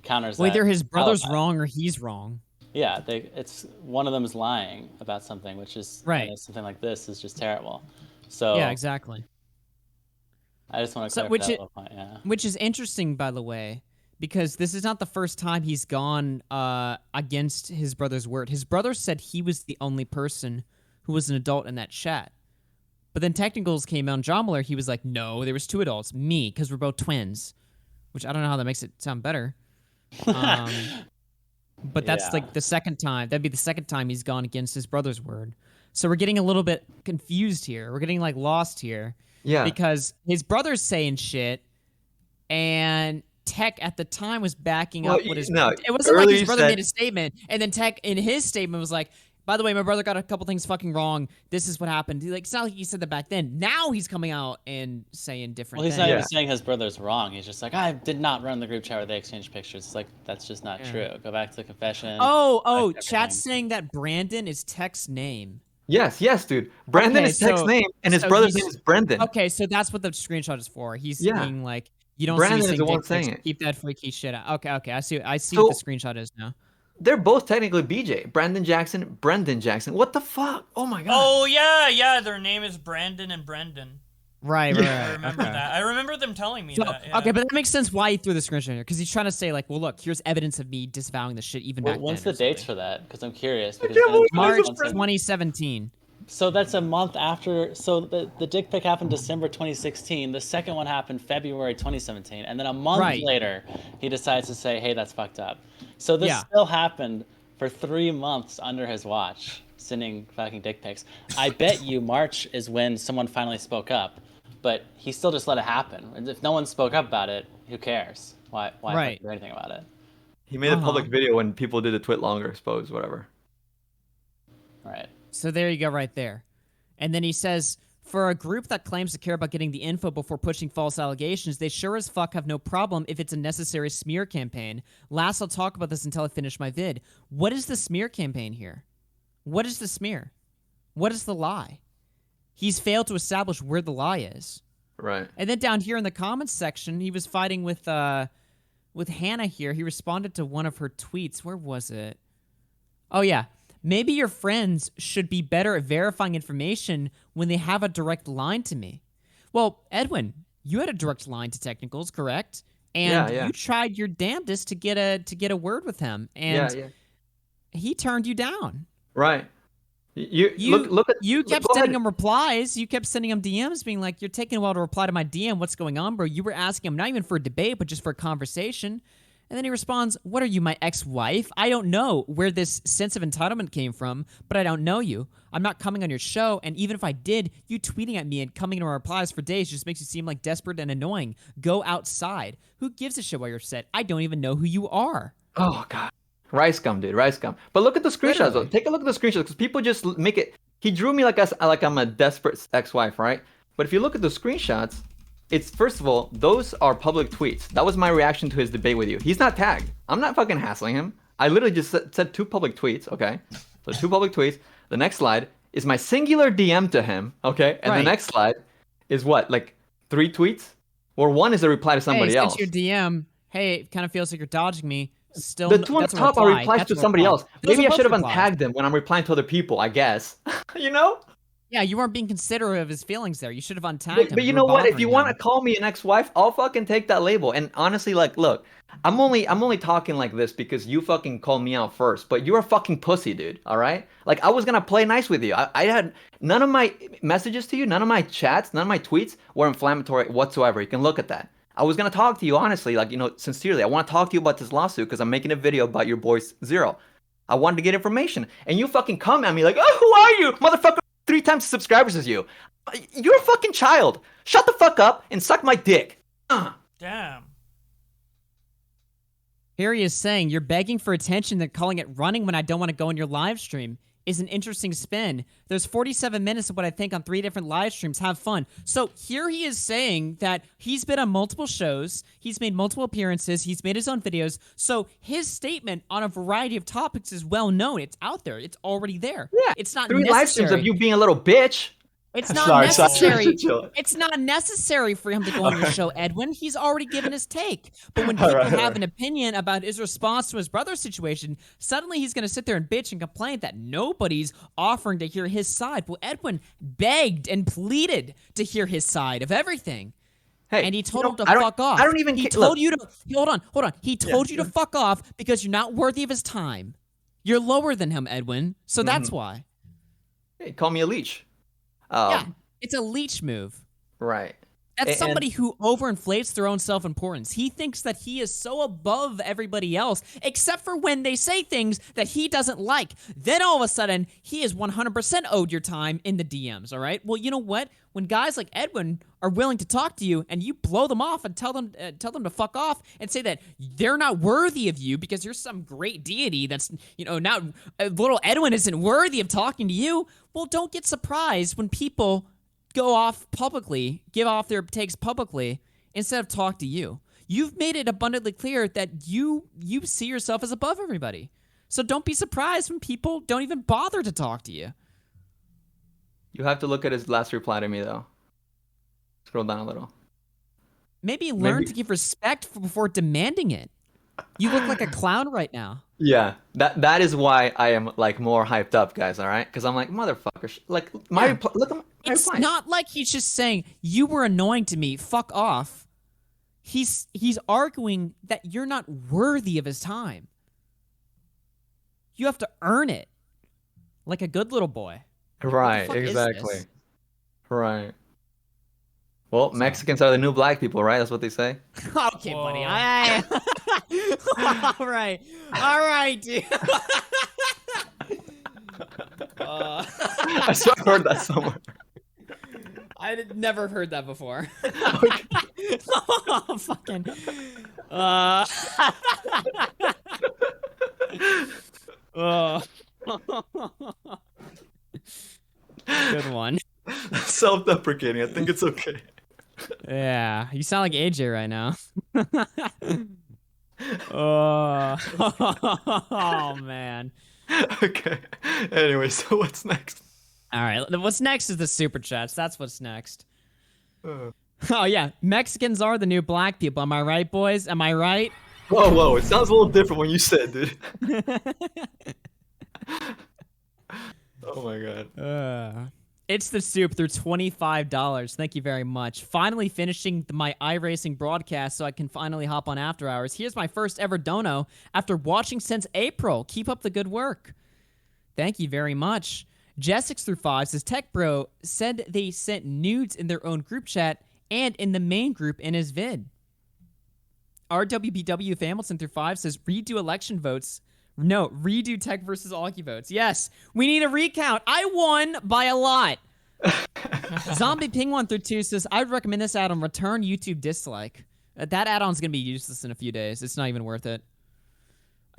counters that. Either his brother's alibi. wrong or he's wrong. Yeah, it's one of them is lying about something, which is right. Something like this is just terrible. So yeah, exactly. I just want to clarify that little point. Yeah, which is interesting, by the way, because this is not the first time he's gone against his brother's word. His brother said he was the only person who was an adult in that chat, but then Technicals came out. John Miller, he was like, "No, there was 2 adults, me, because we're both twins," which I don't know how that makes it sound better. But that's like the second time. That'd be the second time he's gone against his brother's word. So we're getting a little bit confused here. We're getting like lost here. Yeah. Because his brother's saying shit, and Tech at the time was backing up what his. No, it wasn't like his brother made a statement, and then Tech in his statement was like, "By the way, my brother got a couple things fucking wrong. This is what happened." It's not like he said that back then. Now he's coming out and saying different things. Well, he's not even saying his brother's wrong. He's just like, I did not run the group chat where they exchanged pictures. It's like, that's just not true. Go back to the confession. Oh, chat's saying that Brandon is Tech's name. Yes, dude. Brandon is Tech's name, and his brother's name is Brendan. Okay, so that's what the screenshot is for. He's saying like, you don't Brandon see is the one saying it. Keep that freaky shit out. Okay, I see what the screenshot is now. They're both technically BJ. Brandon Jackson, Brendan Jackson. What the fuck? Oh my god. Oh yeah, their name is Brandon and Brendan. Right. I remember that. I remember them telling me that. Yeah. Okay, but that makes sense why he threw the screenshot here, because he's trying to say like, well, look, here's evidence of me disavowing the shit even back then. When's the dates for that? Because I'm curious. March 2017. So that's a month after. So the dick pic happened December 2016. The second one happened February 2017, and then a month later, he decides to say, "Hey, that's fucked up." So this still happened for 3 months under his watch, sending fucking dick pics. I bet you March is when someone finally spoke up, but he still just let it happen. And if no one spoke up about it, who cares? Why do anything about it? He made a public video when people did the twit longer expose, whatever. Right. So there you go right there. And then he says, for a group that claims to care about getting the info before pushing false allegations, they sure as fuck have no problem if it's a necessary smear campaign. Last, I'll talk about this until I finish my vid. What is the smear campaign here? What is the smear? What is the lie? He's failed to establish where the lie is. Right. And then down here in the comments section, he was fighting with Hannah here. He responded to one of her tweets. Where was it? Oh, yeah. Maybe your friends should be better at verifying information when they have a direct line to me. Well, Edwin, you had a direct line to Technicals, correct? And you tried your damnedest to get a word with him, and he turned you down. Right. You kept sending him replies. You kept sending him DMs being like, you're taking a while to reply to my DM. What's going on, bro? You were asking him not even for a debate, but just for a conversation. And then he responds, what are you, my ex-wife? I don't know where this sense of entitlement came from, but I don't know you. I'm not coming on your show, and even if I did, you tweeting at me and coming to our replies for days just makes you seem like desperate and annoying. Go outside. Who gives a shit why you're upset? I don't even know who you are. Oh, God. Rice gum, dude. Rice gum. But look at the screenshots, though. Take a look at the screenshots, because people just make it... He drew me like I'm a desperate ex-wife, right? But if you look at the screenshots... It's, first of all, those are public tweets. That was my reaction to his debate with you. He's not tagged. I'm not fucking hassling him. I literally just said 2 public tweets, okay? So 2 public tweets. The next slide is my singular DM to him, okay? And the next slide is what, like 3 tweets? Or 1 is a reply to somebody else. Hey, your DM. Hey, it kind of feels like you're dodging me. Still, the 2 on the top are replies to somebody else. Maybe I should have untagged them when I'm replying to other people, I guess. You know? Yeah, you weren't being considerate of his feelings there. You should have untagged him. But you know what? If you want to call me an ex-wife, I'll fucking take that label. And honestly, like, look, I'm only talking like this because you fucking called me out first. But you're a fucking pussy, dude. All right? Like, I was gonna play nice with you. I had none of my messages to you, none of my chats, none of my tweets were inflammatory whatsoever. You can look at that. I was gonna talk to you honestly, like, you know, sincerely. I want to talk to you about this lawsuit because I'm making a video about your boy's Zero. I wanted to get information, and you fucking come at me like, oh, who are you, motherfucker? 3 times the subscribers as you. You're a fucking child. Shut the fuck up and suck my dick. Damn. Here he is saying, you're begging for attention, then calling it running when I don't want to go in your live stream is an interesting spin. There's 47 minutes of what I think on 3 different live streams. Have fun. So here he is saying that he's been on multiple shows. He's made multiple appearances. He's made his own videos. So his statement on a variety of topics is well known. It's out there. It's already there. Yeah. It's not 3 necessary. live streams of you being a little bitch. It's not Sorry, necessary. chill. It's not necessary for him to go on your show, Edwin. He's already given his take. But when All people right, all have right. an opinion about his response to his brother's situation, suddenly he's going to sit there and bitch and complain that nobody's offering to hear his side. Well, Edwin begged and pleaded to hear his side of everything. Hey, and he told you him know, to I don't- fuck off. I don't even He ca- told look. you to hold on. He told you to fuck off because you're not worthy of his time. You're lower than him, Edwin. So that's why. Hey, call me a leech. Yeah, it's a leech move. Right. That's And- somebody who overinflates their own self-importance. He thinks that he is so above everybody else, except for when they say things that he doesn't like. Then all of a sudden, he is 100% owed your time in the DMs, all right? Well, you know what? When guys like Edwin are willing to talk to you and you blow them off and tell them to fuck off and say that they're not worthy of you because you're some great deity that's, not little Edwin isn't worthy of talking to you, well, don't get surprised when people go off publicly, give off their takes publicly, instead of talk to you. You've made it abundantly clear that you see yourself as above everybody. So don't be surprised when people don't even bother to talk to you. You have to look at his last reply to me, though. Scroll down a little. Maybe learn to give respect before demanding it. You look like a clown right now. Yeah, that is why I am like more hyped up, guys. All right, because I'm like motherfuckers. Like look at my It's reply. not like he's just saying, you were annoying to me, fuck off. He's arguing that you're not worthy of his time. You have to earn it. Like a good little boy. Right, fuck is exactly. this? Right. Well, Mexicans are the new black people, right? That's what they say. Okay, buddy. All right, dude. I swear I heard that somewhere. I had never heard that before. Fucking. Good one. Self-deprecating. I think it's okay. Yeah, you sound like AJ right now. Oh man. Okay. Anyway, so what's next? All right, what's next is the super chats. That's what's next. Oh yeah, Mexicans are the new black people. Am I right, boys? Am I right? Whoa! It sounds a little different when you said, dude. Oh my god. It's the soup through $25. Thank you very much. Finally finishing my iRacing broadcast so I can finally hop on After Hours. Here's my first ever dono after watching since April. Keep up the good work. Thank you very much. Jessix through 5 says, Tech Bro said they sent nudes in their own group chat and in the main group in his vid. RWBW Hamilton through 5 says, redo election votes. No, redo Tech versus Augie votes. Yes, we need a recount. I won by a lot. Zombie Ping 1 through 2 says, I would recommend this add-on. Return YouTube dislike. That add-on's going to be useless in a few days. It's not even worth it.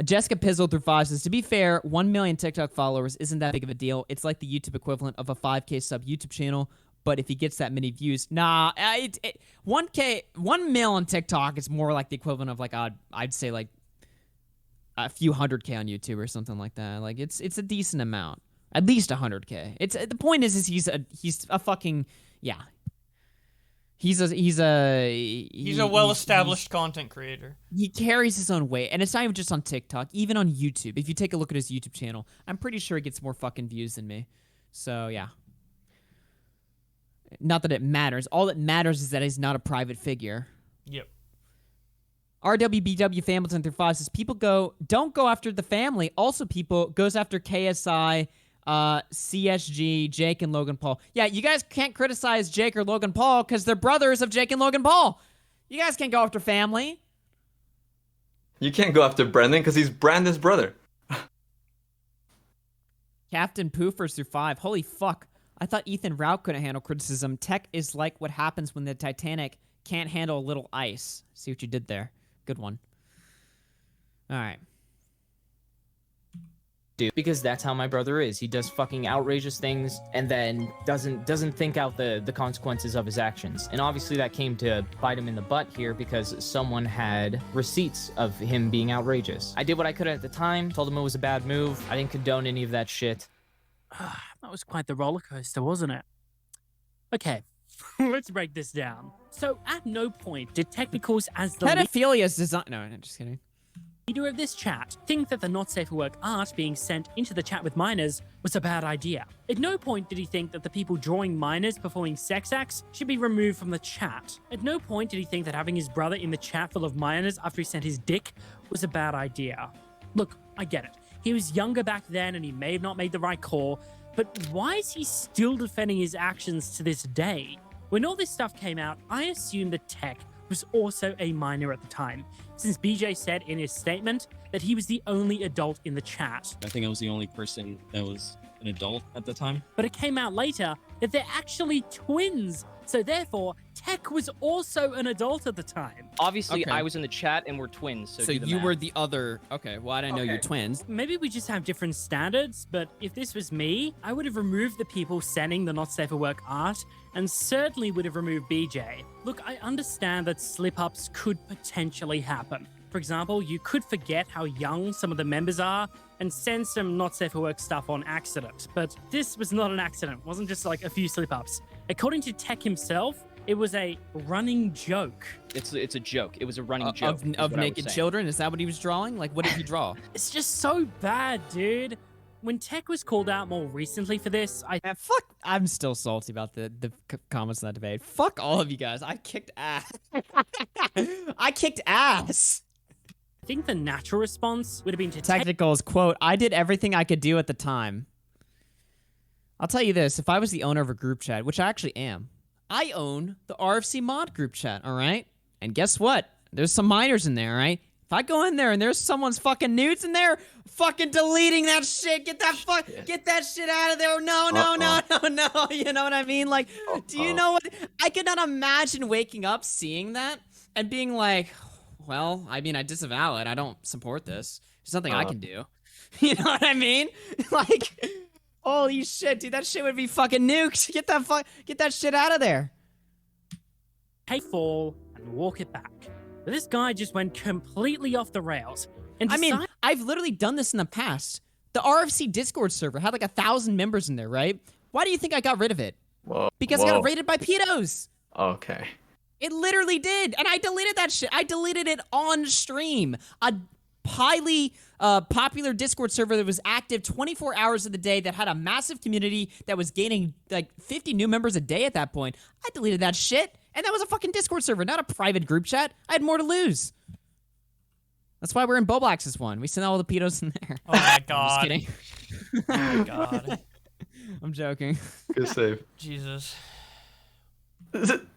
Jessica Pizzle through 5 says, to be fair, 1 million TikTok followers isn't that big of a deal. It's like the YouTube equivalent of a 5K sub YouTube channel. But if he gets that many views, 1 mil on TikTok is more like the equivalent of like, I'd say like a few 100K on YouTube or something like that. Like it's a decent amount, at least 100K. It's the point is he's a fucking yeah. He's a well-established content creator. He carries his own weight, and it's not even just on TikTok, even on YouTube. If you take a look at his YouTube channel, I'm pretty sure he gets more fucking views than me. So yeah. Not that it matters. All that matters is that he's not a private figure. Yep. RWBW Hamilton through 5 says, people don't go after the family. Also, people goes after KSI, CSG, Jake, and Logan Paul. Yeah, you guys can't criticize Jake or Logan Paul because they're brothers of Jake and Logan Paul. You guys can't go after family. You can't go after Brandon because he's Brandon's brother. Captain Poofers through 5. Holy fuck. I thought Ethan Rauch couldn't handle criticism. Tech is like what happens when the Titanic can't handle a little ice. See what you did there. Good one. All right. Dude, because that's how my brother is. He does fucking outrageous things and then doesn't think out the consequences of his actions. And obviously that came to bite him in the butt here because someone had receipts of him being outrageous. I did what I could at the time, told him it was a bad move. I didn't condone any of that shit. That was quite the roller coaster, wasn't it? Okay, let's break this down. So at no point did Technicals as the Pedophilia is design. No, I'm just kidding. leader of this chat think that the not safe for work art being sent into the chat with minors was a bad idea. At no point did he think that the people drawing minors performing sex acts should be removed from the chat. At no point did he think that having his brother in the chat full of minors after he sent his dick was a bad idea. Look, I get it. He was younger back then and he may have not made the right call, but why is he still defending his actions to this day? When all this stuff came out, I assumed that Tech was also a minor at the time, since BJ said in his statement that he was the only adult in the chat. I think I was the only person that was an adult at the time. But it came out later that they're actually twins, so therefore, Tech was also an adult at the time. Obviously, Okay. I was in the chat and we're twins, so So do the you math. were the other. Okay, well, I didn't know you're twins. Maybe we just have different standards, but if this was me, I would have removed the people sending the not safe for work art and certainly would have removed BJ. Look, I understand that slip-ups could potentially happen. For example, you could forget how young some of the members are and send some not safe for work stuff on accident. But this was not an accident. It wasn't just like a few slip-ups. According to Tech himself, it was a running joke. It's a joke. It was a running joke. Of is what I was naked saying. children? Is that what he was drawing? Like, what did he draw? It's just so bad, dude. When Tech was called out more recently for this, fuck. I'm still salty about the comments in that debate. Fuck all of you guys. I kicked ass. I kicked ass. I think the natural response would have been to Technicals, quote, I did everything I could do at the time. I'll tell you this. If I was the owner of a group chat, which I actually am, I own the RFC mod group chat, all right? And guess what? There's some minors in there, all right? If I go in there and there's someone's fucking nudes in there, fucking deleting that shit. Get that shit out of there. No. You know what I mean? Like, do you know what? I could not imagine waking up, seeing that, and being like, well, I mean, I disavow it. I don't support this. There's nothing I can do. You know what I mean? Like, holy shit, dude, that shit would be fucking nuked. Get that shit out of there. Hey, fall and walk it back. But this guy just went completely off the rails. And I mean, I've literally done this in the past. The RFC Discord server had like 1,000 members in there, right? Why do you think I got rid of it? Because I got raided by pedos. Okay. It literally did. And I deleted that shit. I deleted it on stream. A highly popular Discord server that was active 24 hours of the day, that had a massive community, that was gaining like 50 new members a day at that point. I deleted that shit. And that was a fucking Discord server, not a private group chat. I had more to lose. That's why we're in Bowblax's one. We sent all the pedos in there. Oh my god. I'm just kidding. Oh my god. I'm joking. Good save. Jesus.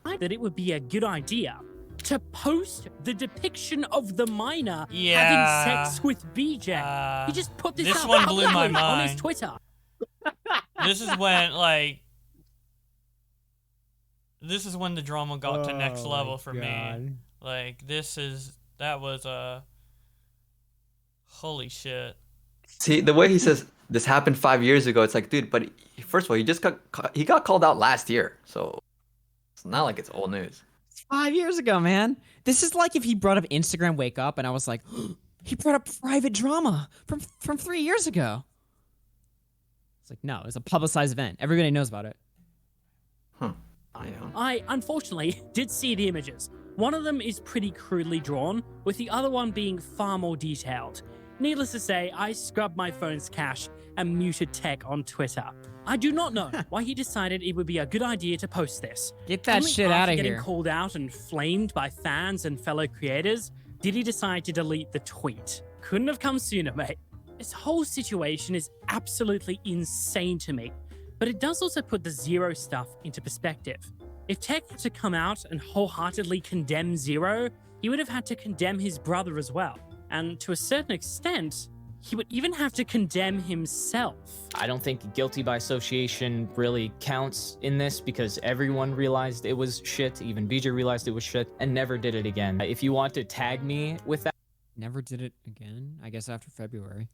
I that it would be a good idea to post the depiction of the minor Yeah. having sex with BJ. He just put this This up one blew my publicly on his mind. Twitter. This is when, like... This is when the drama got to next Oh level my for me. God. Like, that was holy shit. See, the way he says this happened 5 years ago, it's like, dude, but first of all, he got called out last year, so it's not like it's old news. 5 years ago, man. This is like if he brought up Instagram Wake Up and I was like, he brought up private drama from 3 years ago. It's like, no, it's a publicized event. Everybody knows about it. I unfortunately did see the images. One of them is pretty crudely drawn, with the other one being far more detailed. Needless to say, I scrubbed my phone's cache and muted Tech on Twitter. I do not know why he decided it would be a good idea to post this. Get that Only shit after outta getting here. called out and flamed by fans and fellow creators, did he decide to delete the tweet. Couldn't have come sooner, mate. This whole situation is absolutely insane to me, but it does also put the Zero stuff into perspective. If Tech had to come out and wholeheartedly condemn Zero, he would have had to condemn his brother as well. And to a certain extent, he would even have to condemn himself. I don't think guilty by association really counts in this because everyone realized it was shit. Even BJ realized it was shit and never did it again. If you want to tag me with that, never did it again. I guess after February.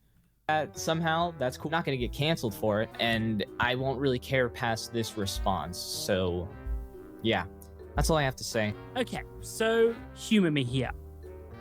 Somehow that's cool. I'm not gonna get canceled for it, and I won't really care past this response. So, yeah, that's all I have to say. Okay, so humor me here.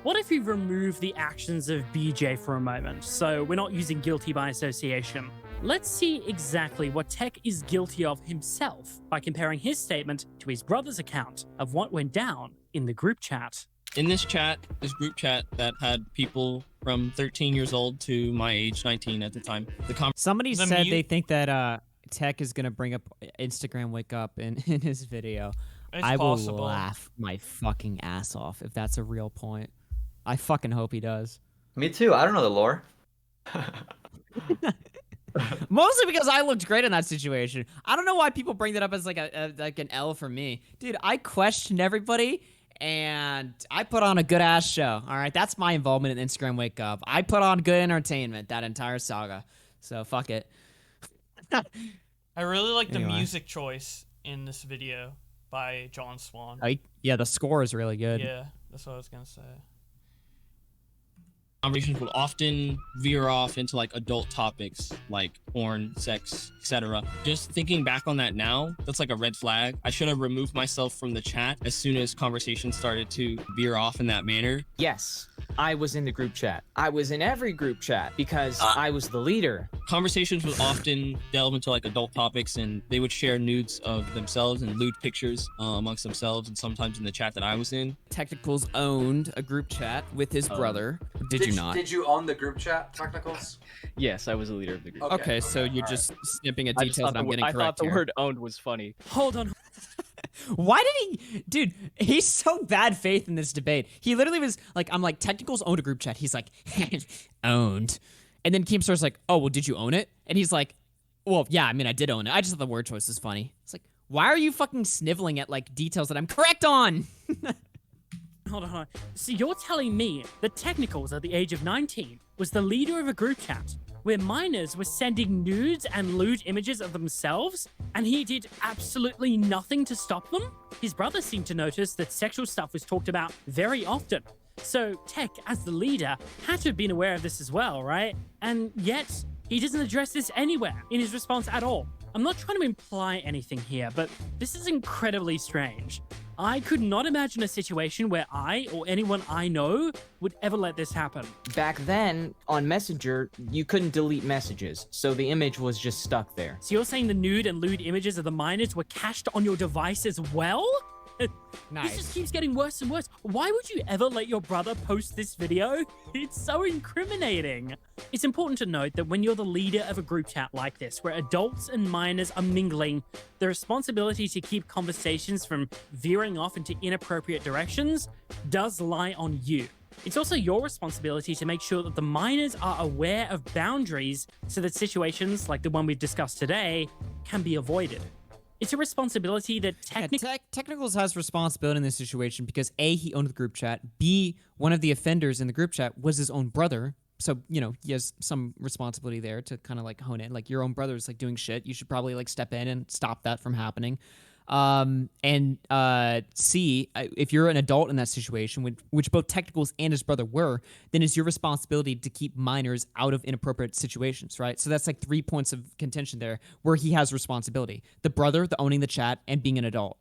What if we remove the actions of BJ for a moment, so we're not using guilty by association? Let's see exactly what Tech is guilty of himself by comparing his statement to his brother's account of what went down in the group chat. In this group chat that had people from 13 years old to my age, 19 at the time. Somebody said they think that Tech is gonna bring up Instagram Wake Up in his video. It's I will possible. laugh my fucking ass off if that's a real point. I fucking hope he does. Me too. I don't know the lore. Mostly because I looked great in that situation. I don't know why people bring that up as like an L for me. Dude, I questioned everybody and I put on a good ass show. All right, that's my involvement in Instagram Wake Up. I put on good entertainment that entire saga. So fuck it. I really like the Anyway. music choice in this video by John Swan. Yeah, the score is really good. Yeah, that's what I was gonna say. Conversations would often veer off into like adult topics like porn, sex, etc. Just thinking back on that now, that's like a red flag. I should have removed myself from the chat as soon as conversations started to veer off in that manner. Yes, I was in the group chat. I was in every group chat because I was the leader. Conversations would often delve into like adult topics, and they would share nudes of themselves and lewd pictures amongst themselves, and sometimes in the chat that I was in. Technicals owned a group chat with his brother. Did you not? Did you own the group chat, Technicals? Yes, I was the leader of the group. Okay, so you're just snipping a I just detail thought that I'm the- getting I correct thought the here. word owned was funny. Hold on. Why did he, dude? He's so bad faith in this debate. He literally was like, "I'm like, Technicals owned a group chat." He's like, "Owned," and then Keemstar's like, "Oh, well, did you own it?" And he's like, "Well, yeah, I mean, I did own it. I just thought the word choice was funny." It's like, why are you fucking sniveling at like details that I'm correct on? Hold on. So you're telling me that Technicals at the age of 19 was the leader of a group chat where minors were sending nudes and lewd images of themselves, and he did absolutely nothing to stop them? His brother seemed to notice that sexual stuff was talked about very often. So Tech, as the leader, had to have been aware of this as well, right? And yet, he doesn't address this anywhere in his response at all. I'm not trying to imply anything here, but this is incredibly strange. I could not imagine a situation where I or anyone I know would ever let this happen. Back then, on Messenger, you couldn't delete messages, so the image was just stuck there. So you're saying the nude and lewd images of the minors were cached on your device as well? Nice. This just keeps getting worse and worse. Why would you ever let your brother post this video? It's so incriminating. It's important to note that when you're the leader of a group chat like this, where adults and minors are mingling, the responsibility to keep conversations from veering off into inappropriate directions does lie on you. It's also your responsibility to make sure that the minors are aware of boundaries so that situations like the one we've discussed today can be avoided. It's a responsibility that Technicals has responsibility in this situation because A, he owned the group chat. B, one of the offenders in the group chat was his own brother. So, you know, he has some responsibility there to kind of like hone in. Like, your own brother's like doing shit. You should probably like step in and stop that from happening. C, if you're an adult in that situation, which both Technicals and his brother were, then it's your responsibility to keep minors out of inappropriate situations, right? So that's like 3 points of contention there where he has responsibility. The brother, the owning the chat, and being an adult.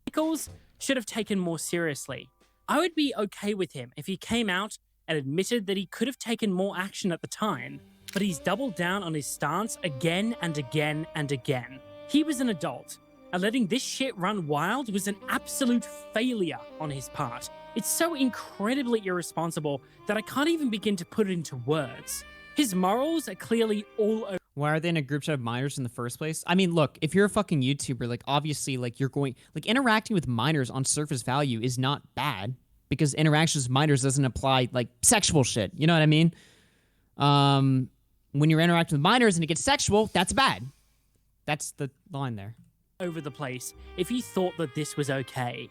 Technicals should have taken more seriously. I would be okay with him if he came out and admitted that he could have taken more action at the time, but he's doubled down on his stance again and again and again. He was an adult, and letting this shit run wild was an absolute failure on his part. It's so incredibly irresponsible that I can't even begin to put it into words. His morals are clearly all over. Why are they in a group chat of minors in the first place? I mean, look, if you're a fucking YouTuber, like, obviously, like, you're going... Like, interacting with minors on surface value is not bad, because interactions with minors doesn't apply, like, sexual shit. You know what I mean? When you're interacting with minors and it gets sexual, that's bad. That's the line there. Over the place if he thought that this was okay.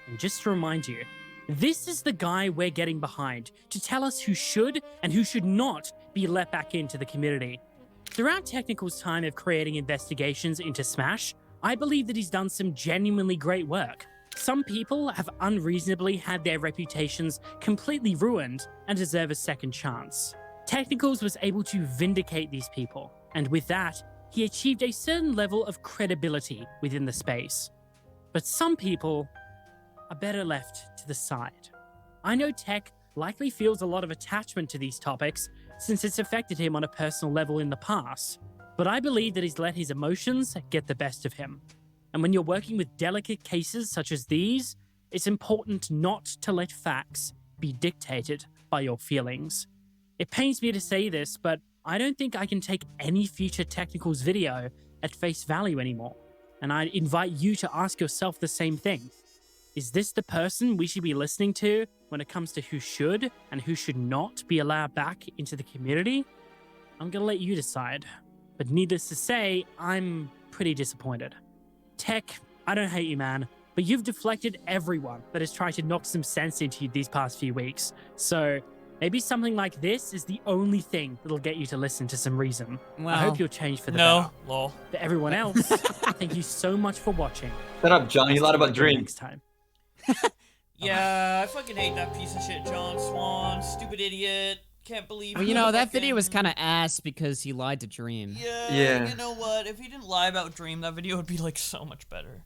And just to remind you, this is the guy we're getting behind to tell us who should and who should not be let back into the community. Throughout Technical's time of creating investigations into Smash, I believe that he's done some genuinely great work. Some people have unreasonably had their reputations completely ruined and deserve a second chance. Technicals was able to vindicate these people, and with that, he achieved a certain level of credibility within the space. But some people are better left to the side. I know Tech likely feels a lot of attachment to these topics since it's affected him on a personal level in the past, but I believe that he's let his emotions get the best of him. And when you're working with delicate cases such as these, it's important not to let facts be dictated by your feelings. It pains me to say this, but I don't think I can take any future Technicals video at face value anymore. And I invite you to ask yourself the same thing. Is this the person we should be listening to when it comes to who should and who should not be allowed back into the community? I'm gonna let you decide. But needless to say, I'm pretty disappointed. Tech, I don't hate you, man, but you've deflected everyone that has tried to knock some sense into you these past few weeks. So maybe something like this is the only thing that'll get you to listen to some reason. I hope you'll change for the better. Lol. To everyone else, thank you so much for watching. Shut up, John. You lied about Dream. Next time. Yeah, I fucking hate that piece of shit, John Swan. Stupid idiot. Can't believe. Well, you know, that video was kind of ass because he lied to Dream. Yeah. You know what? If he didn't lie about Dream, that video would be like so much better.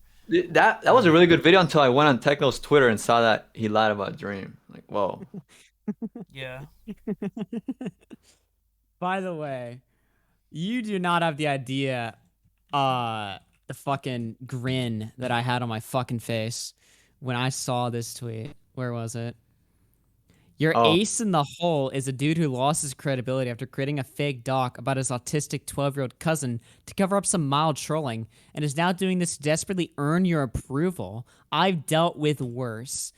That was a really good video until I went on Techno's Twitter and saw that he lied about Dream. Like, whoa. Yeah. By the way, you do not have the idea, the fucking grin that I had on my fucking face when I saw this tweet. Where was it? Your ace in the hole is a dude who lost his credibility after creating a fake doc about his autistic 12-year-old cousin to cover up some mild trolling, and is now doing this to desperately earn your approval. I've dealt with worse.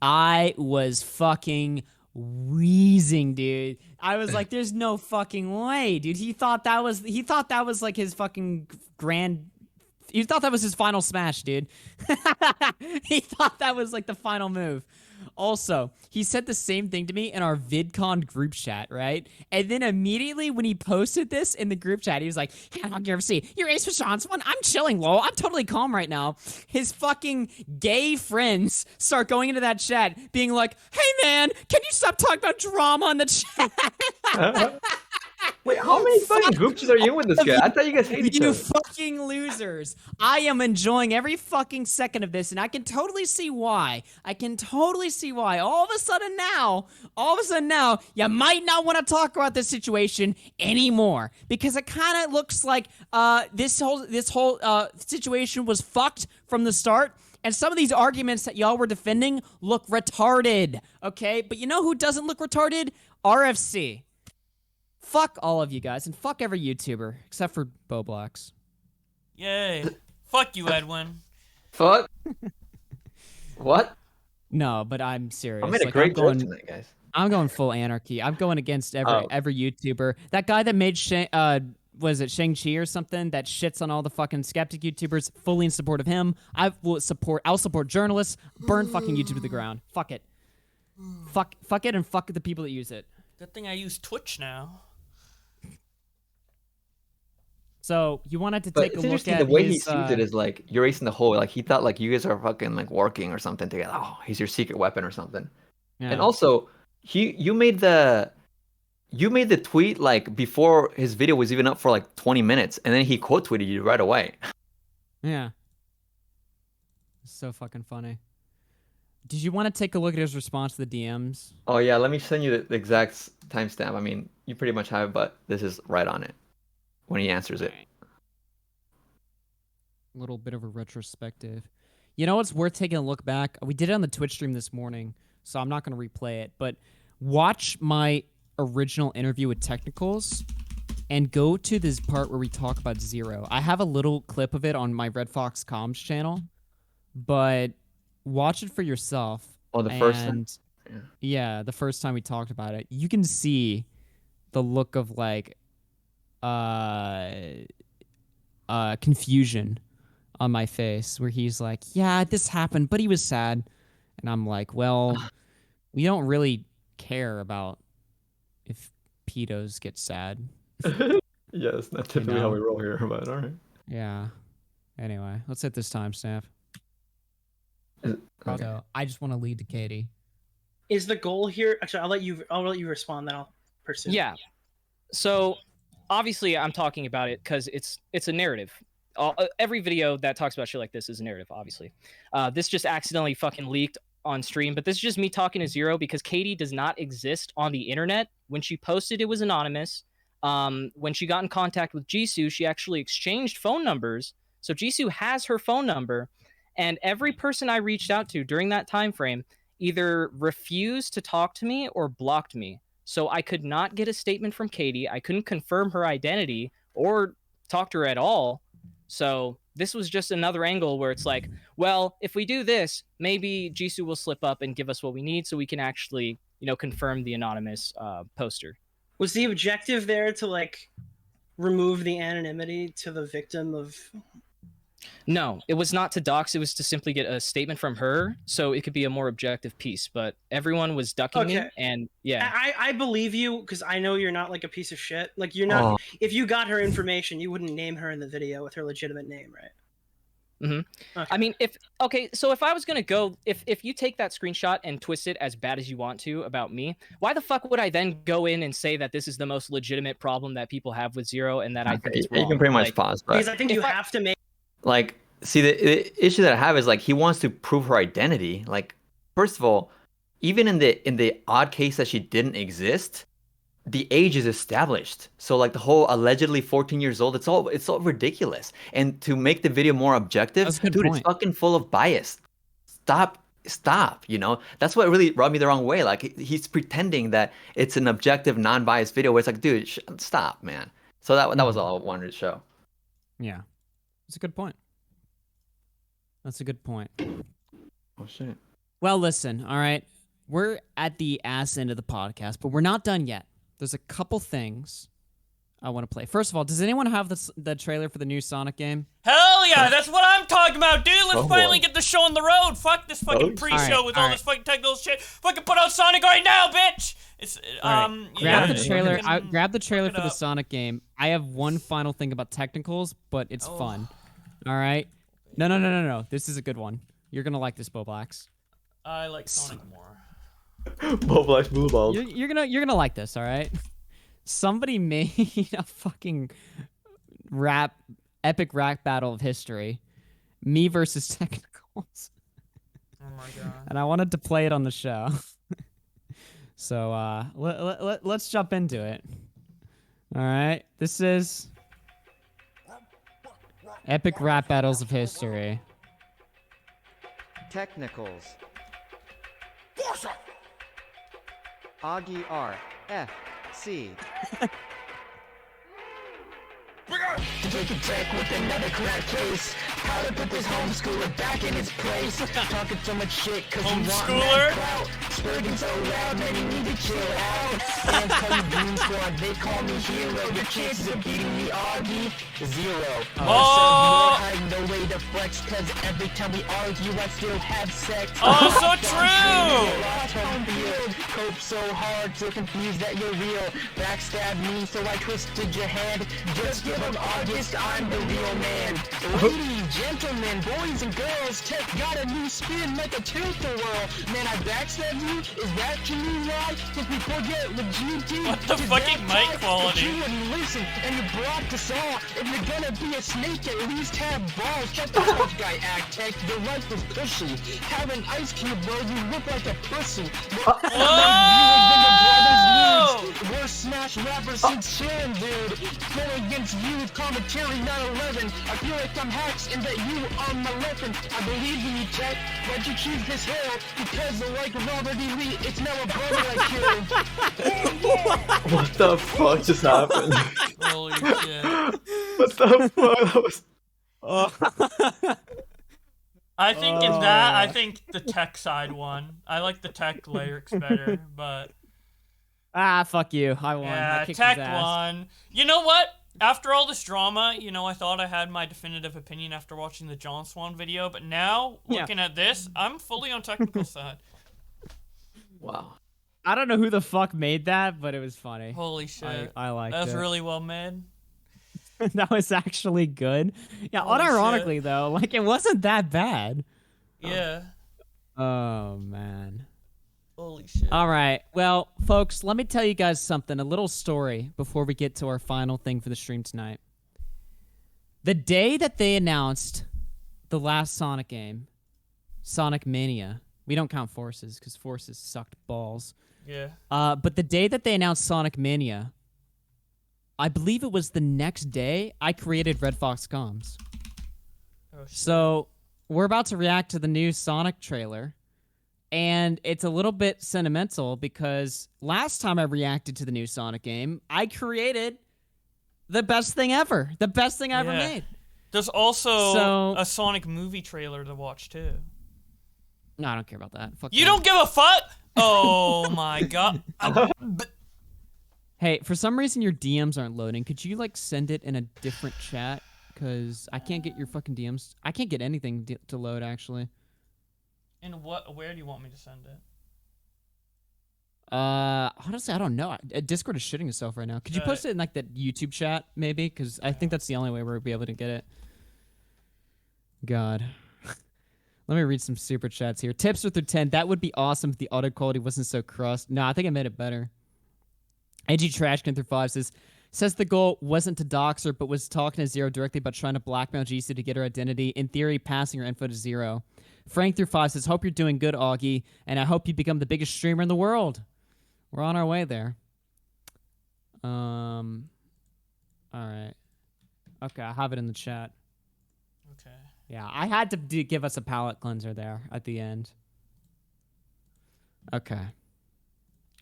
I was fucking wheezing, dude. I was like, there's no fucking way, dude. He thought that was like his fucking grand. He thought that was his final smash, dude. He thought that was like the final move. Also, he said the same thing to me in our VidCon group chat, right? And then immediately when he posted this in the group chat, he was like, "How long you ever see? Your ace with Sean's one. I'm chilling, lol. I'm totally calm right now." His fucking gay friends start going into that chat, being like, "Hey man, can you stop talking about drama in the chat?" Wait, how many fucking group chats are you in with this guy? I thought you guys hate each other. You fucking losers. I am enjoying every fucking second of this, and I can totally see why. All of a sudden now, you might not want to talk about this situation anymore. Because it kind of looks like this whole situation was fucked from the start. And some of these arguments that y'all were defending look retarded, okay? But you know who doesn't look retarded? RFC. Fuck all of you guys, and fuck every YouTuber, except for Bowblax. Yay. Fuck you, Edwin. Fuck? What? No, but I'm serious. I made a great joke tonight, guys. I'm going full anarchy. I'm going against every YouTuber. That guy that made was it Shang-Chi or something that shits on all the fucking skeptic YouTubers, fully in support of him. I'll support journalists. Burn fucking YouTube to the ground. Fuck it. Fuck it and fuck the people that use it. Good thing I use Twitch now. So you wanted to take a look at the way he his, sees it is like you're ace in the hole. Like he thought like you guys are fucking like working or something together. Oh, he's your secret weapon or something. Yeah. And also, you made the tweet like before his video was even up for like 20 minutes, and then he quote tweeted you right away. Yeah. So fucking funny. Did you want to take a look at his response to the DMs? Oh yeah, let me send you the exact timestamp. I mean, you pretty much have it, but this is right on it when he answers it. A little bit of a retrospective. You know what's worth taking a look back? We did it on the Twitch stream this morning, so I'm not going to replay it, but watch my original interview with Technicals and go to this part where we talk about Zero. I have a little clip of it on my Red Fox Comms channel, but watch it for yourself. Oh, the first time? Yeah, the first time we talked about it. You can see the look of like confusion on my face where he's like, yeah, this happened, but he was sad. And I'm like, well, we don't really care about if pedos get sad. Yeah, it's not typically how we roll here, but all right. Yeah. Anyway, let's hit this timestamp. So I just want to lead to Katie. Is the goal here? Actually, I'll let you respond. Then I'll pursue. Yeah. So obviously I'm talking about it because it's a narrative. Every video that talks about shit like this is a narrative, obviously. This just accidentally fucking leaked on stream, but this is just me talking to Zero because Katie does not exist on the internet. When she posted, it was anonymous. When she got in contact with Jisoo, she actually exchanged phone numbers. So Jisoo has her phone number, and every person I reached out to during that time frame either refused to talk to me or blocked me. So I could not get a statement from Katie. I couldn't confirm her identity or talk to her at all. So this was just another angle where it's like, well, if we do this, maybe Jisoo will slip up and give us what we need so we can actually, confirm the anonymous poster. Was the objective there to like remove the anonymity to the victim of? No, it was not to dox. It was to simply get a statement from her so it could be a more objective piece. But everyone was ducking me, and yeah. I believe you because I know you're not like a piece of shit. Like you're not. Oh. If you got her information, you wouldn't name her in the video with her legitimate name, right? Mm-hmm. I mean, so if I was gonna go, if you take that screenshot and twist it as bad as you want to about me, why the fuck would I then go in and say that this is the most legitimate problem that people have with Zero and that I think it's wrong? You can pretty much pause, but Because I think you have to make. Like, see, the issue that I have is like he wants to prove her identity. Like, first of all, even in the odd case that she didn't exist, the age is established. So like the whole allegedly 14 years old, it's all ridiculous. And to make the video more objective, dude, it's fucking full of bias. Stop. That's what really rubbed me the wrong way. Like he's pretending that it's an objective, non-biased video where it's like, dude, stop, man. So that was all I wanted to show. Yeah. That's a good point. That's a good point. Oh, shit. Well, listen, all right. We're at the ass end of the podcast, but we're not done yet. There's a couple things I want to play. First of all, does anyone have the trailer for the new Sonic game? Hell yeah, that's what I'm talking about, dude. Let's finally get the show on the road. Fuck this fucking Oh, pre-show alright, with all alright. this fucking technical shit. Fucking put out Sonic right now, bitch. It's Grab the trailer. Grab the trailer look for it the up. Sonic game. I have one final thing about technicals, but it's fun. All right. No. This is a good one. You're gonna like this, Bowblax. I like Sonic more. Bowblax blue balls. You're gonna like this. All right. Somebody made a fucking epic rap battle of history, me versus technicals. Oh my god. And I wanted to play it on the show. So let's jump into it. All right, this is epic rap battles of history. Technicals. Augie R. F. C. To take a check with another crack case. How to put this homeschooler back in its place. Talking so much shit cause you want Homeschooler? that clout. Spurting so loud, man, you need to chill out. And tell you Boom Squad, they call me hero. Your chances of beating me, Augie, 0. Oh! So you have no way to flex cause every time we argue, I still have sex. Oh, so true! Cope so hard, so confused that you're real. Backstab me, so I twisted your hand. Just give them August, I'm the real man. Ladies, gentlemen, boys and girls, tech got a new spin like a tilt-a-whirl. Man, I backstabbed you? Is that your new lie? If we forget what you do, What the fucking mic quality? you wouldn't listen, and you blocked us all. If you're gonna be a snake, at least have balls. Shut the tough guy act, tech. Your life is pushy. Have an ice cube, bro. You look like a pussy. Worst Smash rapper since Sharon, dude. Going against you with commentary 9/11. I feel like I'm hacks and that you are my weapon. I believe in you, Tech. Why'd you choose this hill? Because like Robert E. Lee, it's now a brother I killed. What the fuck just happened? Holy shit. What the fuck? That was... I think in that, I think the tech side won. I like the tech lyrics better, but... Fuck you. I won. I Yeah, kicked tech his ass. won. You know what? After all this drama, I thought I had my definitive opinion after watching the John Swan video, but now, looking at this, I'm fully on technical side. Wow. I don't know who the fuck made that, but it was funny. Holy shit. I liked That was it. really well made. That was actually good. Yeah, Holy unironically though, like it wasn't that bad. Yeah. Oh, man. Holy shit. All right. Well, folks, let me tell you guys something. A little story before we get to our final thing for the stream tonight. The day that they announced the last Sonic game, Sonic Mania, we don't count Forces because Forces sucked balls. Yeah. But the day that they announced Sonic Mania, I believe it was the next day, I created Red Fox Comms. Oh, shit. So we're about to react to the new Sonic trailer. And it's a little bit sentimental because last time I reacted to the new Sonic game, I created the best thing ever. The best thing I ever Yeah. made. There's also So- a Sonic movie trailer to watch too. No, I don't care about that. Fuck You that. don't give a fuck? Oh my god. Hey, for some reason your DMs aren't loading. Could you like send it in a different chat? Because I can't get your fucking DMs. I can't get anything to load actually. And where do you want me to send it? Honestly, I don't know. Discord is shitting itself right now. Could you post it in like that YouTube chat maybe? Because I think that's the only way we'll be able to get it. God. Let me read some super chats here. Tips through 10. That would be awesome if the audio quality wasn't so crust. No, I think I made it better. Edgy Trashkin through 5 says the goal wasn't to dox her, but was talking to Zero directly about trying to blackmail GC to get her identity. In theory, passing her info to Zero. Frank through 5 says, hope you're doing good, Augie, and I hope you become the biggest streamer in the world. We're on our way there. All right. Okay, I have it in the chat. Okay. Yeah, I had to give us a palate cleanser there at the end. Okay.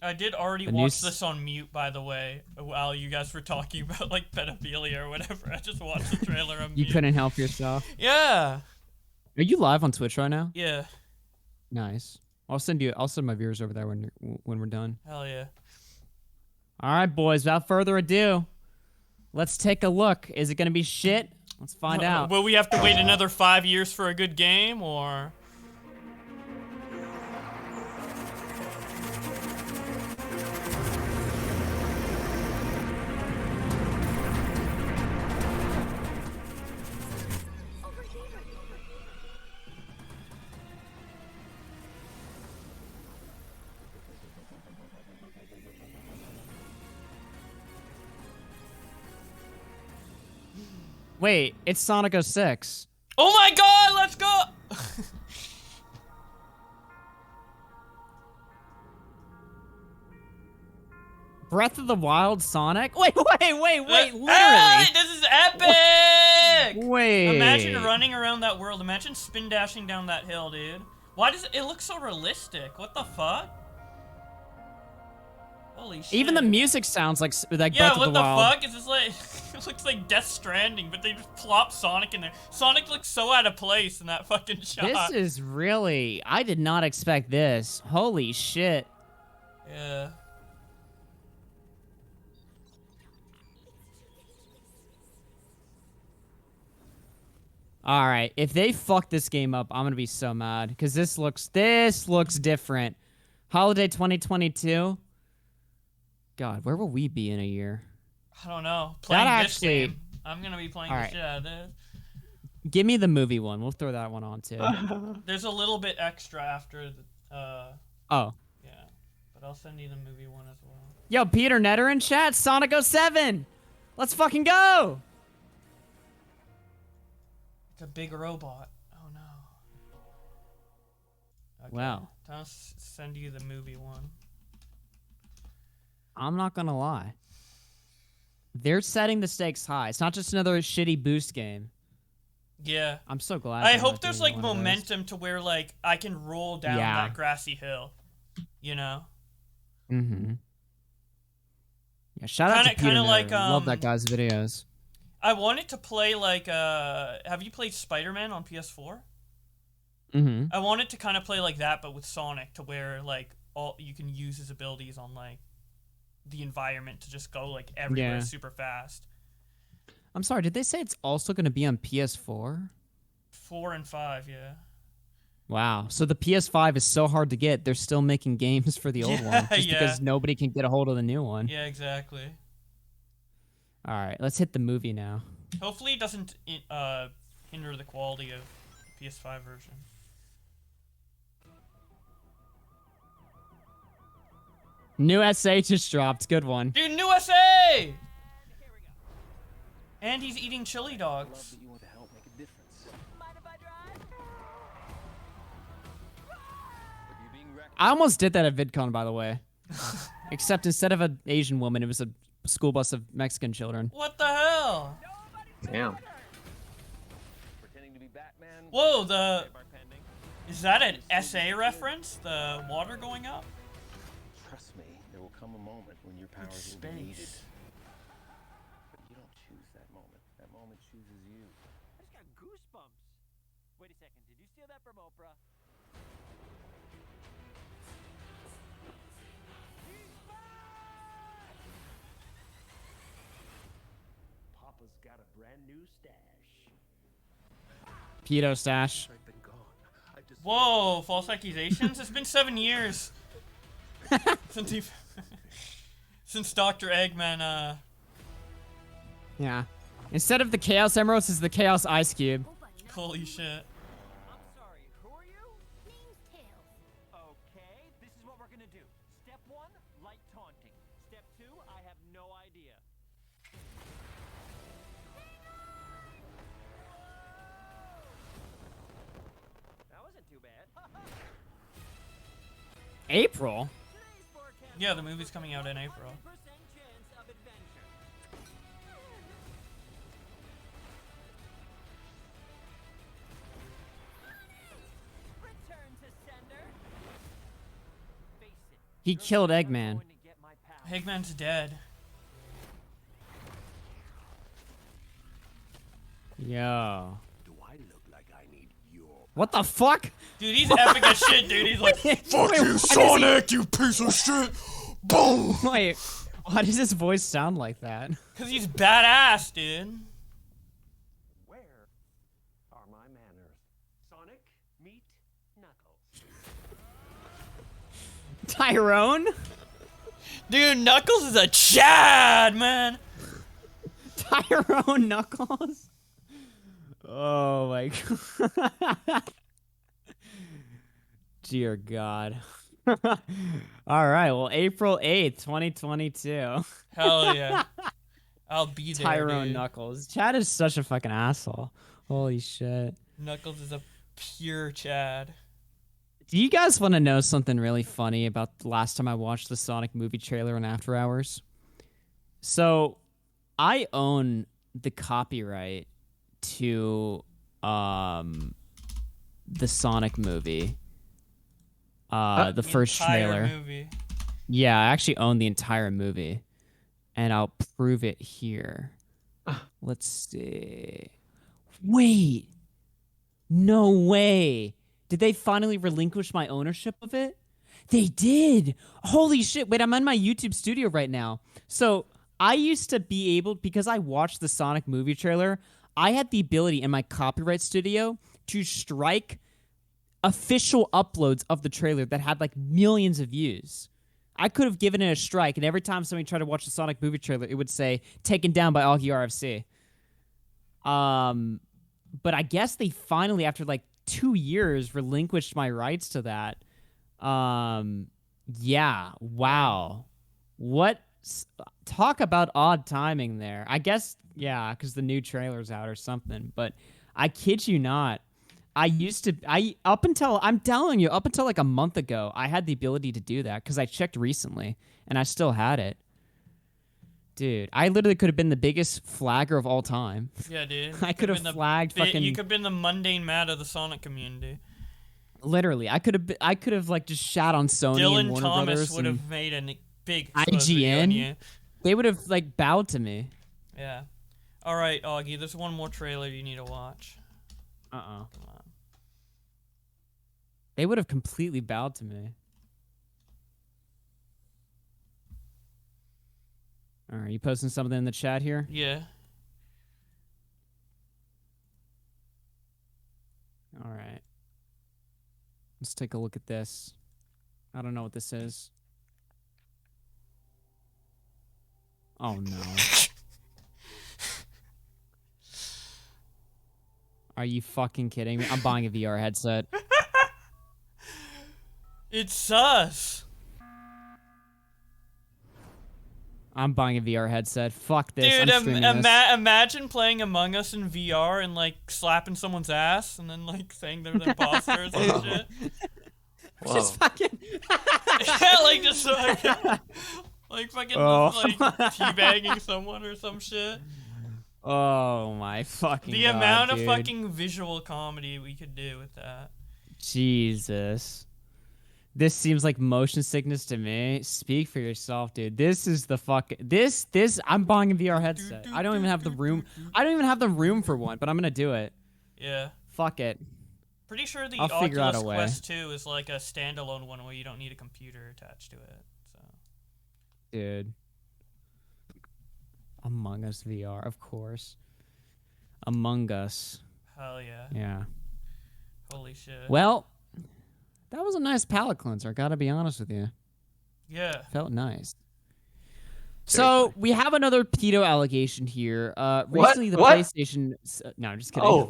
I did already The watch new this on mute, by the way, while you guys were talking about like pedophilia or whatever. I just watched the trailer on You mute. couldn't help yourself. Yeah. Are you live on Twitch right now? Yeah. Nice. I'll send my viewers over there when we're done. Hell yeah. All right, boys. Without further ado, let's take a look. Is it gonna be shit? Let's find out. Will we have to wait another 5 years for a good game, or? Wait, it's Sonic 06. Oh my god, let's go! Breath of the Wild Sonic? Wait, literally. Hey, this is epic! Wait. Imagine running around that world. Imagine spin dashing down that hill, dude. Why does it look so realistic? What the fuck? Holy shit. Even the music sounds like Yeah, Breath of what the the Wild. fuck? Is this like... It looks like Death Stranding, but they just plop Sonic in there. Sonic looks so out of place in that fucking shot. This is really... I did not expect this. Holy shit. Yeah. All right, if they fuck this game up, I'm gonna be so mad because this looks different. Holiday 2022. God, where will we be in a year? I don't know. Playing That this actually- game. I'm gonna be playing All the right. shit out of this. Give me the movie one. We'll throw that one on too. There's a little bit extra after the, Oh. yeah. But I'll send you the movie one as well. Yo, Peter Netter in chat. Sonic 07. Let's fucking go. It's a big robot. Oh no. Okay. Wow. I'll send you the movie one. I'm not gonna lie. They're setting the stakes high. It's not just another shitty boost game. Yeah. I'm so glad. I they're hope not there's doing like one of those. momentum to where like I can roll down Yeah. that grassy hill. You know? Mm-hmm. Yeah, shout out to Kinda- Peter kinda Netter. like, Love that guy's videos. I wanted to play like have you played Spider-Man on PS4? Mm-hmm. I wanted to kind of play like that but with Sonic to where like all you can use his abilities on like the environment to just go like everywhere Yeah. super fast. I'm sorry, did they say it's also going to be on PS4? 4 and 5, yeah. Wow. So the PS5 is so hard to get, they're still making games for the old one just Yeah. because nobody can get a hold of the new one. Yeah, exactly. All right, let's hit the movie now. Hopefully it doesn't hinder the quality of PS5 version. New SA just dropped. Good one. Dude, new SA! And he's eating chili dogs. I almost did that at VidCon, by the way. Except instead of an Asian woman, it was a school bus of Mexican children. What the hell? Damn. Whoa, is that an SA reference? The water going up? Trust me, there will come a moment when your powers will be needed. But you don't choose that moment. That moment chooses you. I just got goosebumps. Wait a second, did you steal that from Oprah? Papa's got a brand new stash. Pedo stash. Whoa, false accusations? It's been 7 years. Since Dr. Eggman, Yeah. Instead of the Chaos Emeralds, it's the Chaos Ice Cube. holy shit. Okay, this is what we're gonna do. Step 1, light taunting. Step 2, I have no idea. That wasn't too bad. April? Yeah, the movie's coming out in April. He killed Eggman. Eggman's dead. Yo. What the fuck? Dude, he's epic as shit, dude. He's like, Fuck you, Sonic, you piece of shit. Boom. Wait, why does his voice sound like that? Cause he's badass, dude. Where are my manners? Sonic, meet Knuckles. Tyrone? Dude, Knuckles is a Chad, man. Tyrone Knuckles? Oh my god. Dear God. Alright, well, April 8th, 2022. Hell yeah. I'll be there, Tyrone dude. Knuckles. Chad is such a fucking asshole. Holy shit. Knuckles is a pure Chad. Do you guys want to know something really funny about the last time I watched the Sonic movie trailer on After Hours? So, I own the copyright to the Sonic movie. The first entire trailer. movie. Yeah, I actually own the entire movie. And I'll prove it here. Let's see. Wait. No way. Did they finally relinquish my ownership of it? They did. Holy shit. Wait, I'm on my YouTube studio right now. So I used to be able, because I watched the Sonic movie trailer, I had the ability in my copyright studio to strike official uploads of the trailer that had like millions of views. I could have given it a strike, and every time somebody tried to watch the Sonic movie trailer, it would say, taken down by Augie RFC. But I guess they finally, after like 2 years, relinquished my rights to that. Yeah, wow. Talk about odd timing there. I guess, yeah, because the new trailer's out or something. But I kid you not, I'm telling you, up until like a month ago, I had the ability to do that because I checked recently and I still had it. Dude, I literally could have been the biggest flagger of all time. Yeah, dude. I could have flagged fucking. You could have been the mundane mad of the Sonic community. Literally, I could have like just shat on Sony and Dylan Warner Thomas Brothers would and have made a big video on you. IGN. They would have like bowed to me. Yeah. All right, Augie. There's one more trailer you need to watch. Come on. They would have completely bowed to me. All right, you posting something in the chat here? Yeah. All right. Let's take a look at this. I don't know what this is. Oh no. Are you fucking kidding me? I'm buying a VR headset. It's sus. I'm buying a VR headset. Fuck this. Dude, I'm streaming this. imagine playing Among Us in VR and like slapping someone's ass and then like saying they're the imposters and shit. Just fucking. Yeah, like just like fucking like teabagging someone or some shit. Oh my fucking The God, amount of dude. fucking visual comedy we could do with that. Jesus. This seems like motion sickness to me. Speak for yourself, dude. This is the fuck. This. I'm buying a VR headset. I don't even have the room. I don't even have the room for one, but I'm gonna do it. Yeah. Fuck it. Pretty sure the I'll figure out Oculus a way. Quest 2 is like a standalone one where you don't need a computer attached to it. So. Dude. Among Us VR, of course. Among Us. Hell yeah. Yeah. Holy shit. Well, that was a nice palate cleanser. I gotta be honest with you. Yeah. Felt nice. So we have another pedo allegation here. Recently, the What? PlayStation. No, I'm just kidding. Oh.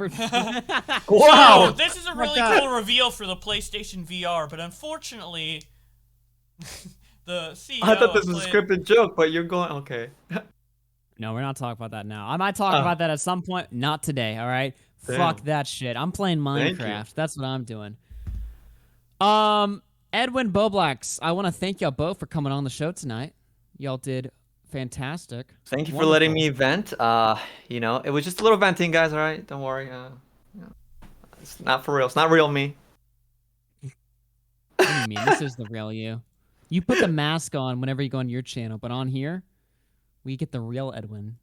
Wow. This is a really cool reveal for the PlayStation VR, but unfortunately, the CEO. I thought this of was a Play- scripted joke, but you're going okay. No, we're not talking about that now. I might talk about that at some point. Not today. All right. Damn. Fuck that shit. I'm playing Thank you. Minecraft. That's what I'm doing. Edwin Bowblax, I want to thank y'all both for coming on the show tonight. Y'all did fantastic. Thank you for Wonderful. letting me vent. You know, it was just a little venting, guys. All right, don't worry. You know, it's not for real. It's not real me. What do you mean? This is the real you. You put the mask on whenever you go on your channel, but on here, we get the real Edwin.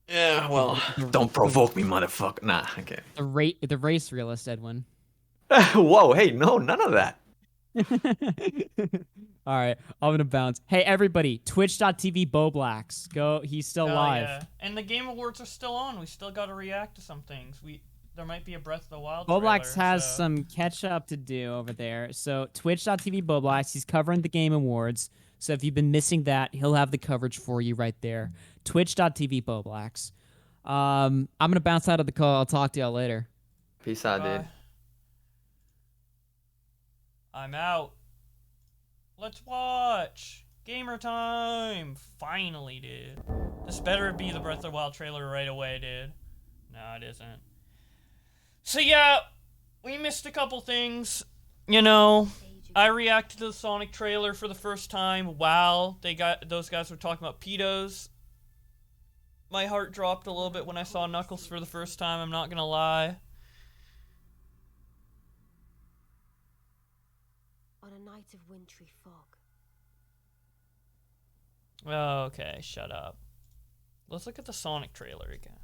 Yeah, well, don't provoke me, motherfucker. Nah, okay. The race realist Edwin. Whoa, hey, no, none of that. All right, I'm gonna bounce. Hey, everybody, twitch.tv Bowblax. Go, he's still Hell live. yeah. And the Game Awards are still on. We still got to react to some things. There might be a Breath of the Wild Bowblax trailer, has so- some catch up to do over there. So twitch.tv Bowblax, he's covering the Game Awards. So if you've been missing that, he'll have the coverage for you right there. Twitch.tv Bowblax. I'm gonna bounce out of the call. I'll talk to y'all later. Peace out, dude. Bye. I'm out. Let's watch. Gamer time. Finally, dude. This better be the Breath of the Wild trailer right away, dude. No, it isn't. So yeah, we missed a couple things. You know, I reacted to the Sonic trailer for the first time. Wow, those guys were talking about pedos. My heart dropped a little bit when I saw Knuckles for the first time, I'm not gonna lie. On a night of wintry fog. Okay, shut up. Let's look at the Sonic trailer again.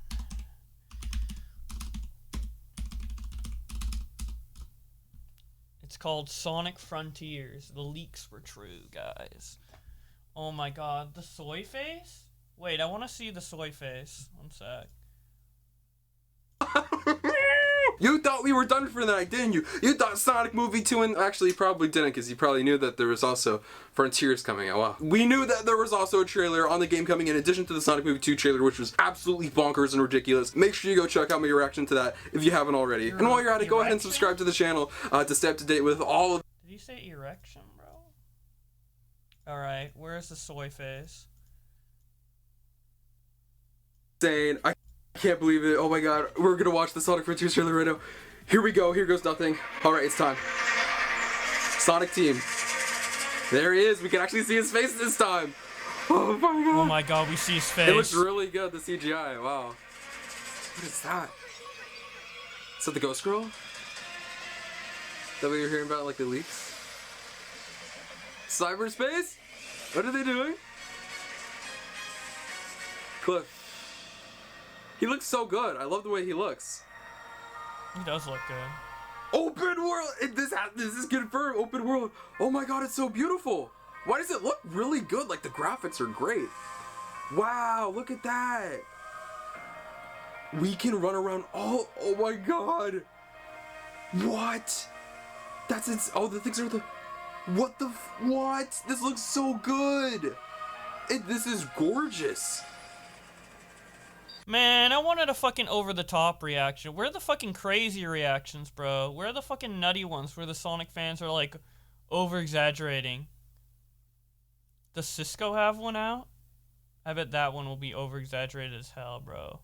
It's called Sonic Frontiers. The leaks were true, guys. Oh my god, the soy face? Wait, I want to see the soy face. One sec. You thought we were done for the night, didn't you? You thought Sonic Movie 2 and actually you probably didn't because you probably knew that there was also Frontiers coming out. Wow. We knew that there was also a trailer on the game coming in addition to the Sonic Movie 2 trailer, which was absolutely bonkers and ridiculous. Make sure you go check out my reaction to that if you haven't already. And while you're at it, go ahead and subscribe to the channel to stay up to date with all of. Did you say erection, bro? Alright, where's the soy face? Insane. I can't believe it. Oh my god. We're gonna watch the Sonic Frontiers trailer right now. Here we go. Here goes nothing. Alright, it's time. Sonic Team. There he is. We can actually see his face this time. Oh my god. Oh my god, we see his face. It looks really good, the CGI. Wow. What is that? Is that the Ghost Girl? Is that what you're hearing about, like the leaks? Cyberspace? What are they doing? Cliff. He looks so good. I love the way he looks. He does look good. Open world! This is confirmed. Open world. Oh my god, it's so beautiful. Why does it look really good? Like the graphics are great. Wow, look at that. We can run around all. Oh my god. What? That's it. Oh, the things are the. What the? What? This looks so good. This is gorgeous. Man, I wanted a fucking over-the-top reaction. Where are the fucking crazy reactions, bro? Where are the fucking nutty ones where the Sonic fans are, like, over-exaggerating? Does Cisco have one out? I bet that one will be over-exaggerated as hell, bro.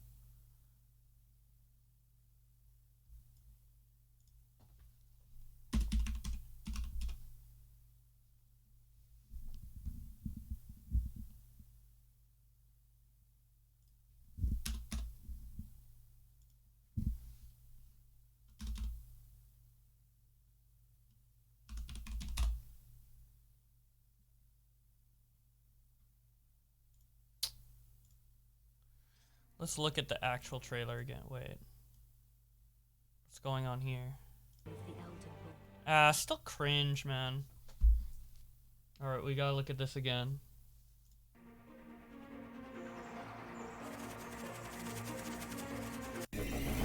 Let's look at the actual trailer again. Wait. What's going on here? Still cringe, man. Alright, we gotta look at this again.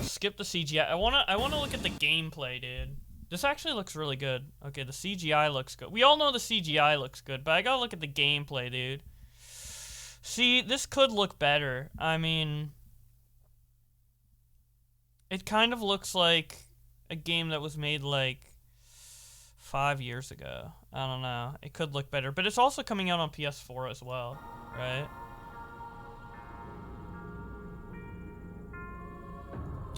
Skip the CGI. I wanna look at the gameplay, dude. This actually looks really good. Okay, the CGI looks good. We all know the CGI looks good, but I gotta look at the gameplay, dude. See, this could look better. I mean, it kind of looks like a game that was made like 5 years ago. I don't know. It could look better, but it's also coming out on PS4 as well, right?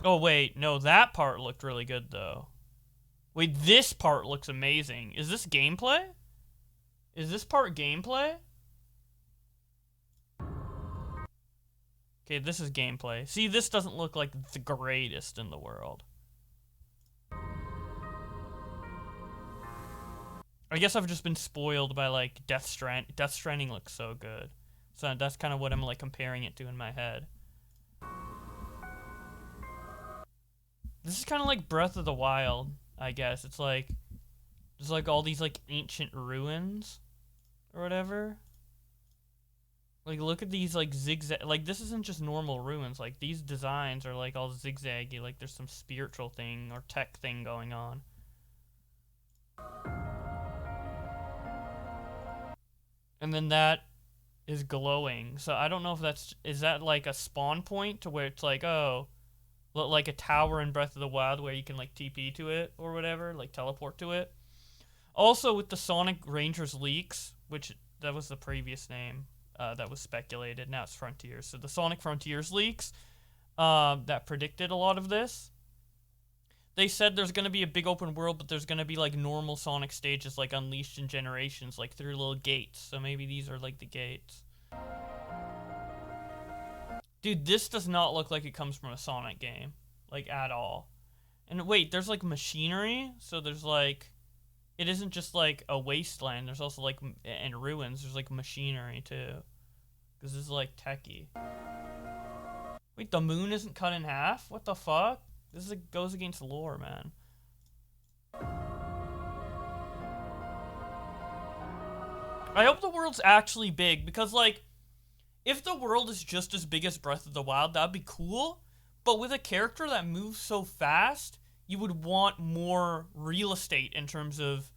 Oh, wait. No, that part looked really good, though. Wait, this part looks amazing. Is this gameplay? Is this part gameplay? Okay, this is gameplay. See, this doesn't look like the greatest in the world. I guess I've just been spoiled by, like, Death Stranding. Death Stranding looks so good. So that's kind of what I'm, like, comparing it to in my head. This is kind of like Breath of the Wild, I guess. It's like, there's, like, all these, like, ancient ruins or whatever. Like, look at these, like, zigzag... Like, this isn't just normal ruins. Like, these designs are, like, all zigzaggy. Like, there's some spiritual thing or tech thing going on. And then that is glowing. So, I don't know if that's... Is that, like, a spawn point to where it's like, oh... Like a tower in Breath of the Wild where you can, like, TP to it or whatever. Like, teleport to it. Also, with the Sonic Rangers leaks, which... That was the previous name. That was speculated. Now it's Frontiers. So the Sonic Frontiers leaks that predicted a lot of this. They said there's going to be a big open world, but there's going to be like normal Sonic stages like Unleashed in Generations, like through little gates. So maybe these are like the gates. Dude, this does not look like it comes from a Sonic game. Like, at all. And wait, there's like machinery? So there's like... It isn't just like a wasteland. There's also like... And ruins. There's like machinery too. Because this is like techie. Wait, the moon isn't cut in half? What the fuck? This is goes against lore, man. I hope the world's actually big, because like, if the world is just as big as Breath of the Wild, that'd be cool. But with a character that moves so fast, you would want more real estate in terms of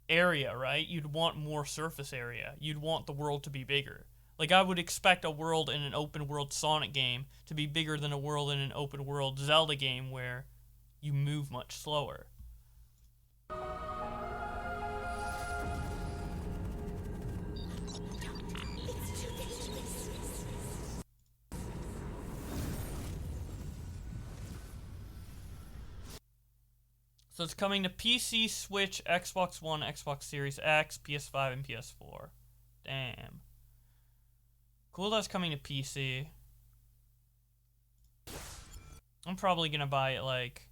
area, right? You'd want more surface area. You'd want the world to be bigger. Like, I would expect a world in an open world Sonic game to be bigger than a world in an open world Zelda game where you move much slower. So it's coming to PC, Switch, Xbox One, Xbox Series X, PS5, and PS4. Damn. Cool, that's coming to PC. I'm probably gonna buy it like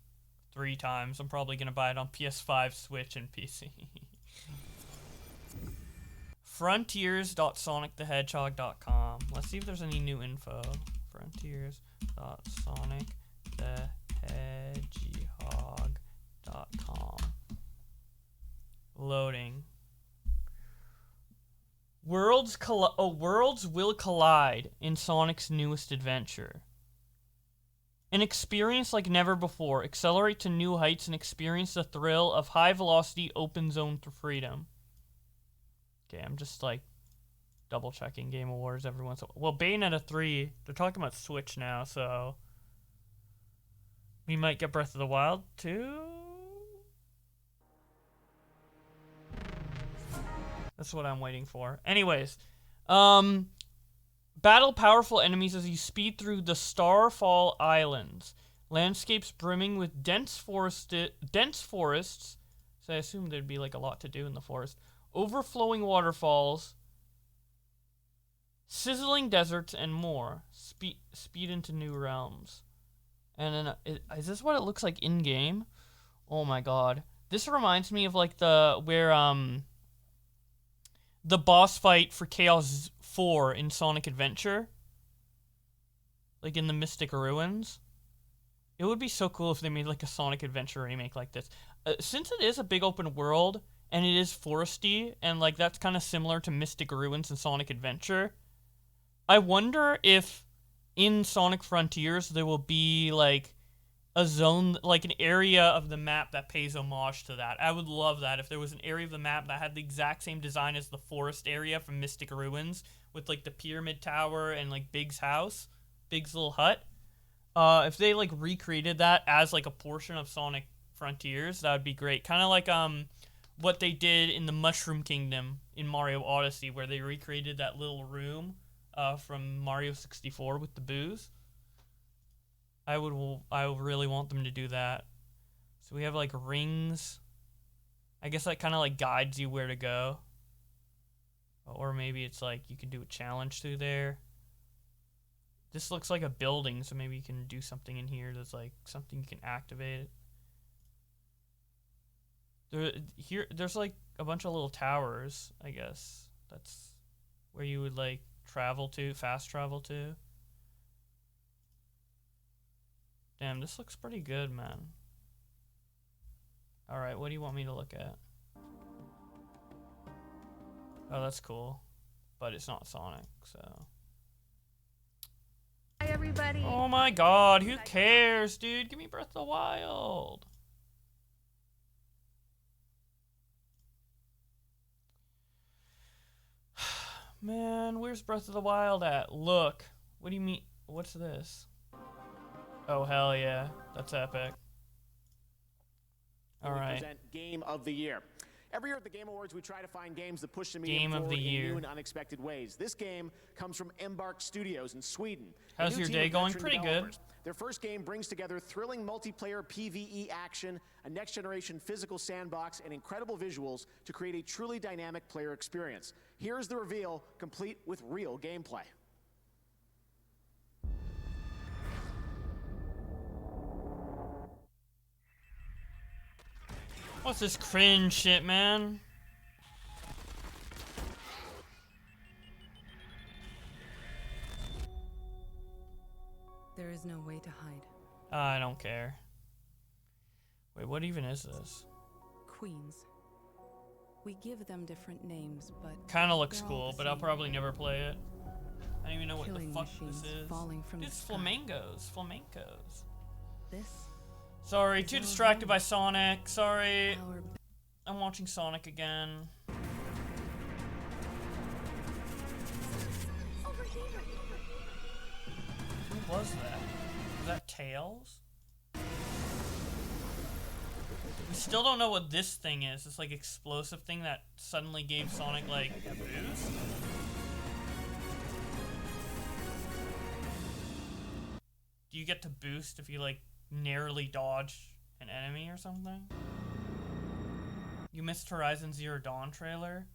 3 times. I'm probably gonna buy it on PS5, Switch, and PC. Frontiers.sonicthehedgehog.com. Let's see if there's any new info. Frontiers.sonicthehedgehog.com. Loading. Worlds will collide in Sonic's newest adventure. An experience like never before. Accelerate to new heights and experience the thrill of high-velocity open zone to freedom. Okay, I'm just like double-checking Game Awards every once in a while. Well, Bayonetta 3, they're talking about Switch now, so we might get Breath of the Wild too? That's what I'm waiting for. Anyways, Battle powerful enemies as you speed through the Starfall Islands. Landscapes brimming with dense forests. So I assume there'd be like a lot to do in the forest. Overflowing waterfalls. Sizzling deserts and more. Speed into new realms. And then, is this what it looks like in-game? Oh my god. This reminds me of like the boss fight for Chaos 4 in Sonic Adventure. Like in the Mystic Ruins. It would be so cool if they made like a Sonic Adventure remake like this. Since it is a big open world and it is foresty and like that's kind of similar to Mystic Ruins and Sonic Adventure, I wonder if in Sonic Frontiers there will be like a zone, like an area of the map that pays homage to that. I would love that if there was an area of the map that had the exact same design as the forest area from Mystic Ruins with like the pyramid tower and like Big's house, Big's little hut. If they like recreated that as like a portion of Sonic Frontiers, that would be great. Kind of like what they did in the Mushroom Kingdom in Mario Odyssey, where they recreated that little room from Mario 64 with the booze. I would really want them to do that. So we have like rings. I guess that kind of like guides you where to go. Or maybe it's like you can do a challenge through there. This looks like a building, so maybe you can do something in here that's like something you can activate. There's like a bunch of little towers, I guess. That's where you would like travel to, fast travel to. Damn, this looks pretty good, man. Alright, what do you want me to look at? Oh, that's cool. But it's not Sonic, so... Hi, everybody. Oh my god, who cares, dude? Give me Breath of the Wild. Man, where's Breath of the Wild at? Look. What do you mean? What's this? Oh, hell yeah. That's epic. Alright. Present Game of the Year. Every year at the Game Awards, we try to find games that push the Game medium of forward the in year. new and unexpected ways. This game comes from Embark Studios in Sweden. A How's new your team day of going? veteran Pretty good. developers. Their first game brings together thrilling multiplayer PvE action, a next-generation physical sandbox, and incredible visuals to create a truly dynamic player experience. Here's the reveal, complete with real gameplay. What's this cringe shit, man? There is no way to hide. I don't care. Wait, what even is this? Queens. We give them different names, but Kinda looks they're all cool, the but I'll same. probably never play it. I don't even know what the Killing fuck this machines is. falling from It's the sky. flamingos. Flamingos. This Sorry, is too our distracted home. by Sonic. Sorry. Our I'm watching Sonic again. Who was that? Was that Tails? We still don't know what this thing is. This like explosive thing that suddenly gave Sonic like a boost. Do you get to boost if you like narrowly dodge an enemy or something? You missed Horizon Zero Dawn trailer?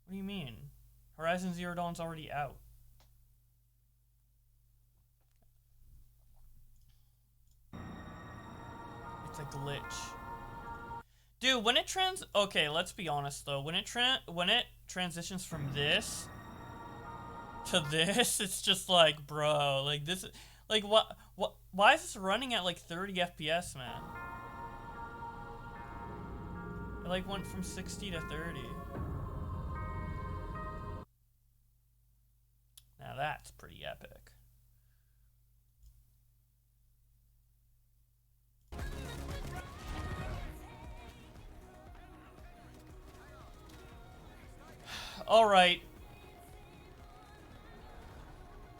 What do you mean? Horizon Zero Dawn's already out. It's a glitch. Dude, when it okay, let's be honest though. When it transitions from this to this, it's just like, bro, like this, like what, why is this running at like 30 FPS, man? It like went from 60 to 30. Now that's pretty epic. Alright.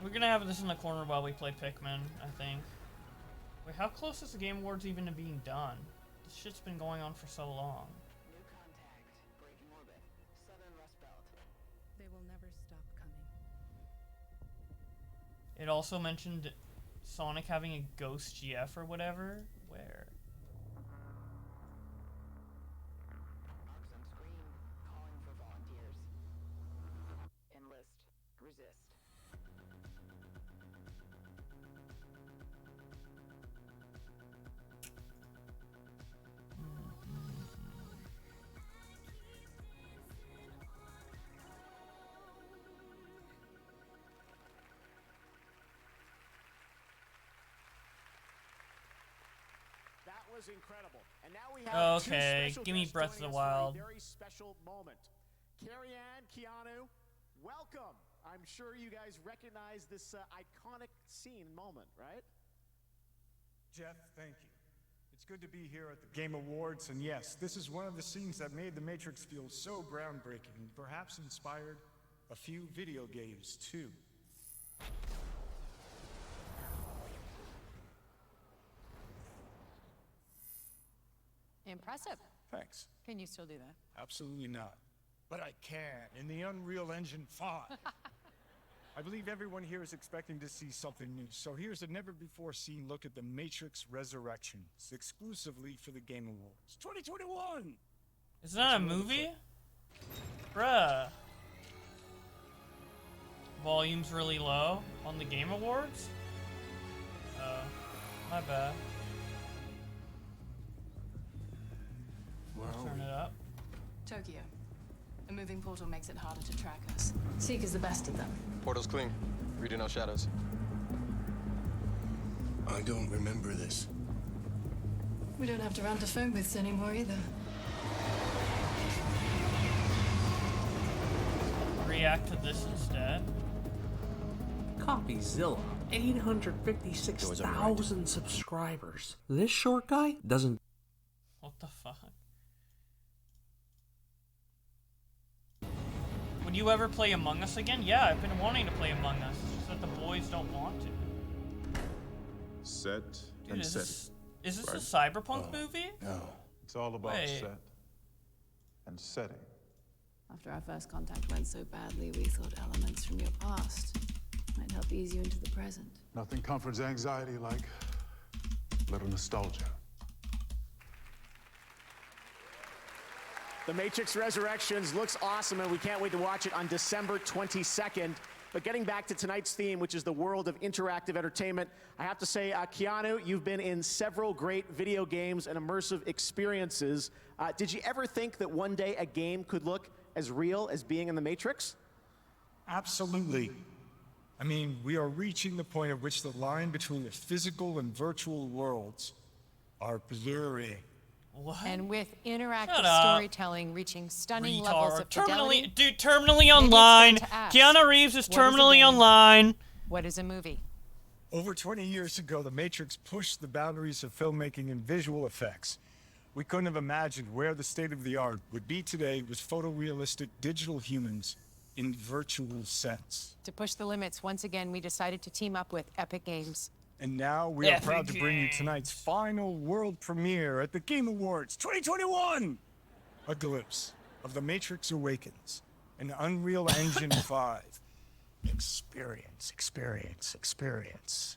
We're gonna have this in the corner while we play Pikmin, I think. Wait, how close is the Game Awards even to being done? This shit's been going on for so long. They will never It also mentioned Sonic having a ghost GF or whatever. Where? That was incredible. And now we have two Okay, special give me guests Breath of joining the us for a Wild. very special moment. Carrie Ann, Keanu, welcome. I'm sure you guys recognize this iconic scene moment, right? Jeff, thank you. It's good to be here at the Game Awards, and yes, this is one of the scenes that made The Matrix feel so groundbreaking, and perhaps inspired a few video games, too. Impressive. Thanks. Can you still do that? Absolutely not. But I can, in the Unreal Engine 5. I believe everyone here is expecting to see something new, so here's a never-before-seen look at The Matrix Resurrections, exclusively for the Game Awards 2021! Is that a movie? Bruh. Volume's really low on the Game Awards? Oh, my bad. Turn it up. Tokyo. A moving portal makes it harder to track us. Seek is the best of them. Portal's clean. Reading no shadows. I don't remember this. We don't have to run to phone booths anymore either. React to this instead. CopyZilla. 856,000 subscribers. This short guy doesn't. What the fuck? Would you ever play Among Us again? Yeah, I've been wanting to play Among Us. It's just that the boys don't want to. Set Dude, and is set. this Right. a cyberpunk movie? No. It's all about Wait. set and setting. After our first contact went so badly, we thought elements from your past might help ease you into the present. Nothing comforts anxiety like a little nostalgia. The Matrix Resurrections looks awesome, and we can't wait to watch it on December 22nd. But getting back to tonight's theme, which is the world of interactive entertainment, I have to say, Keanu, you've been in several great video games and immersive experiences. Did you ever think that one day a game could look as real as being in the Matrix? Absolutely. I mean, we are reaching the point at which the line between the physical and virtual worlds are blurring. What? And with interactive Shut up. storytelling reaching stunning levels of fidelity, Terminally online. to ask, Keanu Reeves is what is a terminally game? online. what is a movie? Over 20 years ago, The Matrix pushed the boundaries of filmmaking and visual effects. We couldn't have imagined where the state of the art would be today with photorealistic digital humans in virtual sets. To push the limits, once again, we decided to team up with Epic Games. And now we are Epic proud to bring you tonight's final world premiere at the Game Awards 2021! A glimpse of The Matrix Awakens, an Unreal Engine 5. Experience, experience, experience.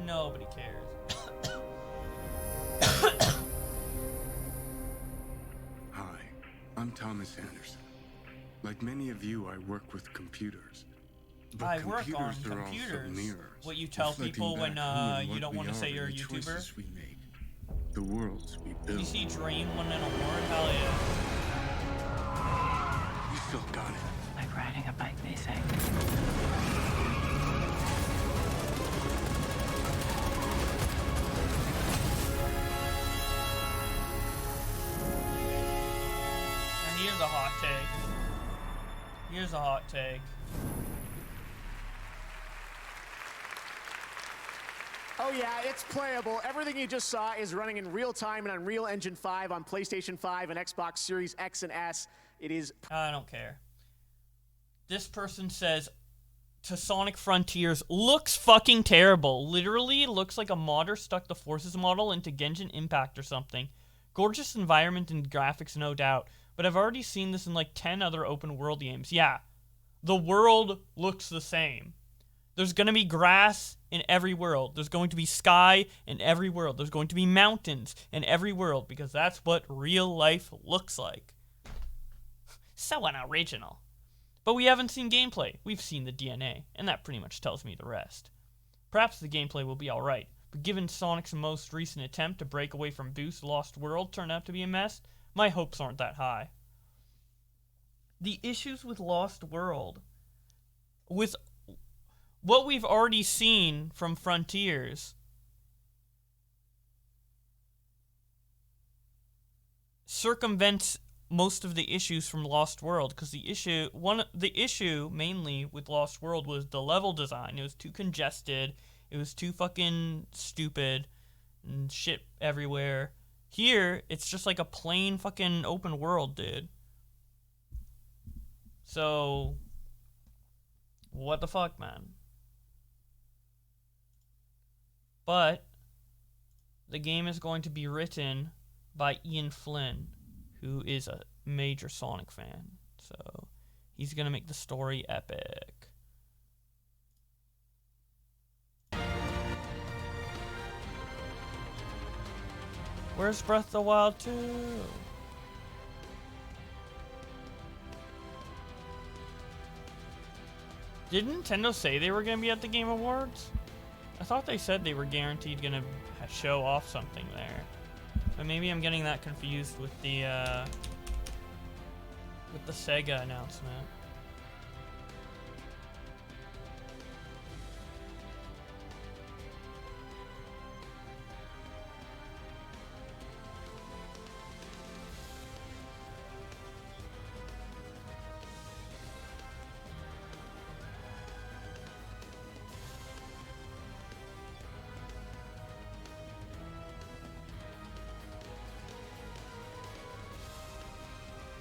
Nobody cares. Hi, I'm Thomas Anderson. Like many of you, I work with computers. But I work on computers are also computers. mirrors, What you tell reflecting people when back who and you what don't we want to are say you're a and the YouTuber? choices we make, the worlds we Did build. you see Dream won an award? Hell yeah. You still got it. Like riding a bike, they say. And here's a hot take. Here's a hot take. Oh yeah, it's playable. Everything you just saw is running in real time in Unreal Engine 5 on PlayStation 5 and Xbox Series X and S. It is... I don't care. This person says to Sonic Frontiers looks fucking terrible. Literally looks like a modder stuck the Forces model into Genshin Impact or something. Gorgeous environment and graphics, no doubt. but I've already seen this in like 10 other open world games. Yeah, the world looks the same. There's going to be grass in every world. There's going to be sky in every world. There's going to be mountains in every world, because that's what real life looks like. So unoriginal. But we haven't seen gameplay. We've seen the DNA, and that pretty much tells me the rest. Perhaps the gameplay will be alright, but given Sonic's most recent attempt to break away from Boost, Lost World turned out to be a mess, my hopes aren't that high. The issues with Lost World, with what we've already seen from Frontiers, circumvents most of the issues from Lost World, because the issue mainly with Lost World was the level design. It was too congested, it was too fucking stupid, and shit everywhere. Here, it's just like a plain fucking open world, dude. So, what the fuck, man? But the game is going to be written by Ian Flynn, who is a major Sonic fan. So he's going to make the story epic. Where's Breath of the Wild 2? Did Nintendo say they were going to be at the Game Awards? I thought they said they were guaranteed going to show off something there. But maybe I'm getting that confused with the Sega announcement.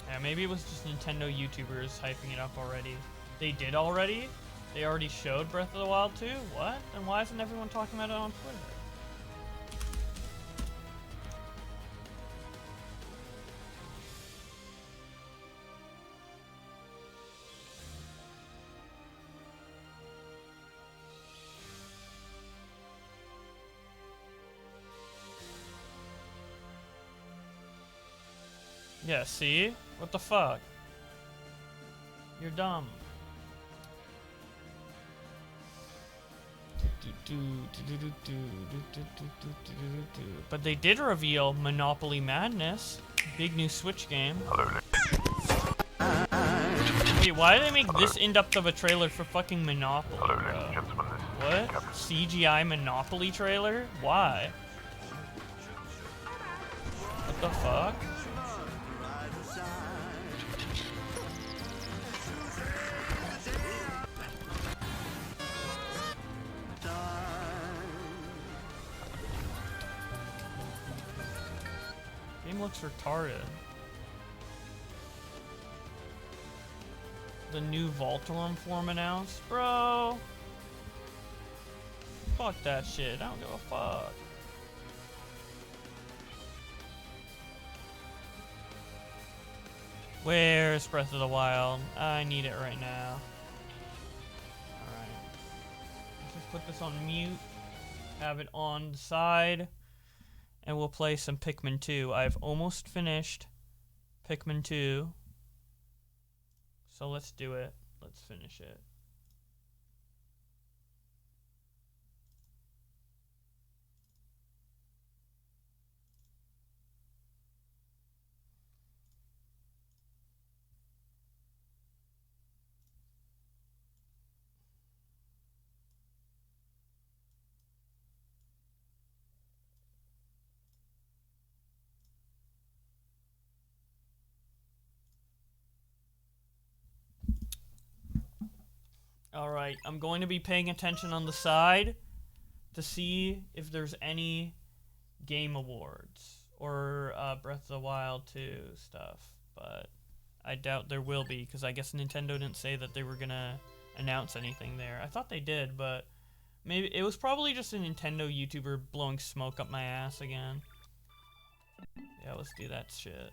Yeah, maybe it was just Nintendo YouTubers hyping it up already. They did already? They already showed Breath of the Wild 2? What? Then why isn't everyone talking about it on Twitter? Yeah, see? What the fuck? You're dumb. But they did reveal Monopoly Madness. Big new Switch game. Wait, why did they make this in-depth of a trailer for fucking Monopoly, bro? What? CGI Monopoly trailer? Why? What the fuck? Game looks retarded. The new Voltorem form announced? Bro! Fuck that shit. I don't give a fuck. Where's Breath of the Wild? I need it right now. Alright. Let's just put this on mute. Have it on the side. And we'll play some Pikmin 2. I've almost finished Pikmin 2. So let's do it. Let's finish it. Alright, I'm going to be paying attention on the side to see if there's any Game Awards or Breath of the Wild 2 stuff, but I doubt there will be, because I guess Nintendo didn't say that they were gonna announce anything there. I thought they did, but maybe it was probably just a Nintendo YouTuber blowing smoke up my ass again. Yeah, let's do that shit.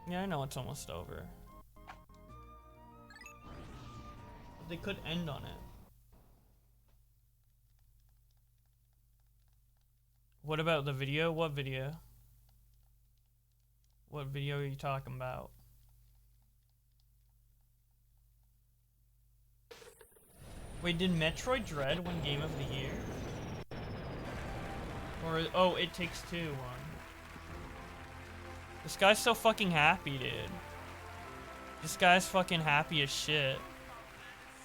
Yeah, I know it's almost over. They could end on it. What about the video? What video? What video are you talking about? Wait, did Metroid Dread win Game of the Year? Or, oh, It Takes Two won. This guy's so fucking happy, dude. This guy's fucking happy as shit.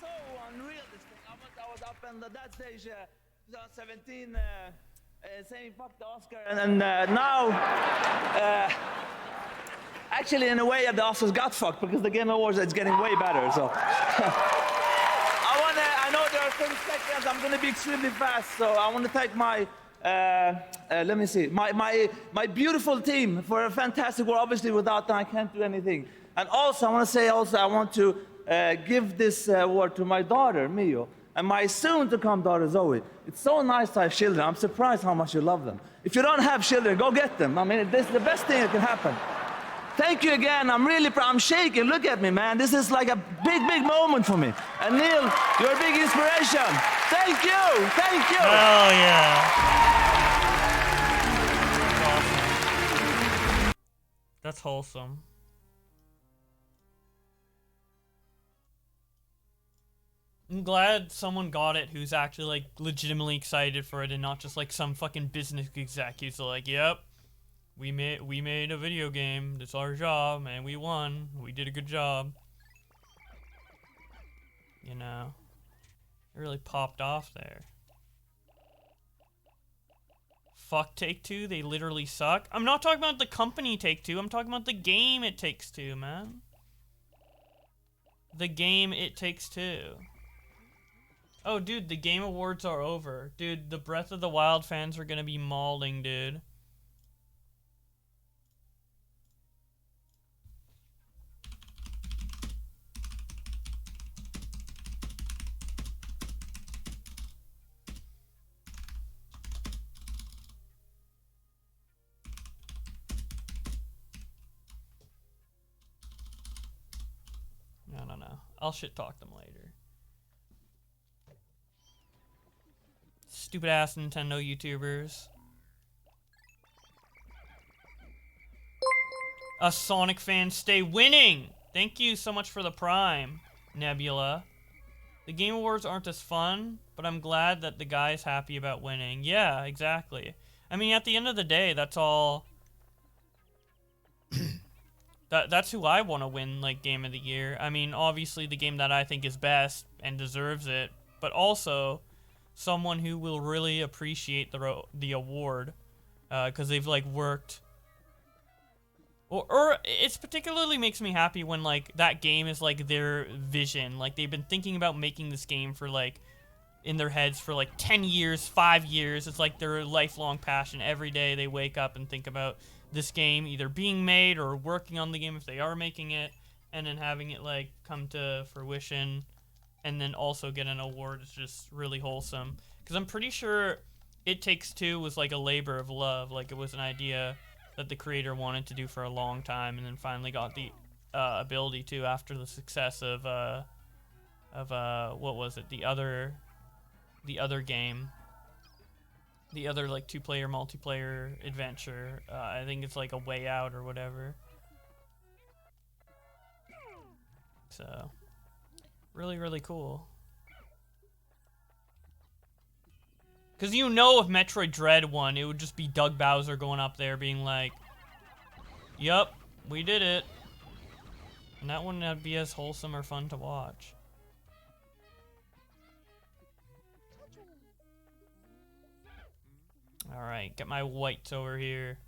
So unreal, this thing. I was up on that stage 2017 saying fuck the Oscar. And now, actually, in a way, the Oscars got fucked because the Game Awards is getting way better. So I know there are 30 seconds. I'm going to be extremely fast. So I want to thank my let me see. My beautiful team for a fantastic work. Obviously, without them, I can't do anything. And also, I want to say, I want to give this award to my daughter, Mio, and my soon-to-come daughter, Zoe. It's so nice to have children. I'm surprised how much you love them. If you don't have children, go get them. I mean, this is the best thing that can happen. Thank you again. I'm really proud. I'm shaking. Look at me, man. This is like a big, big moment for me. And Neil, you're a big inspiration. Thank you. Thank you. Oh, yeah. That's wholesome. I'm glad someone got it who's actually, like, legitimately excited for it and not just, like, some fucking business exec who's like, yep, we made a video game. It's our job, and we won. We did a good job. You know? It really popped off there. Fuck Take-Two, they literally suck. I'm not talking about the company Take-Two, I'm talking about the game It Takes Two, man. The game It Takes Two. Oh, dude, the Game Awards are over. Dude, the Breath of the Wild fans are gonna be mauling, dude. No. I'll shit talk them later. Stupid ass Nintendo YouTubers. Us Sonic fans stay winning! Thank you so much for the Prime, Nebula. The Game Awards aren't as fun, but I'm glad that the guy's happy about winning. Yeah, exactly. I mean, at the end of the day, that's all... That's who I want to win, like, Game of the Year. I mean, obviously the game that I think is best and deserves it, but also someone who will really appreciate the award, because they've, like, worked... Or it's particularly makes me happy when, like, that game is, like, their vision. Like, they've been thinking about making this game for, like, in their heads for, like, 10 years, 5 years. It's, like, their lifelong passion. Every day they wake up and think about this game either being made or working on the game if they are making it, and then having it, like, come to fruition and then also get an award is just really wholesome. Because I'm pretty sure It Takes Two was, like, a labor of love. Like, it was an idea that the creator wanted to do for a long time and then finally got the ability to after the success of what was it, the other game, the other, like, 2-player multiplayer adventure. I think it's like A Way Out or whatever. So really, really cool. Because you know if Metroid Dread won, it would just be Doug Bowser going up there being like, yup, we did it. And that wouldn't be as wholesome or fun to watch. Alright, get my whites over here.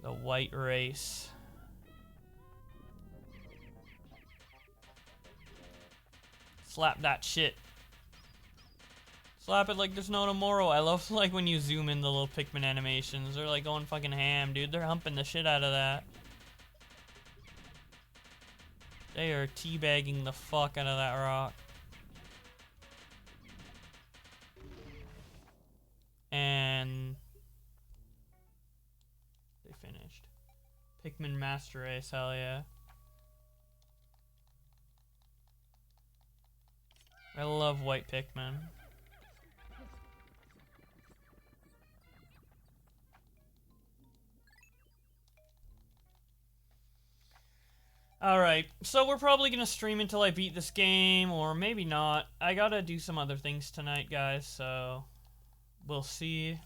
The white race. Slap that shit. Slap it like there's no tomorrow. I love, like, when you zoom in the little Pikmin animations. They're, like, going fucking ham, dude. They're humping the shit out of that. They are teabagging the fuck out of that rock. And... they finished. Pikmin Master Race, hell yeah. I love white Pikmin. Alright, so we're probably gonna stream until I beat this game, or maybe not. I gotta do some other things tonight, guys, so we'll see.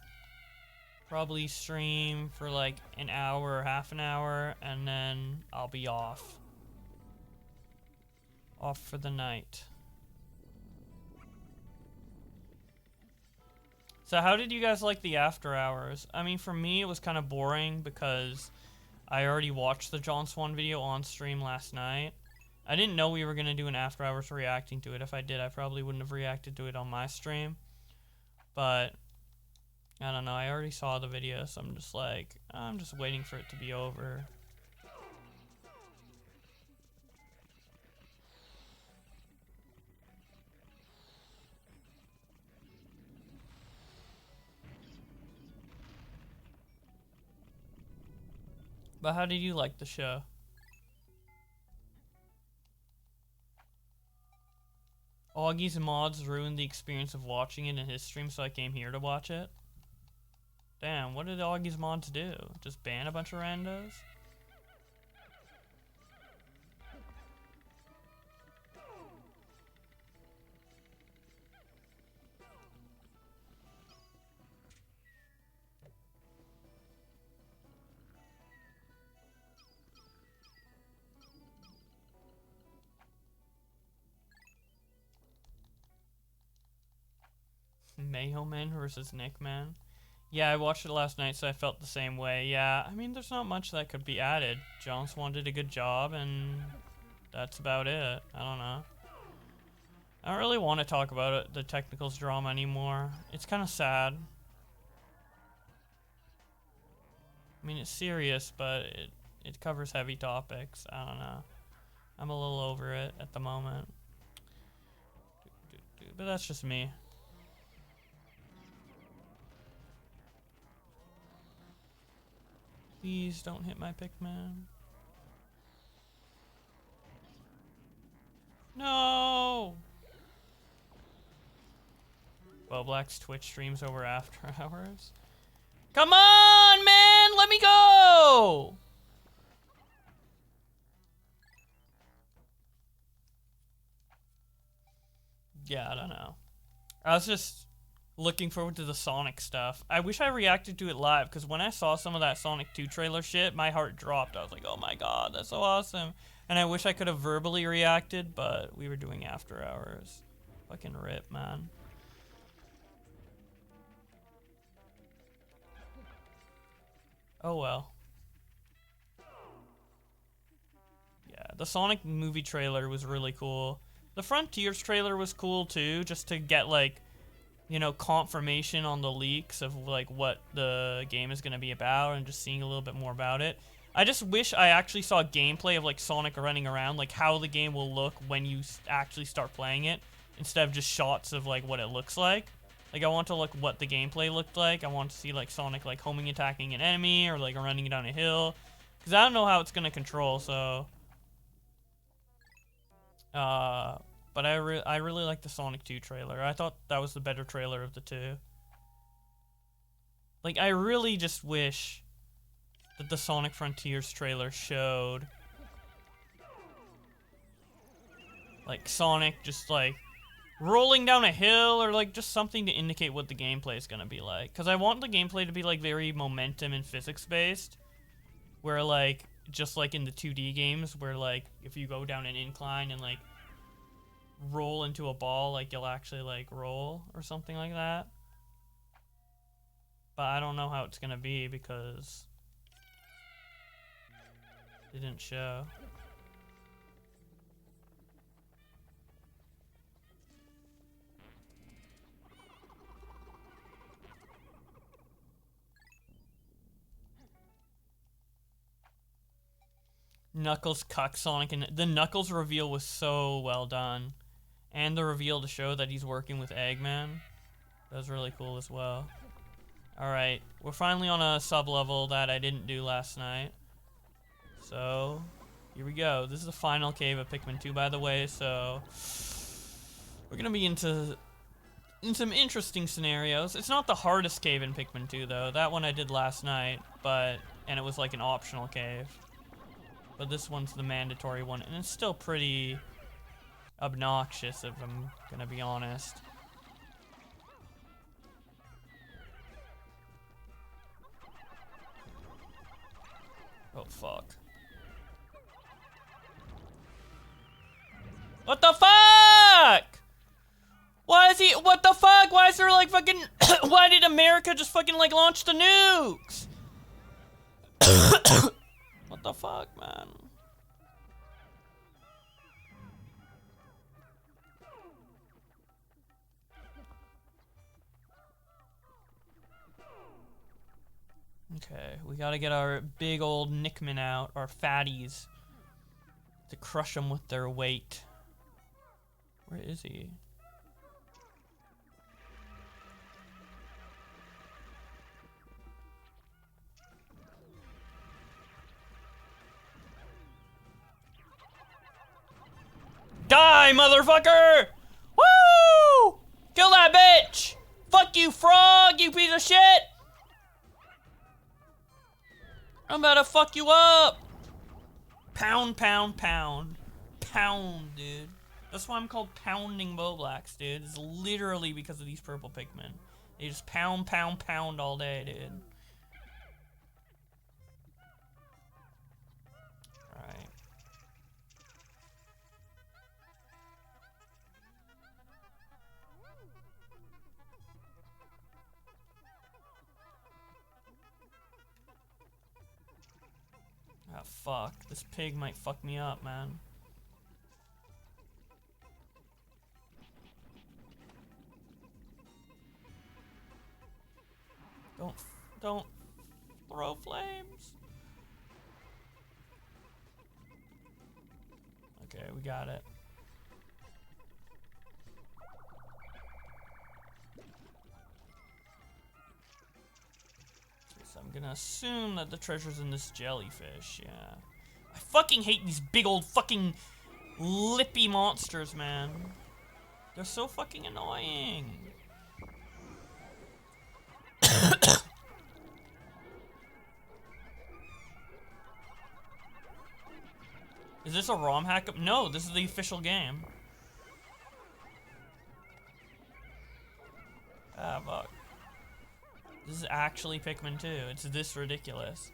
Probably stream for like an hour or half an hour, and then I'll be off. Off for the night. So how did you guys like the after hours? I mean, for me, it was kind of boring because I already watched the John Swan video on stream last night. I didn't know we were going to do an after hours reacting to it. If I did, I probably wouldn't have reacted to it on my stream. But I don't know, I already saw the video, so I'm just like, I'm just waiting for it to be over. But how did you like the show? Augie's mods ruined the experience of watching it in his stream, so I came here to watch it. Damn, what did Augie's mods do? Just ban a bunch of randos? Mayo Man versus Nick Man. Yeah, I watched it last night, so I felt the same way. Yeah, I mean, there's not much that could be added. John Swan did a good job, and that's about it. I don't know. I don't really want to talk about it, the technicals drama anymore. It's kind of sad. I mean, it's serious, but it covers heavy topics. I don't know. I'm a little over it at the moment. But that's just me. Please don't hit my Pikmin. No! Bowblax Twitch streams over after hours. Come on, man! Let me go! Yeah, I don't know. I was just looking forward to the Sonic stuff. I wish I reacted to it live, because when I saw some of that Sonic 2 trailer shit, my heart dropped. I was like, oh my god, that's so awesome. And I wish I could have verbally reacted, but we were doing after hours. Fucking rip, man. Oh well. Yeah, the Sonic movie trailer was really cool. The Frontiers trailer was cool too, just to get like, you know, confirmation on the leaks of like what the game is going to be about and just seeing a little bit more about it. I just wish I actually saw gameplay of like Sonic running around, like how the game will look when you actually start playing it, instead of just shots of like what it looks like. Like I want to look what the gameplay looked like. I want to see like Sonic like homing attacking an enemy or like running down a hill, because I don't know how it's going to control, so but I really like the Sonic 2 trailer. I thought that was the better trailer of the two. Like, I really just wish that the Sonic Frontiers trailer showed like Sonic just like rolling down a hill, or like just something to indicate what the gameplay is gonna be like. Because I want the gameplay to be like very momentum and physics based, where like just like in the 2D games, where like if you go down an incline and like roll into a ball, like you'll actually like roll or something like that. But I don't know how it's gonna be because it didn't show. Knuckles cuck Sonic, and the Knuckles reveal was so well done. And the reveal to show that he's working with Eggman. That was really cool as well. Alright, we're finally on a sub-level that I didn't do last night. So, here we go. This is the final cave of Pikmin 2, by the way, so we're gonna be in some interesting scenarios. It's not the hardest cave in Pikmin 2, though. That one I did last night, and it was like an optional cave. But this one's the mandatory one, and it's still pretty obnoxious, if I'm gonna be honest. Oh, fuck. What the fuck? Why is he? What the fuck? Why is there like fucking? Why did America just fucking like launch the nukes? What the fuck, man? Okay, we gotta get our big old Nickmen out, our fatties, to crush them with their weight. Where is he? Die, motherfucker! Woo! Kill that bitch! Fuck you, frog, you piece of shit! I'm about to fuck you up! Pound, pound, pound. Pound, dude. That's why I'm called Pounding Bowblax, dude. It's literally because of these purple Pikmin. They just pound, pound, pound all day, dude. Alright. Ah, fuck. This pig might fuck me up, man. Don't throw flames. Okay, we got it. So I'm gonna assume that the treasure's in this jellyfish, yeah. I fucking hate these big old fucking lippy monsters, man. They're so fucking annoying. Is this a ROM hack? No, this is the official game. Ah, fuck. This is actually Pikmin 2. It's this ridiculous.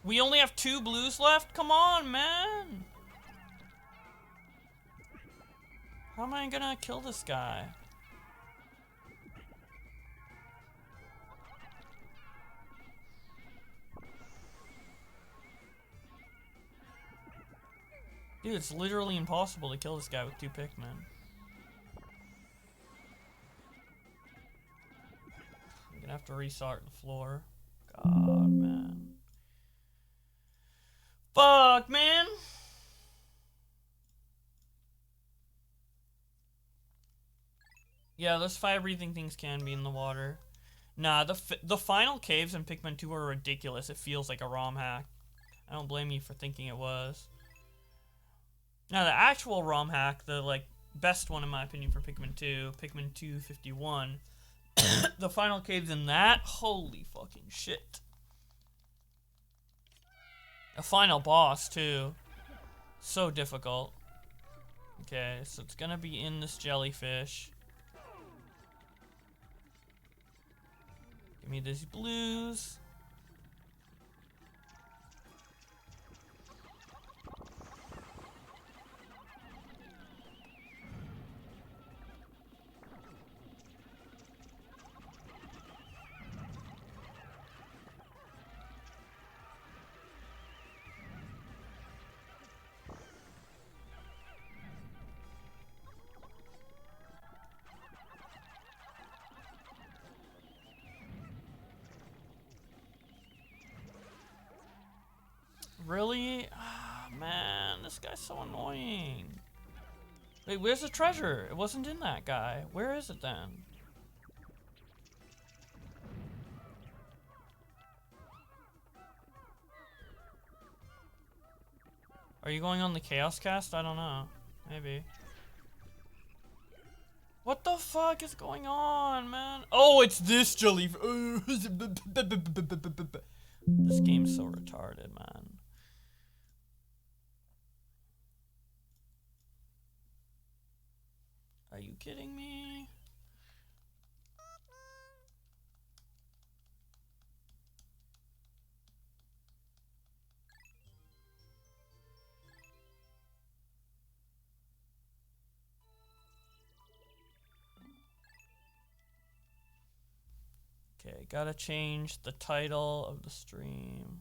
We only have 2 blues left? Come on, man! How am I gonna kill this guy? Dude, it's literally impossible to kill this guy with 2 Pikmin. I'm gonna have to restart the floor. God, man. Fuck, man! Yeah, those fire-breathing things can be in the water. Nah, the final caves in Pikmin 2 are ridiculous. It feels like a ROM hack. I don't blame you for thinking it was. Now, the actual ROM hack, the, like, best one in my opinion for Pikmin 2, Pikmin 251, the final caves in that, holy fucking shit. A final boss, too. So difficult. Okay, so it's gonna be in this jellyfish. Give me these blues. Really? Ah, man, this guy's so annoying. Wait, where's the treasure? It wasn't in that guy. Where is it then? Are you going on the Chaos Cast? I don't know. Maybe. What the fuck is going on, man? Oh, it's this jelly. This game's so retarded, man. Are you kidding me? Okay, gotta change the title of the stream.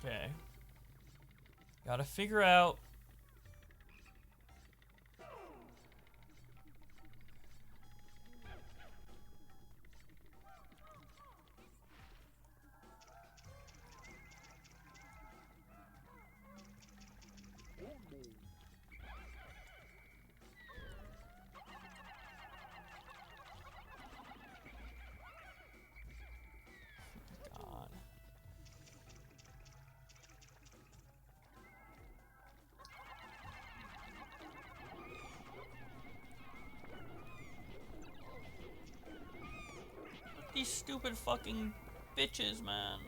Okay. Gotta figure out. God. These stupid fucking bitches, man.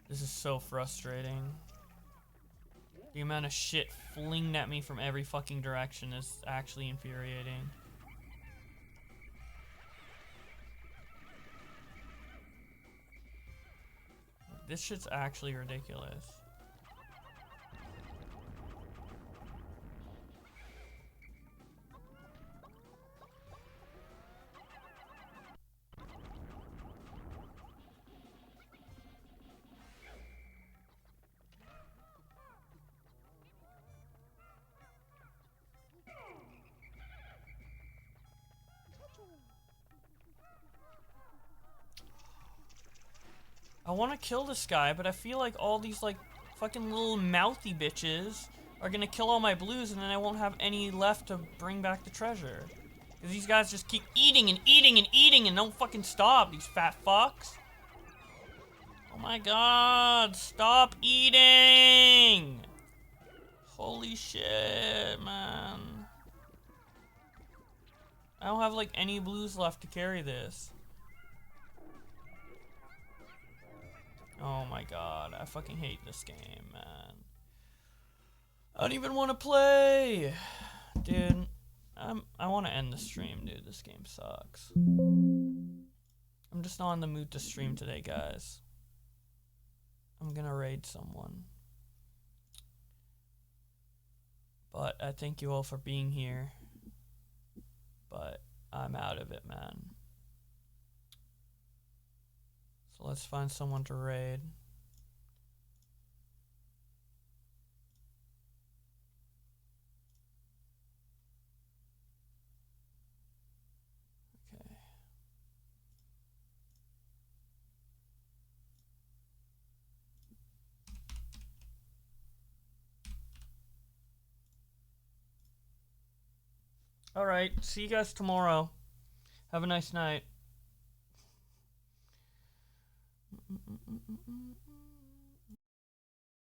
This is so frustrating. The amount of shit flinged at me from every fucking direction is actually infuriating. This shit's actually ridiculous. I want to kill this guy, but I feel like all these, like, fucking little mouthy bitches are gonna kill all my blues, and then I won't have any left to bring back the treasure. Because these guys just keep eating and eating and eating and don't fucking stop, these fat fucks. Oh my god, stop eating! Holy shit, man. I don't have, like, any blues left to carry this. Oh my god, I fucking hate this game, man. I don't even want to play! Dude, I want to end the stream, dude. This game sucks. I'm just not in the mood to stream today, guys. I'm gonna raid someone. But I thank you all for being here. But I'm out of it, man. So let's find someone to raid. Okay. Alright, see you guys tomorrow. Have a nice night.